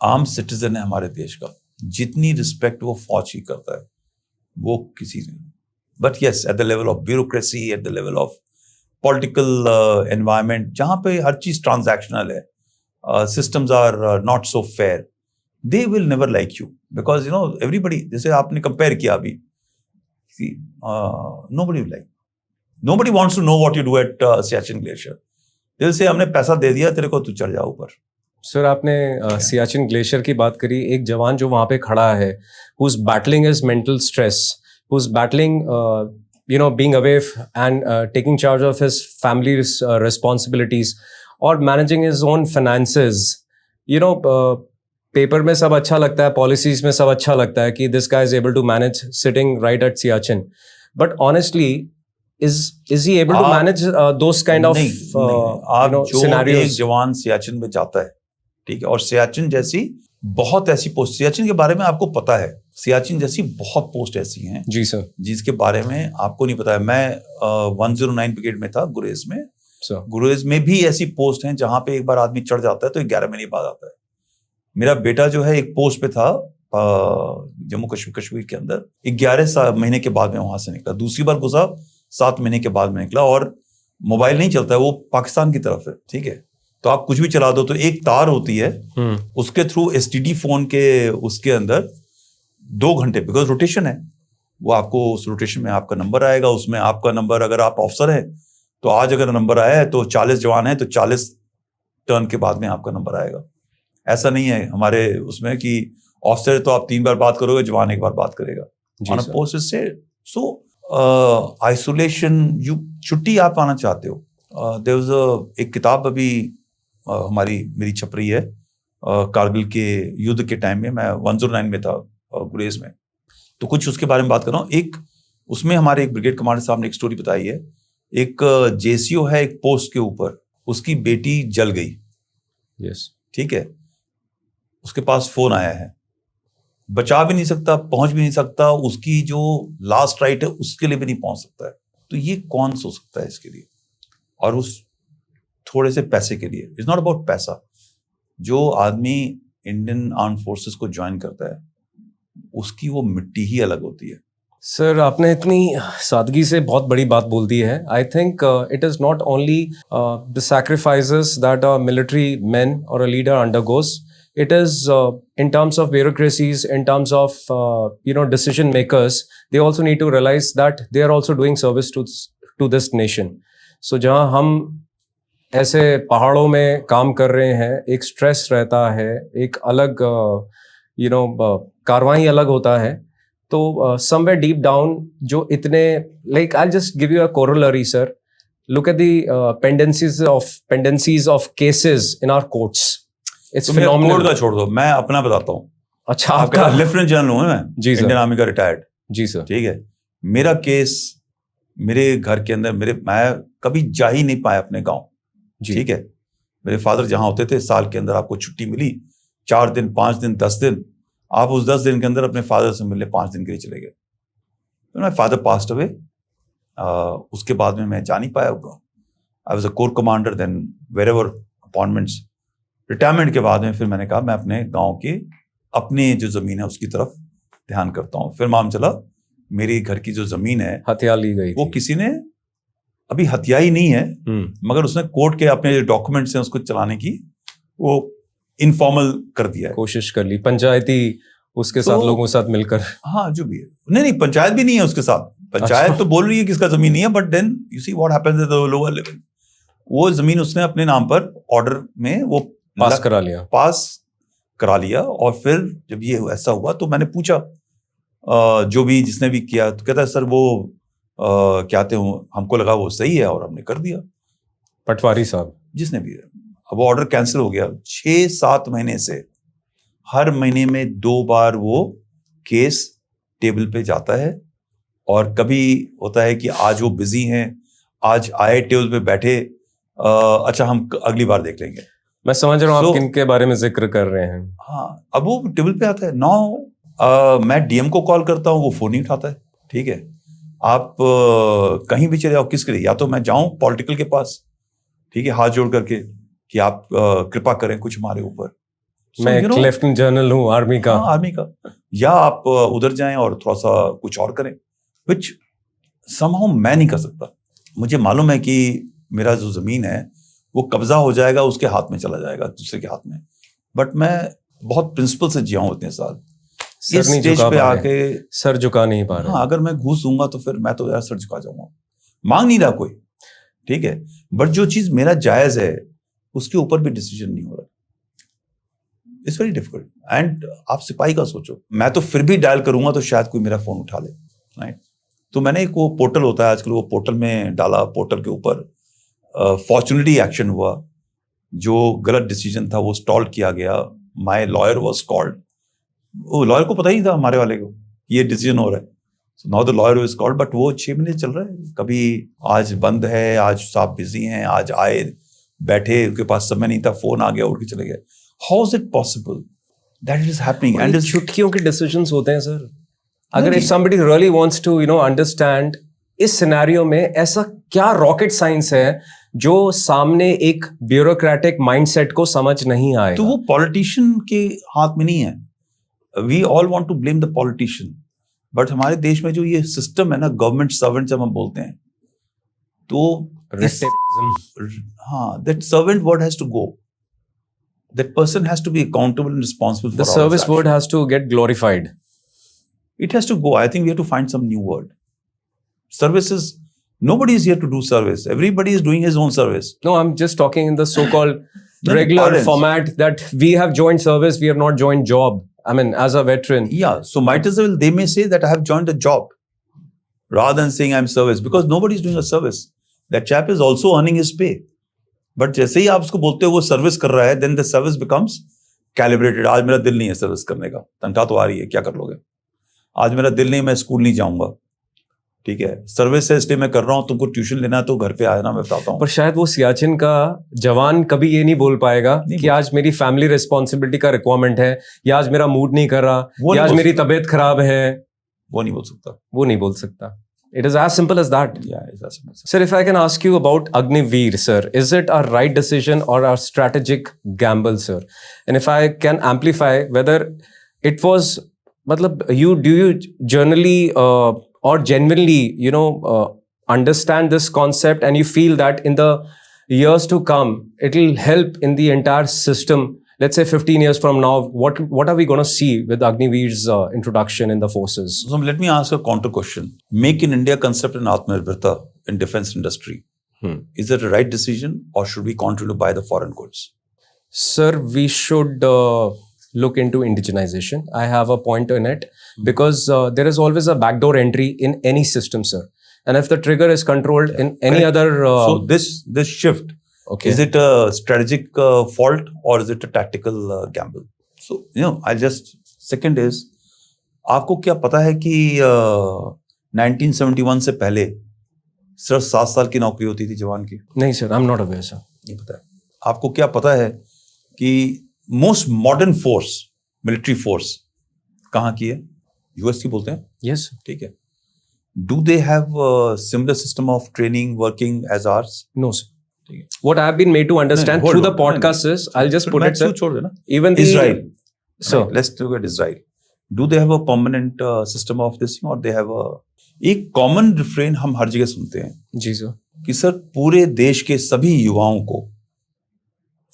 आम सिटीजन है हमारे देश का, जितनी रिस्पेक्ट वो फौज की करता है वो किसी ने. But yes, at the level of bureaucracy, at the level of political environment, जहां पे हर चीज ट्रांजैक्शनल है, systems are not so fair, they will never like you because everybody, जैसे आपने compare किया अभी, see, nobody will like, nobody wants to know what you do at Siachen Glacier. दिल से हमने पैसा दे दिया तेरे को, तू चढ़ जा ऊपर. सर, आपने सियाचिन ग्लेशियर की बात करी. एक जवान जो वहां पे खड़ा है, who's battling his mental stress, who's battling being away and taking charge of his family's responsibilities और managing his own finances. Paper में सब अच्छा लगता है, पॉलिसीज में सब अच्छा लगता है कि this guy is able to manage sitting right at Siachen, but honestly is he able to manage those kind of scenarios? एक जवान सियाचिन में जाता है, ठीक है, और सियाचिन जैसी बहुत ऐसी पोस्ट, सियाचिन के बारे में आपको पता है, सियाचिन जैसी बहुत पोस्ट ऐसी हैं जी सर, जिसके बारे में आपको नहीं पता है. मैं 109 ब्रिगेड में था, गुरेज में. गुरेज में भी ऐसी पोस्ट हैं जहां पे एक बार आदमी चढ़ जाता है तो 11 महीने बाद आता है. मेरा बेटा जो है एक पोस्ट पे था जम्मू कश्मीर के अंदर, 11 महीने के बाद में वहां से निकला. दूसरी बार घुसा 7 महीने के बाद में निकला, और मोबाइल नहीं चलता है, वो पाकिस्तान की तरफ है, ठीक है, तो आप कुछ भी चला दो तो एक तार होती है, उसके थ्रू STD फोन के उसके अंदर 2 घंटे, बिकॉज रोटेशन है, वो आपको उस रोटेशन में आपका नंबर आएगा, उसमें आपका नंबर, अगर आप ऑफिसर है तो आज अगर नंबर आया है तो 40 जवान है तो 40 टर्न के बाद में आपका नंबर आएगा. ऐसा नहीं है हमारे उसमें कि ऑफिसर तो आप 3 बार बात करोगे, जवान 1 बार बात करेगा. पोस्ट से सो आइसोलेशन, यू छुट्टी आप आना चाहते हो. देयर वाज एक किताब अभी मेरी छप रही है कारगिल के युद्ध के टाइम में. मैं 109 में था गुरेज में, तो कुछ उसके बारे में बात कर रहा हूँ. एक उसमें हमारे एक ब्रिगेड कमांडर साहब ने एक स्टोरी बताई है. एक JCO है एक पोस्ट के ऊपर, उसकी बेटी जल गई, यस, ठीक है, उसके पास फोन आया है, बचा भी नहीं सकता, पहुंच भी नहीं सकता, उसकी जो लास्ट राइट है उसके लिए भी नहीं पहुंच सकता है. तो ये कौन सोच सकता है इसके लिए, और उस थोड़े से पैसे के लिए. इट्स नॉट अबाउट पैसा. जो आदमी इंडियन आर्म फोर्सेस को ज्वाइन करता है उसकी वो मिट्टी ही अलग होती है. सर, आपने इतनी सादगी से बहुत बड़ी बात बोल दी है. I think it is not only the sacrifices that a military man और a leader undergoes. It is in terms of bureaucracies, in terms of decision makers, they also need to realize that they are also doing service to this nation. So जहाँ हम ऐसे पहाड़ों में काम कर रहे हैं, एक स्ट्रेस रहता है, एक अलग कार्रवाई अलग होता है, तो somewhere deep down जो इतने, like I'll just give you a corollary, sir. Look at the pendencies of cases in our courts. It's phenomenal. Code का छोड़ दो, मैं अपना बताता हूँ. अच्छा, आपका लेफ्टिनेंट जनरल हूँ मैं, जी सर, इंडियन आर्मी का रिटायर्ड. जी सर, ठीक है. मेरा केस मेरे घर के अंदर, मैं कभी जा ही नहीं पाया अपने गांव, ठीक है. मेरे फादर जहां होते थे, साल के अंदर आपको छुट्टी मिली 4 दिन, 5 दिन, 10 दिन, आप उस 10 दिन के अंदर अपने फादर से मिलने 5 दिन के लिए चले गए. तो माय फादर पास्ड अवे. उसके बाद में मैं जा नहीं पाया. I was a corps commander, then wherever appointments. Retirement के बाद में फिर मैंने कहा मैं अपने गांव की अपनी जो जमीन है उसकी तरफ ध्यान करता हूँ. फिर मालूम चला मेरी घर की जो जमीन है हथिया ली गई, वो किसी ने अभी हथियाई नहीं है, मगर उसने कोर्ट के अपने जो डॉक्यूमेंट्स हैं उसको चलाने की वो इनफॉर्मल कर दिया है, कोशिश कर ली, पंचायती उसके साथ लोगों के साथ मिलकर. हाँ, जो भी है. नहीं, पंचायत भी नहीं है उसके साथ. पंचायत तो बोल रही है किसका जमीन नहीं है, but then you see what happens at the lower level. वो जमीन उसने अपने नाम पर ऑर्डर में वो पास करा लिया. और फिर जब ये ऐसा हुआ तो मैंने पूछा जो भी जिसने भी किया, तो कहता है सर वो कहते हो, हमको लगा वो सही है और हमने कर दिया. पटवारी साहब जिसने भी है, अब वो ऑर्डर कैंसिल हो गया. 6-7 महीने से हर महीने में 2 बार वो केस टेबल पे जाता है. और कभी होता है कि आज वो बिजी हैं, आज आए टेबल पे बैठे, अच्छा हम अगली बार देख लेंगे. मैं समझ रहा हूँ आप So- किनके बारे में जिक्र कर रहे हैं। हाँ, अब वो टेबल पे आता है। नाउ मैं डीएम को कॉल करता हूँ, वो फोन नहीं उठाता है। ठीक है, आप कहीं भी चले जाओ, किसके लिए, या तो मैं जाऊं पॉलिटिकल के पास, ठीक है, हाथ जोड़ करके कि आप कृपा करें कुछ हमारे ऊपर। So, मैं you एक know, लेफ्टिनेंट जनरल हूँ आर्मी का। हाँ, आर्मी का, या आप उधर जाएं और थोड़ा सा कुछ और करें, विच somehow मैं नहीं कर सकता। मुझे मालूम है कि मेरा जो जमीन है वो कब्जा हो जाएगा, उसके हाथ में चला जाएगा, दूसरे के हाथ में, बट मैं बहुत प्रिंसिपल से जिया हूं इतने साल। सर इस नहीं स्टेज झुका पे पा रहे, आके सर झुका नहीं पा रहे। हाँ, अगर मैं घूस दूंगा तो फिर मैं तो यार सर झुका जाऊंगा। मांग नहीं रहा कोई, ठीक है, बट जो चीज मेरा जायज है उसके ऊपर भी डिसीजन नहीं हो रहा। It's very difficult. एंड आप सिपाही का सोचो, मैं तो फिर भी डायल करूंगा तो शायद कोई मेरा फोन उठा ले, राइट। तो मैंने एक वो पोर्टल होता है आजकल, वो पोर्टल में डाला, पोर्टल के ऊपर फॉर्चुनेटली एक्शन हुआ, जो गलत डिसीजन था वो स्टॉल किया गया। माय लॉयर वाज कॉल्ड, वो लॉयर को पता ही था हमारे वाले को ये डिसीजन हो रहा है। Now the lawyer was called, but वो 6 महीने चल रहा है। कभी आज बंद है, आज साहब बिजी हैं, आज आए बैठे, उनके पास समय नहीं था, फोन आ गया, उठ के चले गए। How is it possible that it is happening? And चुटकियों के डिसीजंस होते हैं सर। अगर नहीं। If somebody really wants to understand इस सिनेरियो में ऐसा क्या रॉकेट साइंस है जो सामने एक ब्यूरोक्रेटिक माइंडसेट को समझ नहीं आएगा। तो वो पॉलिटिशियन के हाथ में नहीं है। We all want to blame the politician, but हमारे देश में जो ये सिस्टम है ना, गवर्नमेंट सर्वेंट जब हम बोलते हैं, तो हाँ, that servant word has to go. That person has to be accountable and responsible for The all his service actions. word has to get glorified. It has to go. I think we have to find some new word. Service is, nobody is here to do service. Everybody is doing his own service. No, I'm just talking in the so-called No, regular parents. format that we have joined service, we have not joined job. I mean, as a veteran. Yeah, so might as well, they may say that I have joined a job rather than saying I'm service, because nobody is doing a service. That chap is also earning his pay. But जैसे ही आप उसको बोलते हो वो service कर रहा है, then the service becomes calibrated. आज मेरा दिल नहीं है सर्विस करने का, तनख्वाह तो आ रही है, क्या कर लोगे? आज मेरा दिल नहीं, मैं स्कूल नहीं जाऊंगा, ठीक है, सर्विस है इसलिए मैं कर रहा हूँ, तुमको ट्यूशन लेना है तो घर पे आना, मैं बताता हूँ। पर शायद वो सियाचिन का जवान कभी ये नहीं बोल पाएगा कि आज मेरी फैमिली रिस्पॉन्सिबिलिटी का रिक्वायरमेंट है, या आज मेरा मूड नहीं कर रहा, या आज मेरी तबीयत खराब है। वो नहीं बोल सकता, वो नहीं बोल सकता। It is as simple as that. Yeah, it's as simple as that. Sir, if I can ask you about Agniveer, sir, is it a right decision or a strategic gamble, sir? And if I can amplify whether it was, matlab, do you generally or genuinely, understand this concept, and you feel that in the years to come, it will help in the entire system? Let's say 15 years from now, what are we going to see with Agniveer's introduction in the forces? So let me ask a counter question. Make in India concept and Atmanirbharta in defense industry. Is that a right decision, or should we continue to buy the foreign goods? Sir, we should look into indigenization. I have a point in it because there is always a backdoor entry in any system, sir. And if the trigger is controlled in any other... so this shift, okay. Is it a strategic fault or is it a tactical gamble? So, I'll just, second is, आपको क्या पता है कि 1971 से पहले सिर्फ 7 साल की नौकरी होती थी जवान की? नहीं sir, I'm not aware, sir. नहीं पता है। आपको क्या पता है कि most modern force, military force कहाँ की है? यूएस की बोलते हैं। Yes, sir. ठीक है। Do they have a similar system of training working as ours? No, sir. What I have been made to understand through the podcast is, I'll just put it, sir. छोड़ देना। Even the Israel. So let's look at Israel. Do they have a permanent system of this, or they have a? एक common refrain हम हर जगह सुनते हैं जी sir, कि sir पूरे देश के सभी युवाओं को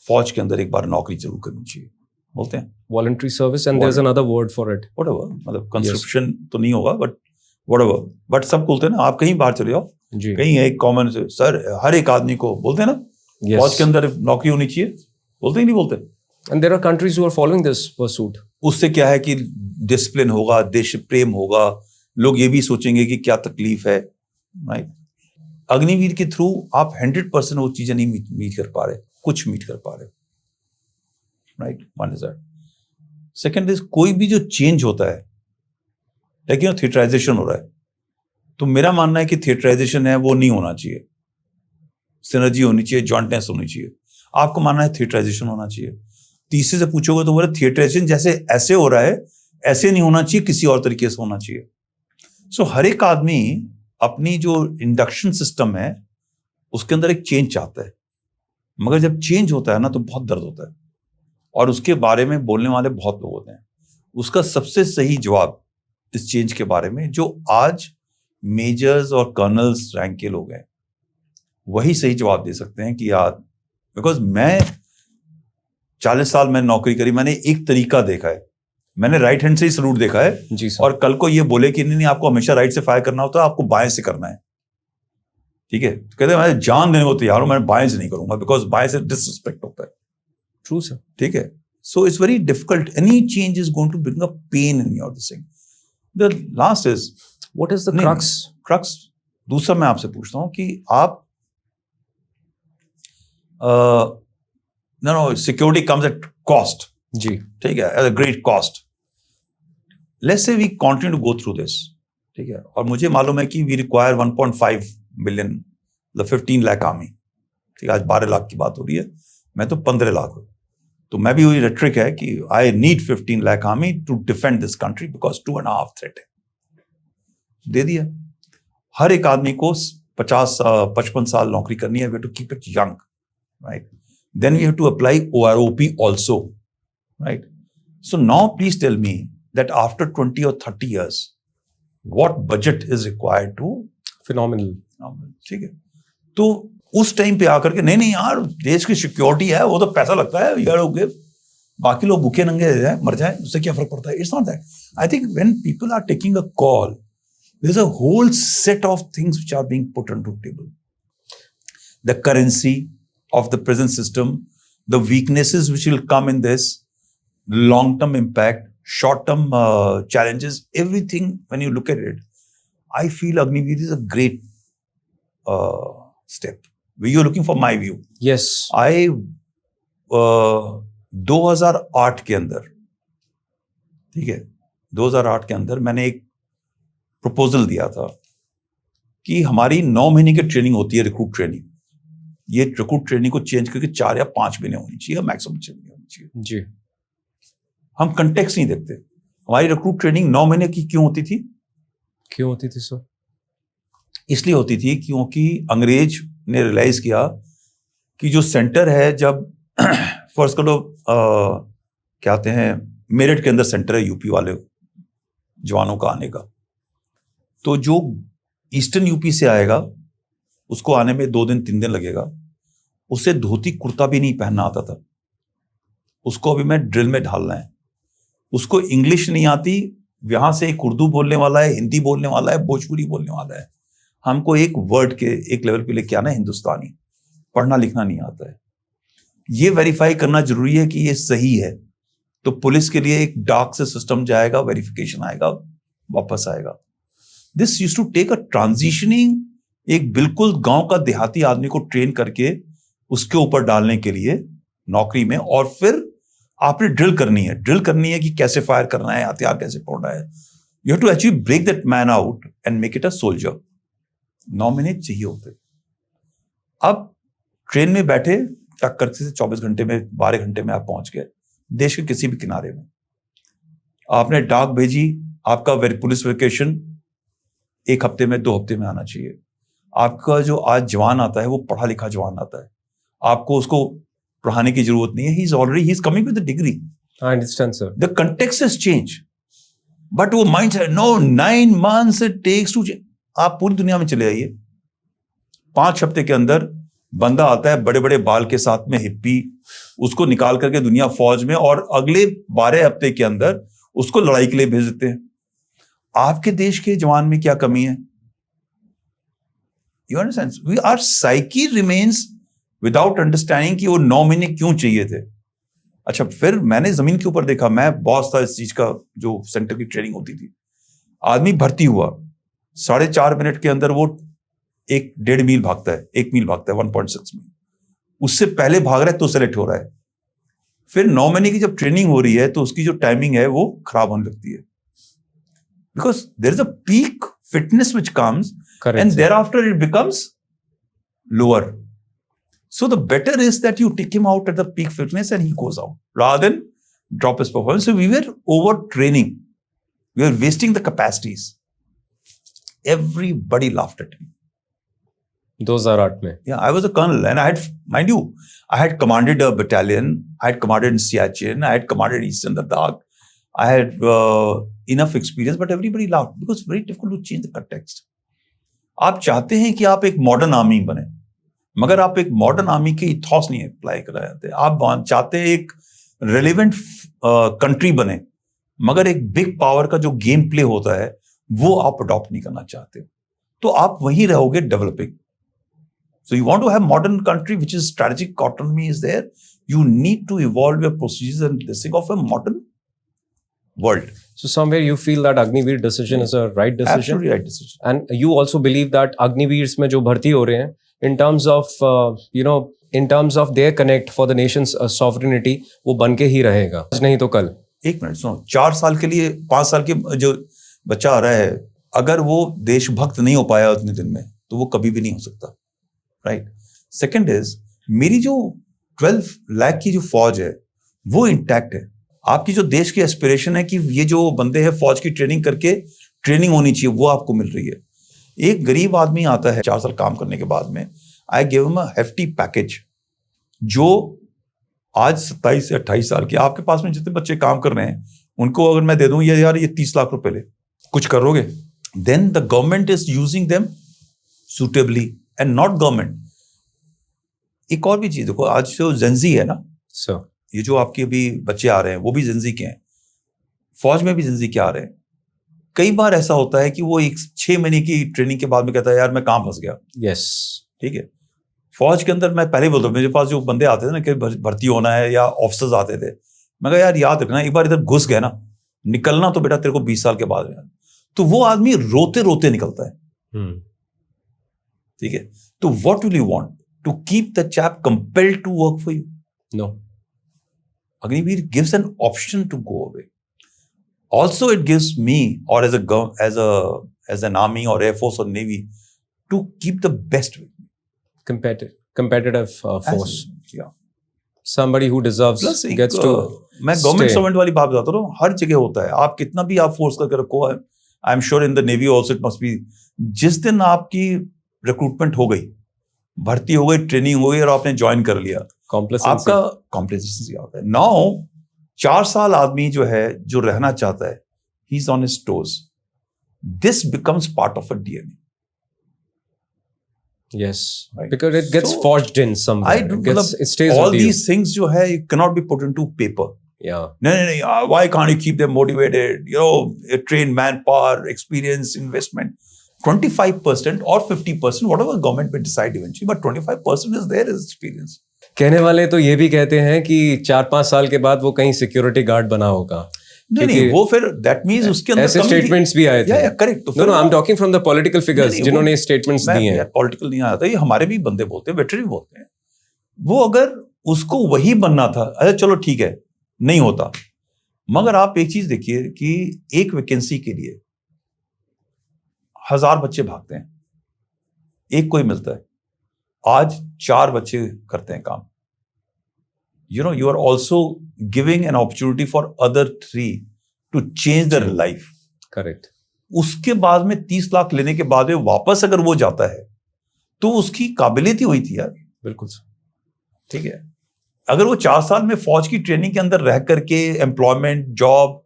फौज के अंदर एक बार नौकरी जरूर करनी चाहिए, बोलते हैं। voluntary service, and there's another word for it. Whatever, मतलब conscription तो नहीं होगा, but whatever. But सब बोलते हैं ना, आप कहीं बाहर चले जाओ, जी, कहीं एक कॉमन से, सर हर एक आदमी को बोलते हैं ना, yes. फौज के अंदर नौकरी होनी चाहिए, बोलते ही नहीं बोलते। And there are countries who are following this pursuit. उससे क्या है कि डिसिप्लिन होगा, देश प्रेम होगा, लोग ये भी सोचेंगे कि क्या तकलीफ है, राइट। अग्निवीर के थ्रू आप 100% वो चीजें नहीं मीट कर पा रहे, कुछ मीट कर पा रहे, right. One is that. Second is, कोई भी जो चेंज होता है, लेकिन थिएटराइजेशन हो रहा है, तो मेरा मानना है कि थिएटराइजेशन है वो नहीं होना चाहिए, सिनर्जी होनी चाहिए, जॉइंटनेस होनी चाहिए। आपको मानना है थिएटराइजेशन होना चाहिए। तीसरे से पूछोगे तो बोले थिएटराइजेशन जैसे ऐसे हो रहा है ऐसे नहीं होना चाहिए, किसी और तरीके से होना चाहिए। सो हर एक आदमी अपनी जो इंडक्शन सिस्टम है उसके अंदर एक चेंज चाहता है, मगर जब चेंज होता है ना तो बहुत दर्द होता है, और उसके बारे में बोलने वाले बहुत लोग होते हैं। उसका सबसे सही जवाब इस चेंज के बारे में जो आज मेजर्स और कर्नल्स रैंक के लोग हैं वही सही जवाब दे सकते हैं कि यार, बिकॉज मैं 40 साल मैंने नौकरी करी, मैंने एक तरीका देखा है, मैंने राइट हैंड से ही सलूट देखा है। जी सर। और कल को ये बोले कि नहीं आपको हमेशा राइट से फायर करना होता है, आपको बाएं से करना है, ठीक है, तो कहते हैं मैं जान देने को तैयार हूं, मैं बाएं से नहीं करूंगा बिकॉज बाएं से डिसरिस्पेक्ट होता है। True sir. ठीक है, so it's very difficult, any change is going to bring a pain in your this thing. The last is what is the crux? दूसरा मैं आपसे पूछता हूं कि आप know security comes at cost, जी ठीक है, at a great cost. Let's say we continue to go through this, ठीक है, और मुझे मालूम है कि वी रिक्वायर 1.5 मिलियन, मतलब 15 लाख आर्मी, ठीक है, आज 12 लाख की बात हो रही है, मैं तो 15 लाख हूं, तो मैं भी वही रेट्रिक है कि I need 15 lakh army to defend this country because 2.5 threat है। दे दिया। हर एक आदमी को 55 साल नौकरी करनी है, we have to keep it young, right, then we have to apply OROP also, right. So now please tell me that after 20 or 30 years, what budget is required to phenomenal, ठीक है, तो उस टाइम पे आकर के नहीं यार देश की सिक्योरिटी है, वो तो पैसा लगता है यार, ओके, बाकी लोग भूखे नंगे रह जाए मर जाए उससे क्या फर्क पड़ता है। It's not that. I think when people are taking a call, there is a whole set of things which are being put on to table, the currency of the present system, the weaknesses which will come in this, long term impact, short term challenges, everything. When you look at it, I feel Agniveer is a great step. You're looking for my view. yes, I 2008 के अंदर, ठीक है, 2008 के अंदर मैंने एक proposal दिया था कि हमारी 9 महीने की ट्रेनिंग होती है, रिक्रूट ट्रेनिंग, ये रिक्रूट ट्रेनिंग को चेंज करके 4 या 5 महीने होनी चाहिए, मैक्सिमम 6 महीने होनी चाहिए। जी। हम कंटेक्स्ट नहीं देखते। हमारी रिक्रूट ट्रेनिंग 9 महीने की क्यों होती थी? क्यों होती थी सर? इसलिए होती थी क्योंकि अंग्रेज ने रियलाइज किया कि जो सेंटर है, जब फर्स्ट करो क्या कहते हैं, मेरठ के अंदर सेंटर है यूपी वाले जवानों का आने का, तो जो ईस्टर्न यूपी से आएगा उसको आने में 2 दिन 3 दिन लगेगा, उसे धोती कुर्ता भी नहीं पहनना आता था, उसको अभी मैं ड्रिल में ढालना है, उसको इंग्लिश नहीं आती, यहां से एक उर्दू बोलने वाला है, हिंदी बोलने वाला है, भोजपुरी बोलने वाला है, हमको एक वर्ड के एक लेवल पे लेके आना है हिंदुस्तानी, पढ़ना लिखना नहीं आता है। ये वेरीफाई करना जरूरी है कि ये सही है, तो पुलिस के लिए एक डाक से सिस्टम जाएगा, वेरिफिकेशन आएगा, वापस आएगा। This used to take a transitioning, एक बिल्कुल गांव का देहाती आदमी को ट्रेन करके उसके ऊपर डालने के लिए नौकरी में, और फिर आपने ड्रिल करनी है कि कैसे फायर करना है, हथियार कैसे फोड़ना है। You have to actually break that man out and make it a soldier. 9 महीने चाहिए होते। अब ट्रेन में बैठे टक्कर से 24 घंटे में, 12 घंटे में आप पहुंच गए देश के किसी भी किनारे में। आपने डाक भेजी, आपका पुलिस वेरिफिकेशन 1 हफ्ते में, 2 हफ्ते में आना चाहिए। आपका जो आज जवान आता है वो पढ़ा लिखा जवान आता है, आपको उसको पढ़ाने की जरूरत नहीं है, he is coming with a degree. I understand sir. The context has changed, but वो mindset, no, 9 months it takes to change. आप पूरी दुनिया में चले आइए, 5 हफ्ते के अंदर बंदा आता है बड़े बड़े बाल के साथ में, हिप्पी, उसको निकाल करके दुनिया फौज में, और अगले 12 हफ्ते के अंदर उसको लड़ाई के लिए भेज देते हैं। आपके देश के जवान में क्या कमी है? You understand? Our psyche remains without understanding कि वो 9 महीने क्यों चाहिए थे। अच्छा, फिर मैंने जमीन के ऊपर देखा, मैं बॉस था इस चीज का, जो सेंटर की ट्रेनिंग होती थी। आदमी भर्ती हुआ, 4.5 मिनट के अंदर वो 1.5 मील भागता है, 1 मील भागता है 1.6 मील, उससे पहले भाग रहा है तो सेलेक्ट हो रहा है। फिर 9 महीने की जब ट्रेनिंग हो रही है तो उसकी जो टाइमिंग है वो खराब होने लगती है, because there is a peak fitness which comes and thereafter it becomes lower. So the better is that you take him out at the peak fitness and he goes out rather than drop his performance. So we were overtraining. We were wasting the capacities. Everybody laughed at me. 2008 में. Yeah, I was a colonel and I had, mind you, I had commanded a battalion. I had commanded in Siachen. I had commanded Eastern Ladakh. I had enough experience, but everybody laughed because it's very difficult to change the context. आप चाहते हैं कि आप एक modern army बने, मगर आप एक मॉडर्न आर्मी के इथॉस नहीं अप्लाई कर रहे थे. आप चाहते हैं एक रेलेवेंट कंट्री बने, मगर एक बिग पावर का जो गेम प्ले होता है वो आप अडॉप्ट नहीं करना चाहते. तो आप वहीं रहोगे developing. So you want to have modern country which is strategic autonomy is there. You need to evolve your procedures and this thing of a modern world. So somewhere you feel that Agniveer decision is a right decision. Absolutely right decision. And you also believe that Agniveers में जो भर्ती हो रहे हैं, in terms of in terms of their connect for the nation's sovereignty, वो बन के ही रहेगा. आज नहीं तो कल. एक मिनट सुनो, 4 साल के लिए 5 साल के जो बच्चा आ रहा है, अगर वो देशभक्त नहीं हो पाया उतने दिन में, तो वो कभी भी नहीं हो सकता. राइट. सेकंड इज, मेरी जो 12 लाख की जो फौज है वो इंटैक्ट है. आपकी जो देश की एस्पिरेशन है कि ये जो बंदे हैं फौज की ट्रेनिंग करके ट्रेनिंग होनी चाहिए, वो आपको मिल रही है. एक गरीब आदमी आता है 4 साल काम करने के बाद में, I give him a hefty package, जो आज 27 से 28 साल के आपके पास में जितने बच्चे काम कर रहे हैं उनको अगर मैं दे दूं ये यार ये 30 लाख रुपए ले, कुछ करोगे? Then the government is using them suitably and not government. एक और भी चीज देखो, आज जो जेंजी है ना सर, ये जो आपके अभी बच्चे आ रहे हैं वो भी जेंजी के हैं, फौज में भी जेंजी के आ रहे हैं. कई बार ऐसा होता है कि वो 6 महीने की ट्रेनिंग के बाद में कहता है यार मैं काम फंस गया. यस, ठीक है. फौज के अंदर मैं पहले ही बोलता हूँ, मेरे पास जो बंदे आते थे ना कि भर्ती होना है या ऑफिसर्स आते थे, मैं कहा यार याद रखना, एक बार इधर घुस गया ना, निकलना तो बेटा तेरे को 20 साल के बाद है. तो वो आदमी रोते रोते निकलता है. ठीक है. तो what will you want to keep the chap compelled to work for you? No. Agniveer gives an option to go away. Also, it gives me, or as an army or air force or navy, to keep the best with me. Competitive force. Yeah. Somebody who deserves Plus, gets to. मैं government stay. Servant वाली बात बताता हूँ, हर जगह होता है. आप कितना भी आप फोर्स करके रखो, आई am sure in the navy also it must be, जिस दिन आपकी रिक्रूटमेंट हो गई, भर्ती हो गई, ट्रेनिंग हो गई और आपने ज्वाइन कर लिया, आपका कॉम्प्लेसेंसी आता है. नाउ 4 साल आदमी जो है जो रहना चाहता है, he is on his toes. This becomes part of a DNA. Yes, Right. because it gets So, forged in somewhere. It stays all with you. these things जो है you cannot be put into paper. Yeah. No, why can't you keep them motivated? Train manpower, experience, investment. 25% or 50%, whatever government will decide eventually, but 25% is there as experience. कहने वाले तो ये भी कहते हैं कि 4-5 साल के बाद वो कहीं सिक्योरिटी गार्ड बना होगा. नहीं, वो फिर that means उसके अंदर ऐसे स्टेटमेंट्स भी आए थे. Yeah, correct. No, I am talking from the political figures जिन्होंने स्टेटमेंट्स दिए हैं. पॉलिटिकल नहीं आता, ये हमारे भी बंदे बोलते हैं, वेटरन बोलते हैं. वो अगर उसको वही बनना था, अच्छा चलो ठीक है, नहीं होता, मगर आप एक चीज देखिए कि एक वैकेंसी के लिए 1000 बच्चे भागते हैं, एक कोई मिलता है. आज 4 बच्चे करते हैं काम. You are also giving an opportunity for other 3 to change their life. Correct. उसके बाद में 30 लाख लेने के बाद में वापस अगर वो जाता है तो उसकी काबिलियत ही हुई थी यार. बिल्कुल. ठीक है. अगर वो 4 साल में फौज की ट्रेनिंग के अंदर रह करके एम्प्लॉयमेंट जॉब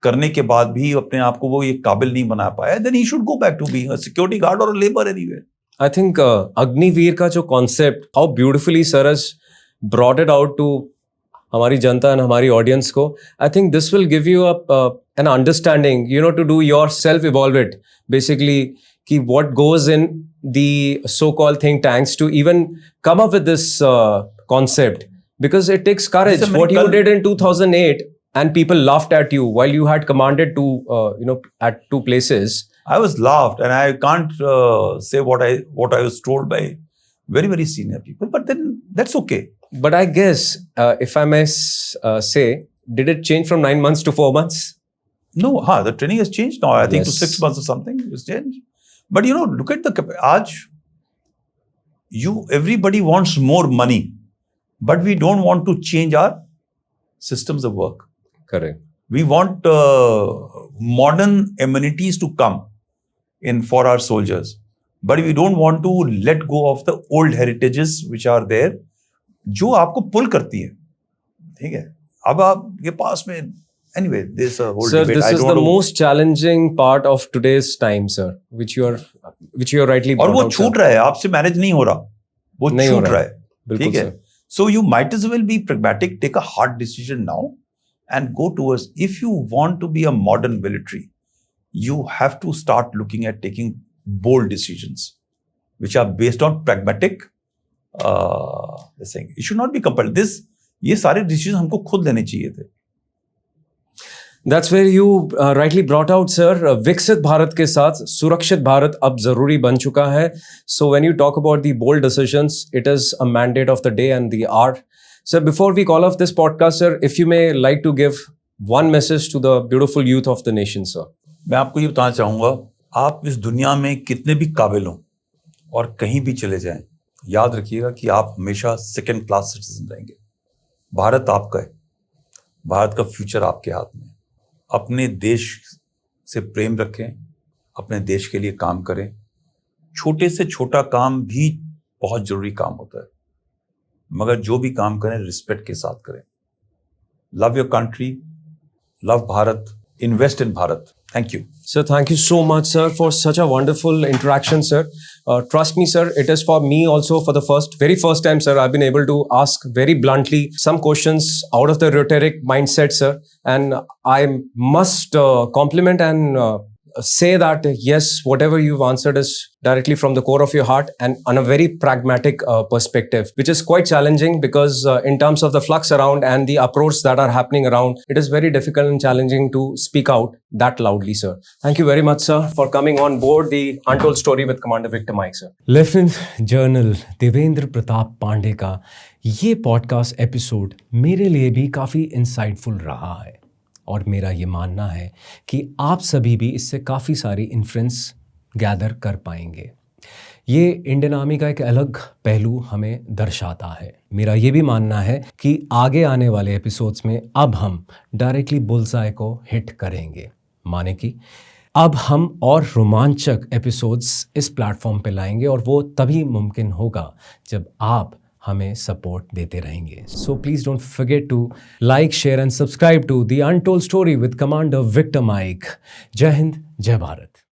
करने के बाद भी अपने आप को वो ये काबिल नहीं बना पाया, then he should go back to being a security guard or a labor anywhere. I think Agniveer का जो concept, how beautifully sir has brought it out to हमारी जनता and हमारी ऑडियंस को. I think this will give you an understanding, to do your self-evolve it, basically, कि what goes in the so-called think tanks to even come up with this concept, because it takes courage. What you did in 2008 and people laughed at you while you had commanded at 2 places. I was laughed, and I can't say what I was told by very, very senior people, but then that's okay. But I guess, if I may say, did it change from 9 months to 4 months? No, the training has changed now. I think to Yes. 6 months or something, it's changed. But look at आज everybody wants more money, but we don't want to change our systems of work. Correct. We want modern amenities to come in for our soldiers, but we don't want to let go of the old heritages which are there, जो आपको pull करती है, ठीक है? अब आप ये पास में anyway, there's a whole Sir, debate. this I is don't the know. most challenging part of today's time, sir, which you are rightly और brought वो out, छूट sir. रहा है, आपसे मैनेज नहीं हो रहा, वो नहीं हो छूट रहा रहा है, है, बिल्कुल ठीक है? sir. So you might as well be pragmatic, take a hard decision now, and go towards. If you want to be a modern military, you have to start looking at taking bold decisions, which are based on pragmatic. This thing. It should not be compelled. ये सारे decisions हमको खुद लेने चाहिए थे. That's where you rightly brought out, sir. विकसित भारत के साथ सुरक्षित भारत अब जरूरी बन चुका है. So when you talk about the bold decisions, it is a mandate of the day and the hour. Sir, before we call off this podcast, sir, if you may like to give one message to the beautiful youth of the nation, sir. मैं आपको ये बताना चाहूँगा, आप इस दुनिया में कितने भी काबिल हों और कहीं भी चले जाएं, याद रखिएगा कि आप हमेशा सेकंड क्लास सिटीजन रहेंगे. भारत आपका है, भारत का फ्यूचर आपके हाथ में है. अपने देश से प्रेम रखें, अपने देश के लिए काम करें. छोटे से छोटा काम भी बहुत जरूरी काम होता है, मगर जो भी काम करें रिस्पेक्ट के साथ करें. Love your country, love Bharat, invest in Bharat. Thank you. Sir, thank you so much, sir, for such a wonderful interaction, sir. Trust me, sir, it is for me also for the very first time, sir, I've been able to ask very bluntly some questions out of the rhetoric mindset, sir. And I must compliment and say that, yes, whatever you've answered is directly from the core of your heart and on a very pragmatic perspective, which is quite challenging because in terms of the flux around and the approach that are happening around, it is very difficult and challenging to speak out that loudly, sir. Thank you very much, sir, for coming on board the Untold Story with Commander Victor Mike, sir. Lieutenant General Devendra Pratap Pandey का ये podcast episode मेरे लिए भी काफ़ी insightful रहा है और मेरा ये मानना है कि आप सभी भी इससे काफ़ी सारी इन्फ्लुएंस गैदर कर पाएंगे. ये इंडियन आर्मी का एक अलग पहलू हमें दर्शाता है. मेरा ये भी मानना है कि आगे आने वाले एपिसोड्स में अब हम डायरेक्टली बुल्सआई को हिट करेंगे, माने कि अब हम और रोमांचक एपिसोड्स इस प्लेटफॉर्म पे लाएंगे और वो तभी मुमकिन होगा जब आप हमें सपोर्ट देते रहेंगे. So please don't forget to like, share and subscribe to the untold story with commander Victor Mike. Jai Hind, जय भारत.